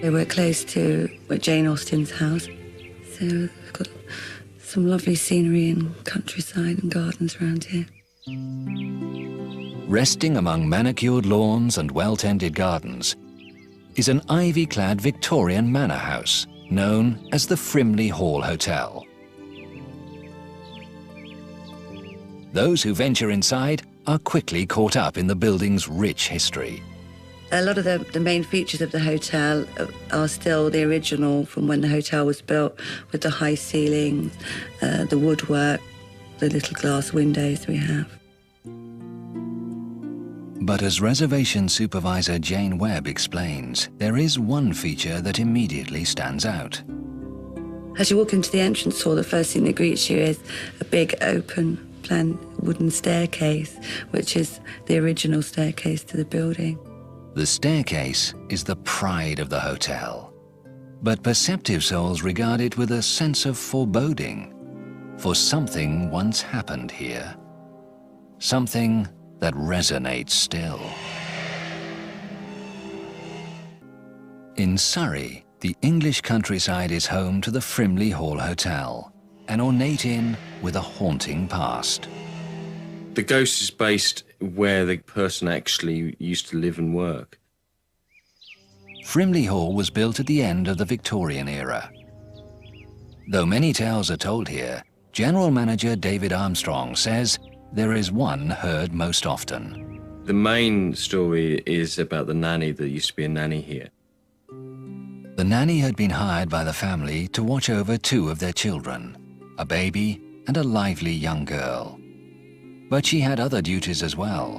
We're close to Jane Austen's house, so we've got some lovely scenery and countryside and gardens around here. Resting among manicured lawns and well-tended gardens is an ivy-clad Victorian manor house known as the Frimley Hall Hotel. Those who venture inside are quickly caught up in the building's rich history. A lot of the main features of the hotel are still the original from when the hotel was built, with the high ceilings, the woodwork, the little glass windows we have. But as reservation supervisor Jane Webb explains, there is one feature that immediately stands out. As you walk into the entrance hall, the first thing that greets you is a big open plan wooden staircase, which is the original staircase to the building. The staircase is the pride of the hotel, but perceptive souls regard it with a sense of foreboding, for something once happened here. Something that resonates still. In Surrey, The English countryside is home to the Frimley Hall Hotel, an ornate inn with a haunting past. The ghost is based where the person actually used to live and work. Frimley Hall was built at the end of the Victorian era. Though many tales are told here, General Manager David Armstrong says there is one heard most often. The main story is about the nanny that used to be a nanny here. The nanny had been hired by the family to watch over two of their children, a baby and a lively young girl. But she had other duties as well,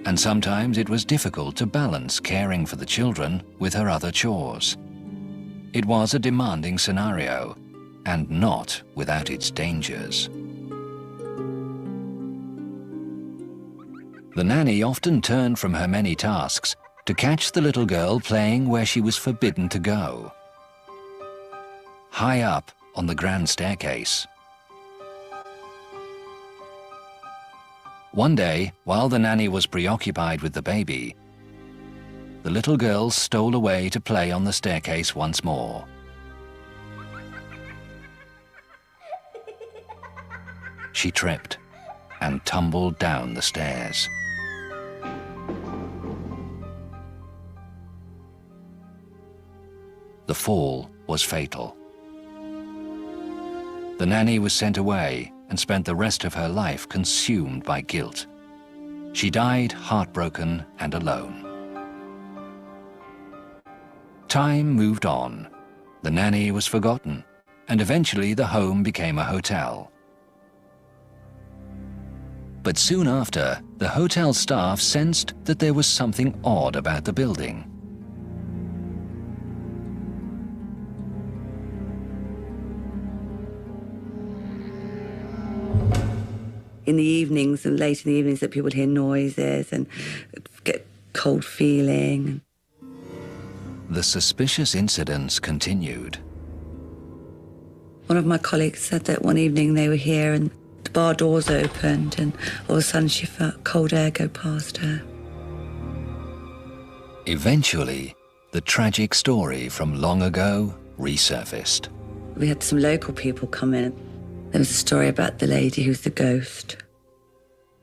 and sometimes it was difficult to balance caring for the children with her other chores. It was a demanding scenario, and not without its dangers. The nanny often turned from her many tasks to catch the little girl playing where she was forbidden to go. High up on the grand staircase. One day, while the nanny was preoccupied with the baby, the little girl stole away to play on the staircase once more. She tripped and tumbled down the stairs. The fall was fatal. The nanny was sent away and spent the rest of her life consumed by guilt. She died heartbroken and alone. Time moved on. The nanny was forgotten, and eventually the home became a hotel. But soon after, the hotel staff sensed that there was something odd about the building. In the evenings and late in the evenings that people would hear noises and get cold feeling. The suspicious incidents continued. One of my colleagues said that one evening they were here and the bar doors opened and all of a sudden she felt cold air go past her. Eventually, the tragic story from long ago resurfaced. We had some local people come in. There was a story about the lady who's the ghost.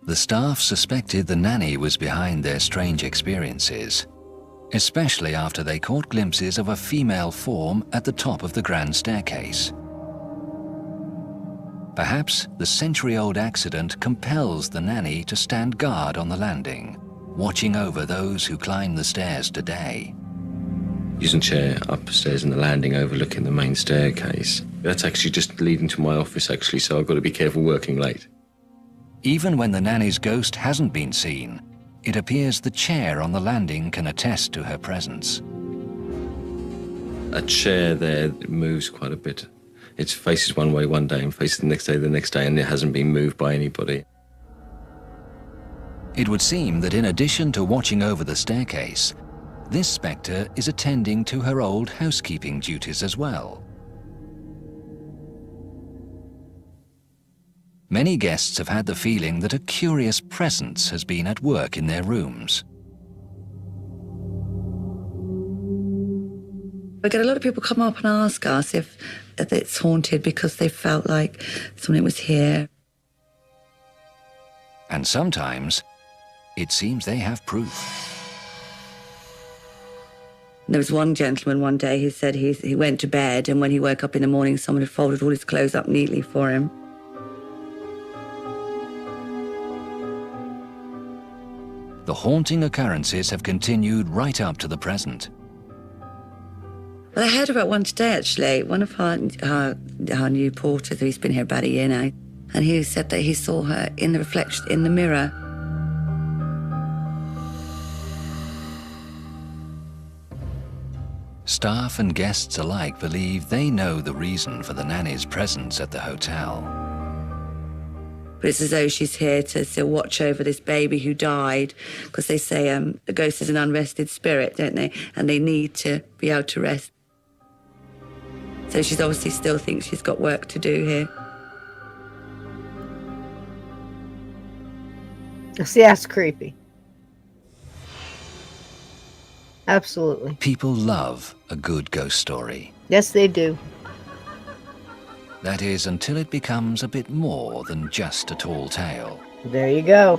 The staff suspected the nanny was behind their strange experiences, especially after they caught glimpses of a female form at the top of the grand staircase. Perhaps the century-old accident compels the nanny to stand guard on the landing, watching over those who climb the stairs today. Using a chair upstairs in the landing overlooking the main staircase. That's actually just leading to my office, actually, so I've got to be careful working late. Even when the nanny's ghost hasn't been seen, it appears the chair on the landing can attest to her presence. A chair there moves quite a bit. It faces one way one day and faces the next day, and it hasn't been moved by anybody. It would seem that in addition to watching over the staircase, this spectre is attending to her old housekeeping duties as well. Many guests have had the feeling that a curious presence has been at work in their rooms. We get a lot of people come up and ask us if it's haunted because they felt like something was here. And sometimes, it seems they have proof. There was one gentleman one day who said he went to bed and when he woke up in the morning, someone had folded all his clothes up neatly for him. The haunting occurrences have continued right up to the present. Well, I heard about one today, actually. One of our new porters, who's been here about a year now, and he said that he saw her in the reflection in the mirror. Staff and guests alike believe they know the reason for the nanny's presence at the hotel. But it's as though she's here to still watch over this baby who died, because they say a ghost is an unrested spirit, don't they? And they need to be able to rest. So she's obviously still thinks she's got work to do here. See, that's creepy. Absolutely. People love a good ghost story. Yes, they do. That is, until it becomes a bit more than just a tall tale. There you go.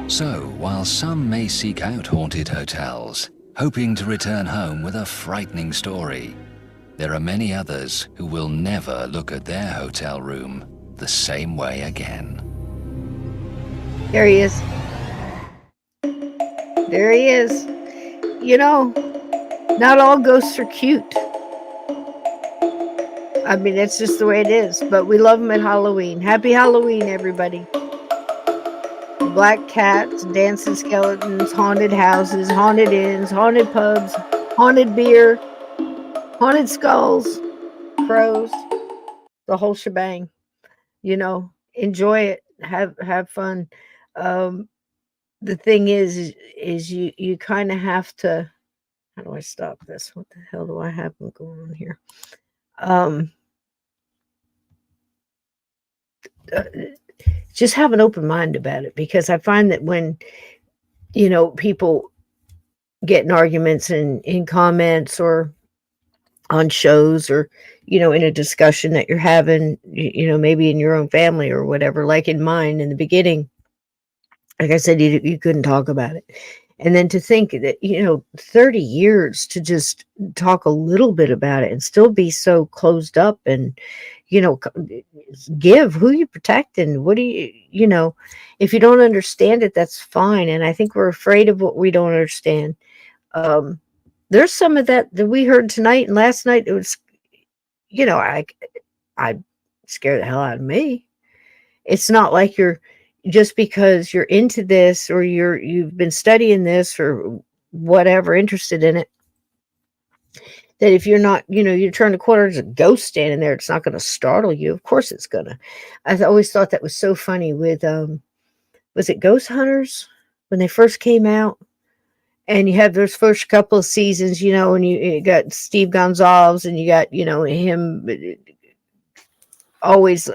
So, while some may seek out haunted hotels, hoping to return home with a frightening story, there are many others who will never look at their hotel room the same way again. There he is. There he is. You know, not all ghosts are cute. I mean, that's just the way it is. But we love them at Halloween. Happy Halloween, everybody. Black cats, dancing skeletons, haunted houses, haunted inns, haunted pubs, haunted beer, haunted skulls, crows, the whole shebang. You know, enjoy it. Have fun. The thing is you kind of have to. How do I stop this? What the hell do I have going on here? Just have an open mind about it, because I find that when, you know, people get in arguments and in comments or on shows, or, you know, in a discussion that you're having, you know, maybe in your own family or whatever, like in mine in the beginning, like I said, you couldn't talk about it. And then to think that, you know, 30 years to just talk a little bit about it and still be so closed up and, you know, give, who you protecting? What do you know, if you don't understand it, that's fine. And I think we're afraid of what we don't understand. There's some of that we heard tonight and last night. It was, you know, I scared the hell out of me. It's not like you're, just because you're into this or you've been studying this or whatever, interested in it, that if you're not, you know, you turn the corner, there's a ghost standing there, it's not going to startle you. Of course it's gonna. I always thought that was so funny with was it Ghost Hunters when they first came out? And you have those first couple of seasons, you know, and you got Steve Gonzalez and you got, you know, him always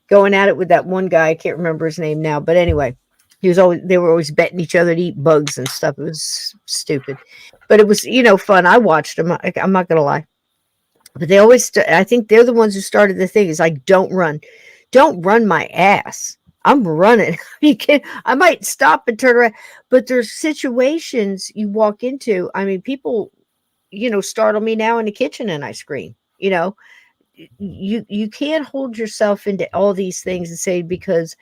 going at it with that one guy. I can't remember his name now, but anyway, they were always betting each other to eat bugs and stuff. It was stupid, but it was, you know, fun. I watched them. I'm not gonna lie, but they always, I think they're the ones who started the thing. It's like, don't run my ass. I'm running. You can't, I might stop and turn around, but there's situations you walk into. I mean, people, you know, startle me now in the kitchen and I scream, you know. You can't hold yourself into all these things and say because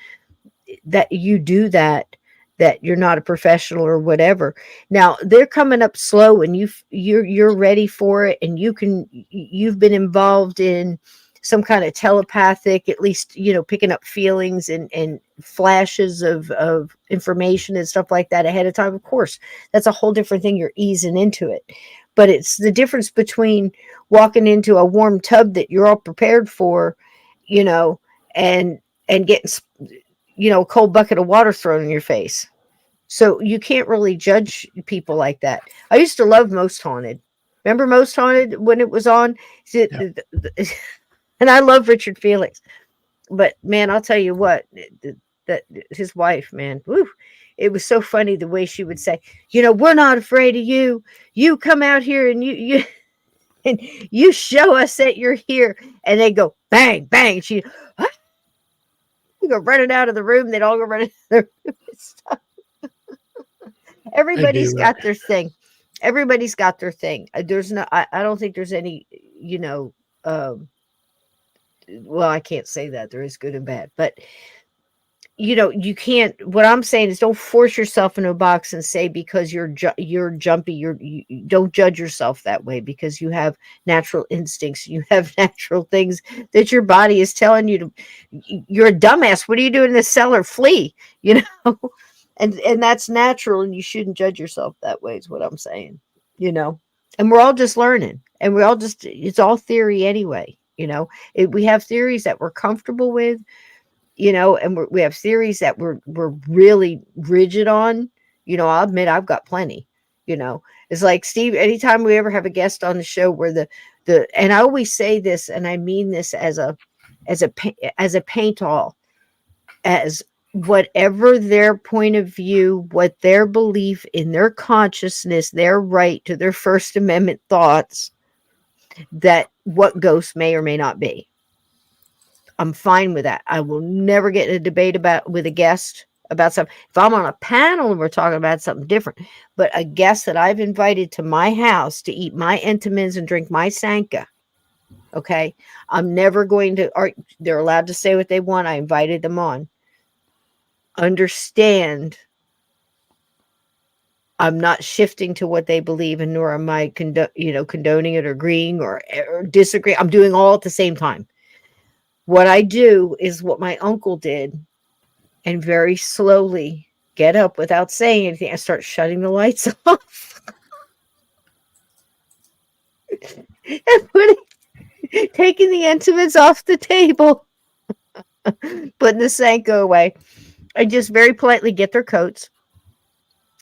that you do that you're not a professional or whatever. Now they're coming up slow and you're ready for it, and you've been involved in some kind of telepathic, at least, you know, picking up feelings and flashes of information and stuff like that ahead of time. Of course, that's a whole different thing. You're easing into it. But it's the difference between walking into a warm tub that you're all prepared for, you know, and getting, you know, a cold bucket of water thrown in your face. So you can't really judge people like that. I used to love Most Haunted. Remember Most Haunted when it was on? And I love Richard Felix. But man, I'll tell you what, that his wife, man, woo, it was so funny the way she would say, you know, we're not afraid of you. You come out here and you and you show us that you're here. And they go bang, bang. She go running out of the room. They'd all go running out of the room. Everybody's got their thing. Everybody's got their thing. There's no, I don't think there's any, you know, well, I can't say that. There is good and bad, but you know, you can't, what I'm saying is don't force yourself into a box and say, because you're jumpy, you don't judge yourself that way, because you have natural instincts. You have natural things that your body is telling you to, you're a dumbass. What are you doing in the cellar? Flee, you know? And that's natural. And you shouldn't judge yourself that way is what I'm saying, you know? And we're all just learning, and we're all just, it's all theory anyway. You know, we have theories that we're comfortable with, you know, and we have theories that we're really rigid on. You know, I'll admit I've got plenty. You know, it's like Steve. Anytime we ever have a guest on the show, where the and I always say this, and I mean this as a paint all, as whatever their point of view, what their belief in their consciousness, their right to their First Amendment thoughts, that what ghosts may or may not be. I'm fine with that. I will never get in a debate with a guest about something. If I'm on a panel and we're talking about something different, but a guest that I've invited to my house to eat my Entenmann's and drink my Sanka, okay, I'm never going to, they're allowed to say what they want. I invited them on. Understand, I'm not shifting to what they believe, and nor am I condoning it or agreeing or disagree. I'm doing all at the same time. What I do is what my uncle did, and very slowly get up without saying anything. I start shutting the lights off and taking the Entenmann's off the table, putting the Sanko away. I just very politely get their coats,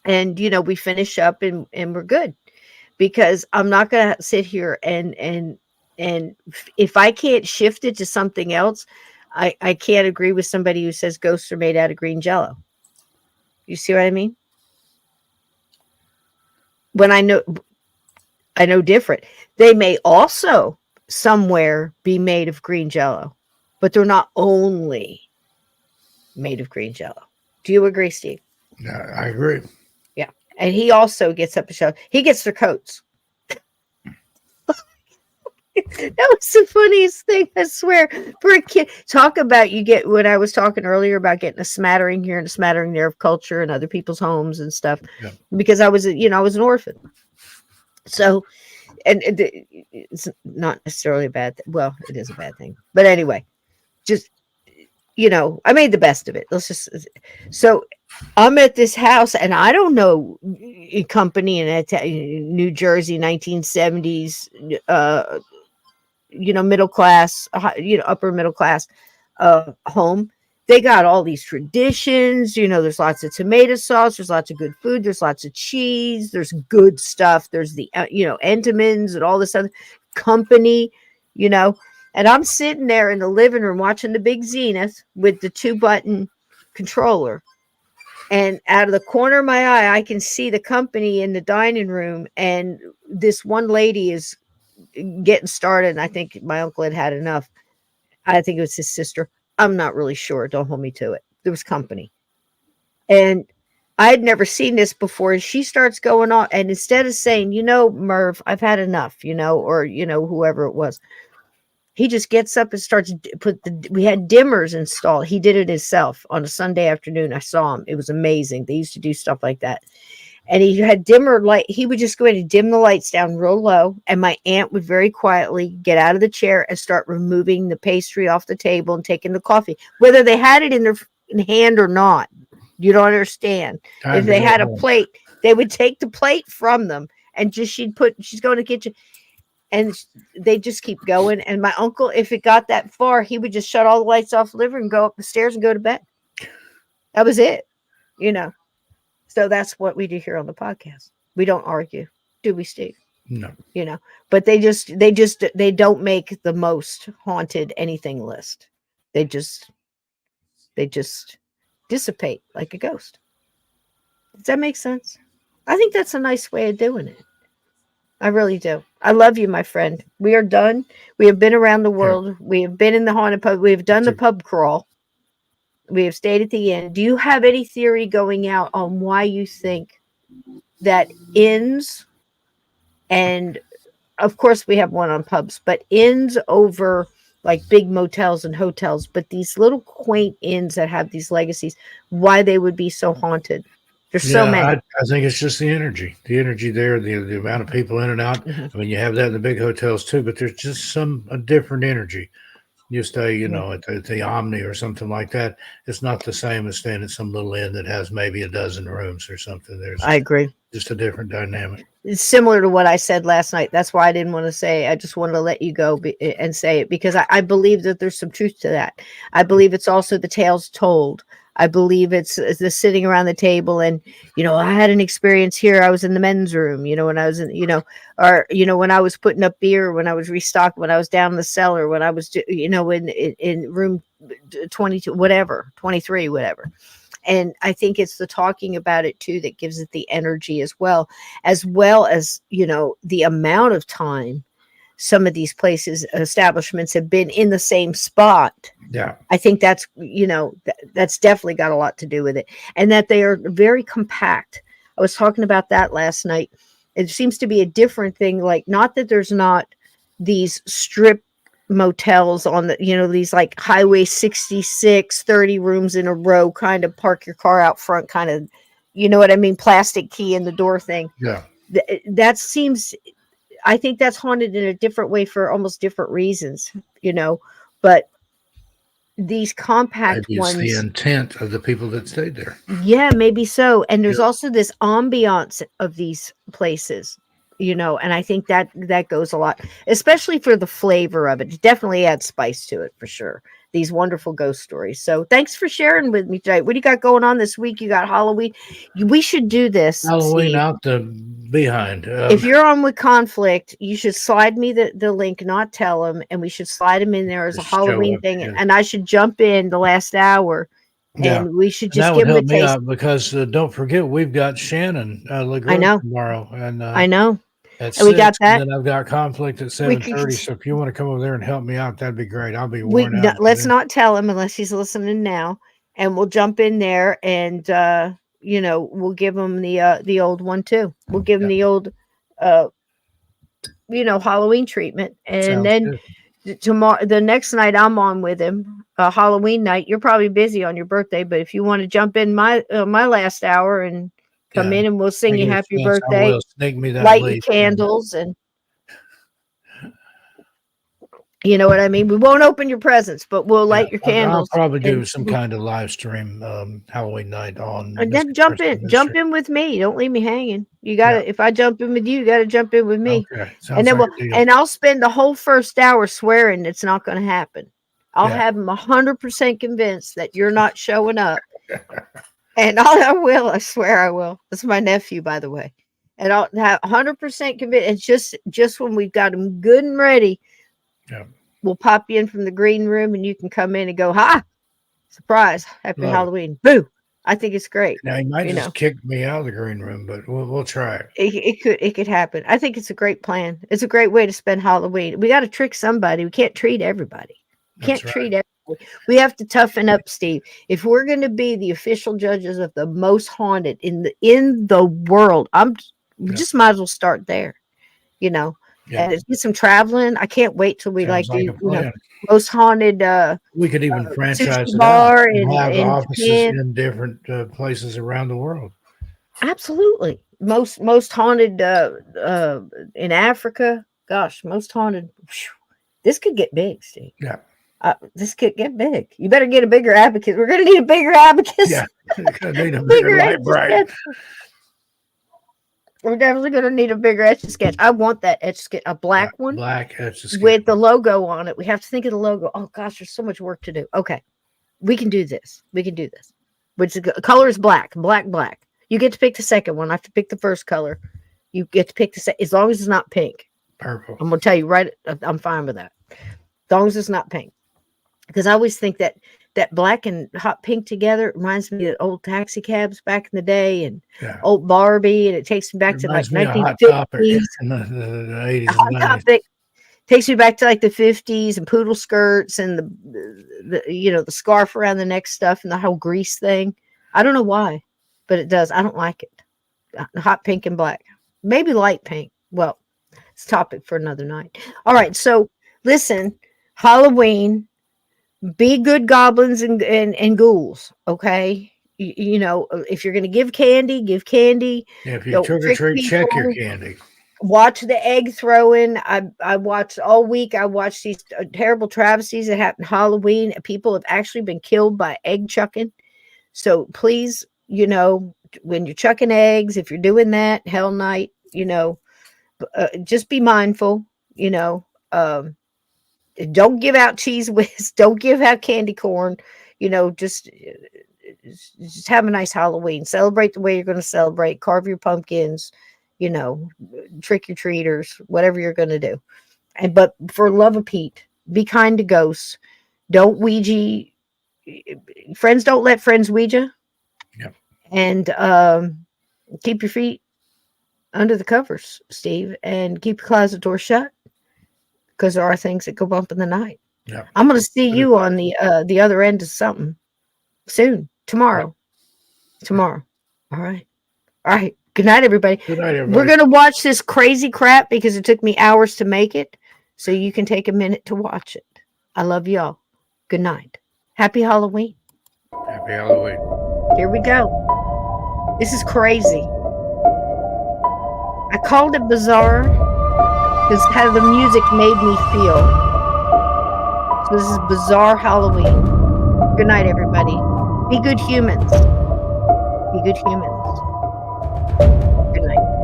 and we finish up and we're good, because I'm not going to sit here and if I can't shift it to something else, I can't agree with somebody who says ghosts are made out of green jello. You see what I mean? When I know different. They may also somewhere be made of green jello, but they're not only made of green jello. Do you agree, Steve? I agree. Yeah. And he also gets up and show. He gets their coats. That was the funniest thing, I swear. For a kid, talk about when I was talking earlier about getting a smattering here and a smattering there of culture and other people's homes and stuff. Yeah. Because I was an orphan. So, and it's not necessarily a bad thing. Well, it is a bad thing. But anyway, just, I made the best of it. So I'm at this house, and I don't know a company in New Jersey, 1970s, middle class, upper middle class home. They got all these traditions. There's lots of tomato sauce. There's lots of good food. There's lots of cheese. There's good stuff. There's the, Entenmann's and all this other company, and I'm sitting there in the living room watching the big Zenith with the 2-button controller. And out of the corner of my eye, I can see the company in the dining room. And this one lady is getting started. And I think my uncle had enough. I think it was his sister. I'm not really sure. Don't hold me to it. There was company. And I had never seen this before. And she starts going on. And instead of saying, Merv, I've had enough, or, whoever it was, he just gets up and starts we had dimmers installed. He did it himself on a Sunday afternoon. I saw him. It was amazing. They used to do stuff like that. And he had dimmer light. He would just go in and dim the lights down real low. And my aunt would very quietly get out of the chair and start removing the pastry off the table and taking the coffee, whether they had it in their hand or not. You don't understand. If they had a plate, they would take the plate from them and she's going to the kitchen. And they just keep going. And my uncle, if it got that far, he would just shut all the lights off the living room and go up the stairs and go to bed. That was it, So that's what we do here on the podcast. We don't argue, do we, Steve? No. But they don't make the most haunted anything list. They just dissipate like a ghost. Does that make sense? I think that's a nice way of doing it. I really do. I love you, my friend. We are done. We have been around the world. Yeah. We have been in the haunted pub. We have done the pub crawl. We have stayed at the inn. Do you have any theory going out on why you think that inns, and of course we have one on pubs, but inns over like big motels and hotels, but these little quaint inns that have these legacies, why they would be so haunted? There's so many. I think it's just the energy there, the amount of people in and out. Mm-hmm. I mean, you have that in the big hotels too, but there's just a different energy. You stay, at the Omni or something like that. It's not the same as staying at some little inn that has maybe a dozen rooms or something. I agree. Just a different dynamic. It's similar to what I said last night. That's why I didn't want to say. I just wanted to let you go and say it, because I believe that there's some truth to that. I believe it's also the tales told. I believe it's the sitting around the table and, I had an experience here. I was in the men's room, when I was in, or, when I was putting up beer, when I was restocking, when I was down in the cellar, when I was, in room 22, whatever, 23, whatever. And I think it's the talking about it too that gives it the energy as well as, the amount of time some of these establishments have been in the same spot. Yeah. I think that's, that's definitely got a lot to do with it. And that they are very compact. I was talking about that last night. It seems to be a different thing. Like, not that there's not these strip motels on the, these like Highway 66, 30 rooms in a row, kind of park your car out front, kind of, you know what I mean? Plastic key in the door thing. Yeah. That seems, I think that's haunted in a different way for almost different reasons, but these compact Maybe it's ones, the intent of the people that stayed there. yeah, maybe so. And there's also this ambiance of these places, and I think that goes a lot, especially for the flavor of it. It definitely adds spice to it for sure. These wonderful ghost stories. So thanks for sharing with me today. What do you got going on this week? You got Halloween. We should do this. Halloween Steve. out the behind. If you're on with Conflict, you should slide me the link, not tell them, and we should slide them in there as a Halloween thing. Yeah. And I should jump in the last hour, and we should just give them a taste. Out because don't forget we've got Shannon LeGros tomorrow, and I know. At 6, we got that. And then I've got Conflict at 7:30. So if you want to come over there and help me out, that'd be great. I'll be worn out. Let's not tell him unless he's listening now, and we'll jump in there and we'll give him the old one too. We'll give him the old Halloween treatment, and Sounds then tomorrow, the next night, I'm on with him. Halloween night. You're probably busy on your birthday, but if you want to jump in my last hour and come in, and we'll sing you happy birthday, light your candles, and you know what I mean? We won't open your presents, but we'll light your candles. I'll probably do some kind of live stream Halloween night on. And then jump in with me. Don't leave me hanging. You gotta, if I jump in with you, you gotta jump in with me. Okay. And then I'll spend the whole first hour swearing it's not going to happen. I'll have them 100% convinced that you're not showing up. And I swear I will. That's my nephew, by the way. And I'll have 100% convinced. It's just when we've got them good and ready. Yeah. We'll pop you in from the green room, and you can come in and go, "Hi, surprise, happy Halloween, boo!" I think it's great. Now he might just kick me out of the green room, but we'll try it. It could happen. I think it's a great plan. It's a great way to spend Halloween. We got to trick somebody. We can't treat everybody. Treat everybody. We have to toughen up, Steve. If we're going to be the official judges of the most haunted in the world, we just might as well start there. Yeah. And do some traveling. I can't wait till we do plan. Most haunted. We could even franchise it bar out and have offices Japan. in different places around the world. Absolutely, most haunted in Africa. Gosh, most haunted. Whew. This could get big, Steve. Yeah. This could get big. You better get a bigger abacus. We're going to need a bigger abacus. Yeah, we're going to need a bigger light bright. We're definitely going to need a bigger Etch-a-Sketch. I want that Etch-a-Sketch, a black one. Black Etch-a-Sketch. With the logo on it. We have to think of the logo. Oh, gosh, there's so much work to do. Okay. We can do this. Which color is black. Black. You get to pick the second one. I have to pick the first color. You get to pick the second, as long as it's not pink. Purple. I'm going to tell you right, I'm fine with that. As long as it's not pink. Because I always think that black and hot pink together reminds me of old taxi cabs back in the day and old Barbie, and it takes me back to like 1950s. In the 80s Hot and 90s. Topic takes me back to like the 50s and poodle skirts and the scarf around the neck stuff and the whole grease thing. I don't know why, but it does. I don't like it. Hot pink and black, maybe light pink. Well, it's a topic for another night. All right, so listen, Halloween. Be good goblins and ghouls, okay? If you're going to give candy, give candy. Yeah, if you trick or treat, check your candy. Watch the egg throwing. I watched all week. I watched these terrible travesties that happen Halloween. People have actually been killed by egg chucking. So please, when you're chucking eggs, if you're doing that, Hell Night, just be mindful, don't give out cheese whiz. Don't give out candy corn. Just just have a nice Halloween. Celebrate the way you're going to celebrate. Carve your pumpkins, you know, trick your treaters, whatever you're going to do. But for love of Pete, be kind to ghosts. Don't Ouija. Friends don't let friends Ouija. Yep. And keep your feet under the covers, Steve, and keep your closet door shut, because there are things that go bump in the night. Yeah. I'm going to see you on the other end of something soon. Tomorrow. All right. Good night, everybody. Good night, everybody. We're going to watch this crazy crap because it took me hours to make it. So you can take a minute to watch it. I love y'all. Good night. Happy Halloween. Happy Halloween. Here we go. This is crazy. I called it bizarre because how the music made me feel. So this is bizarre Halloween. Good night, everybody. Be good humans. Be good humans. Good night.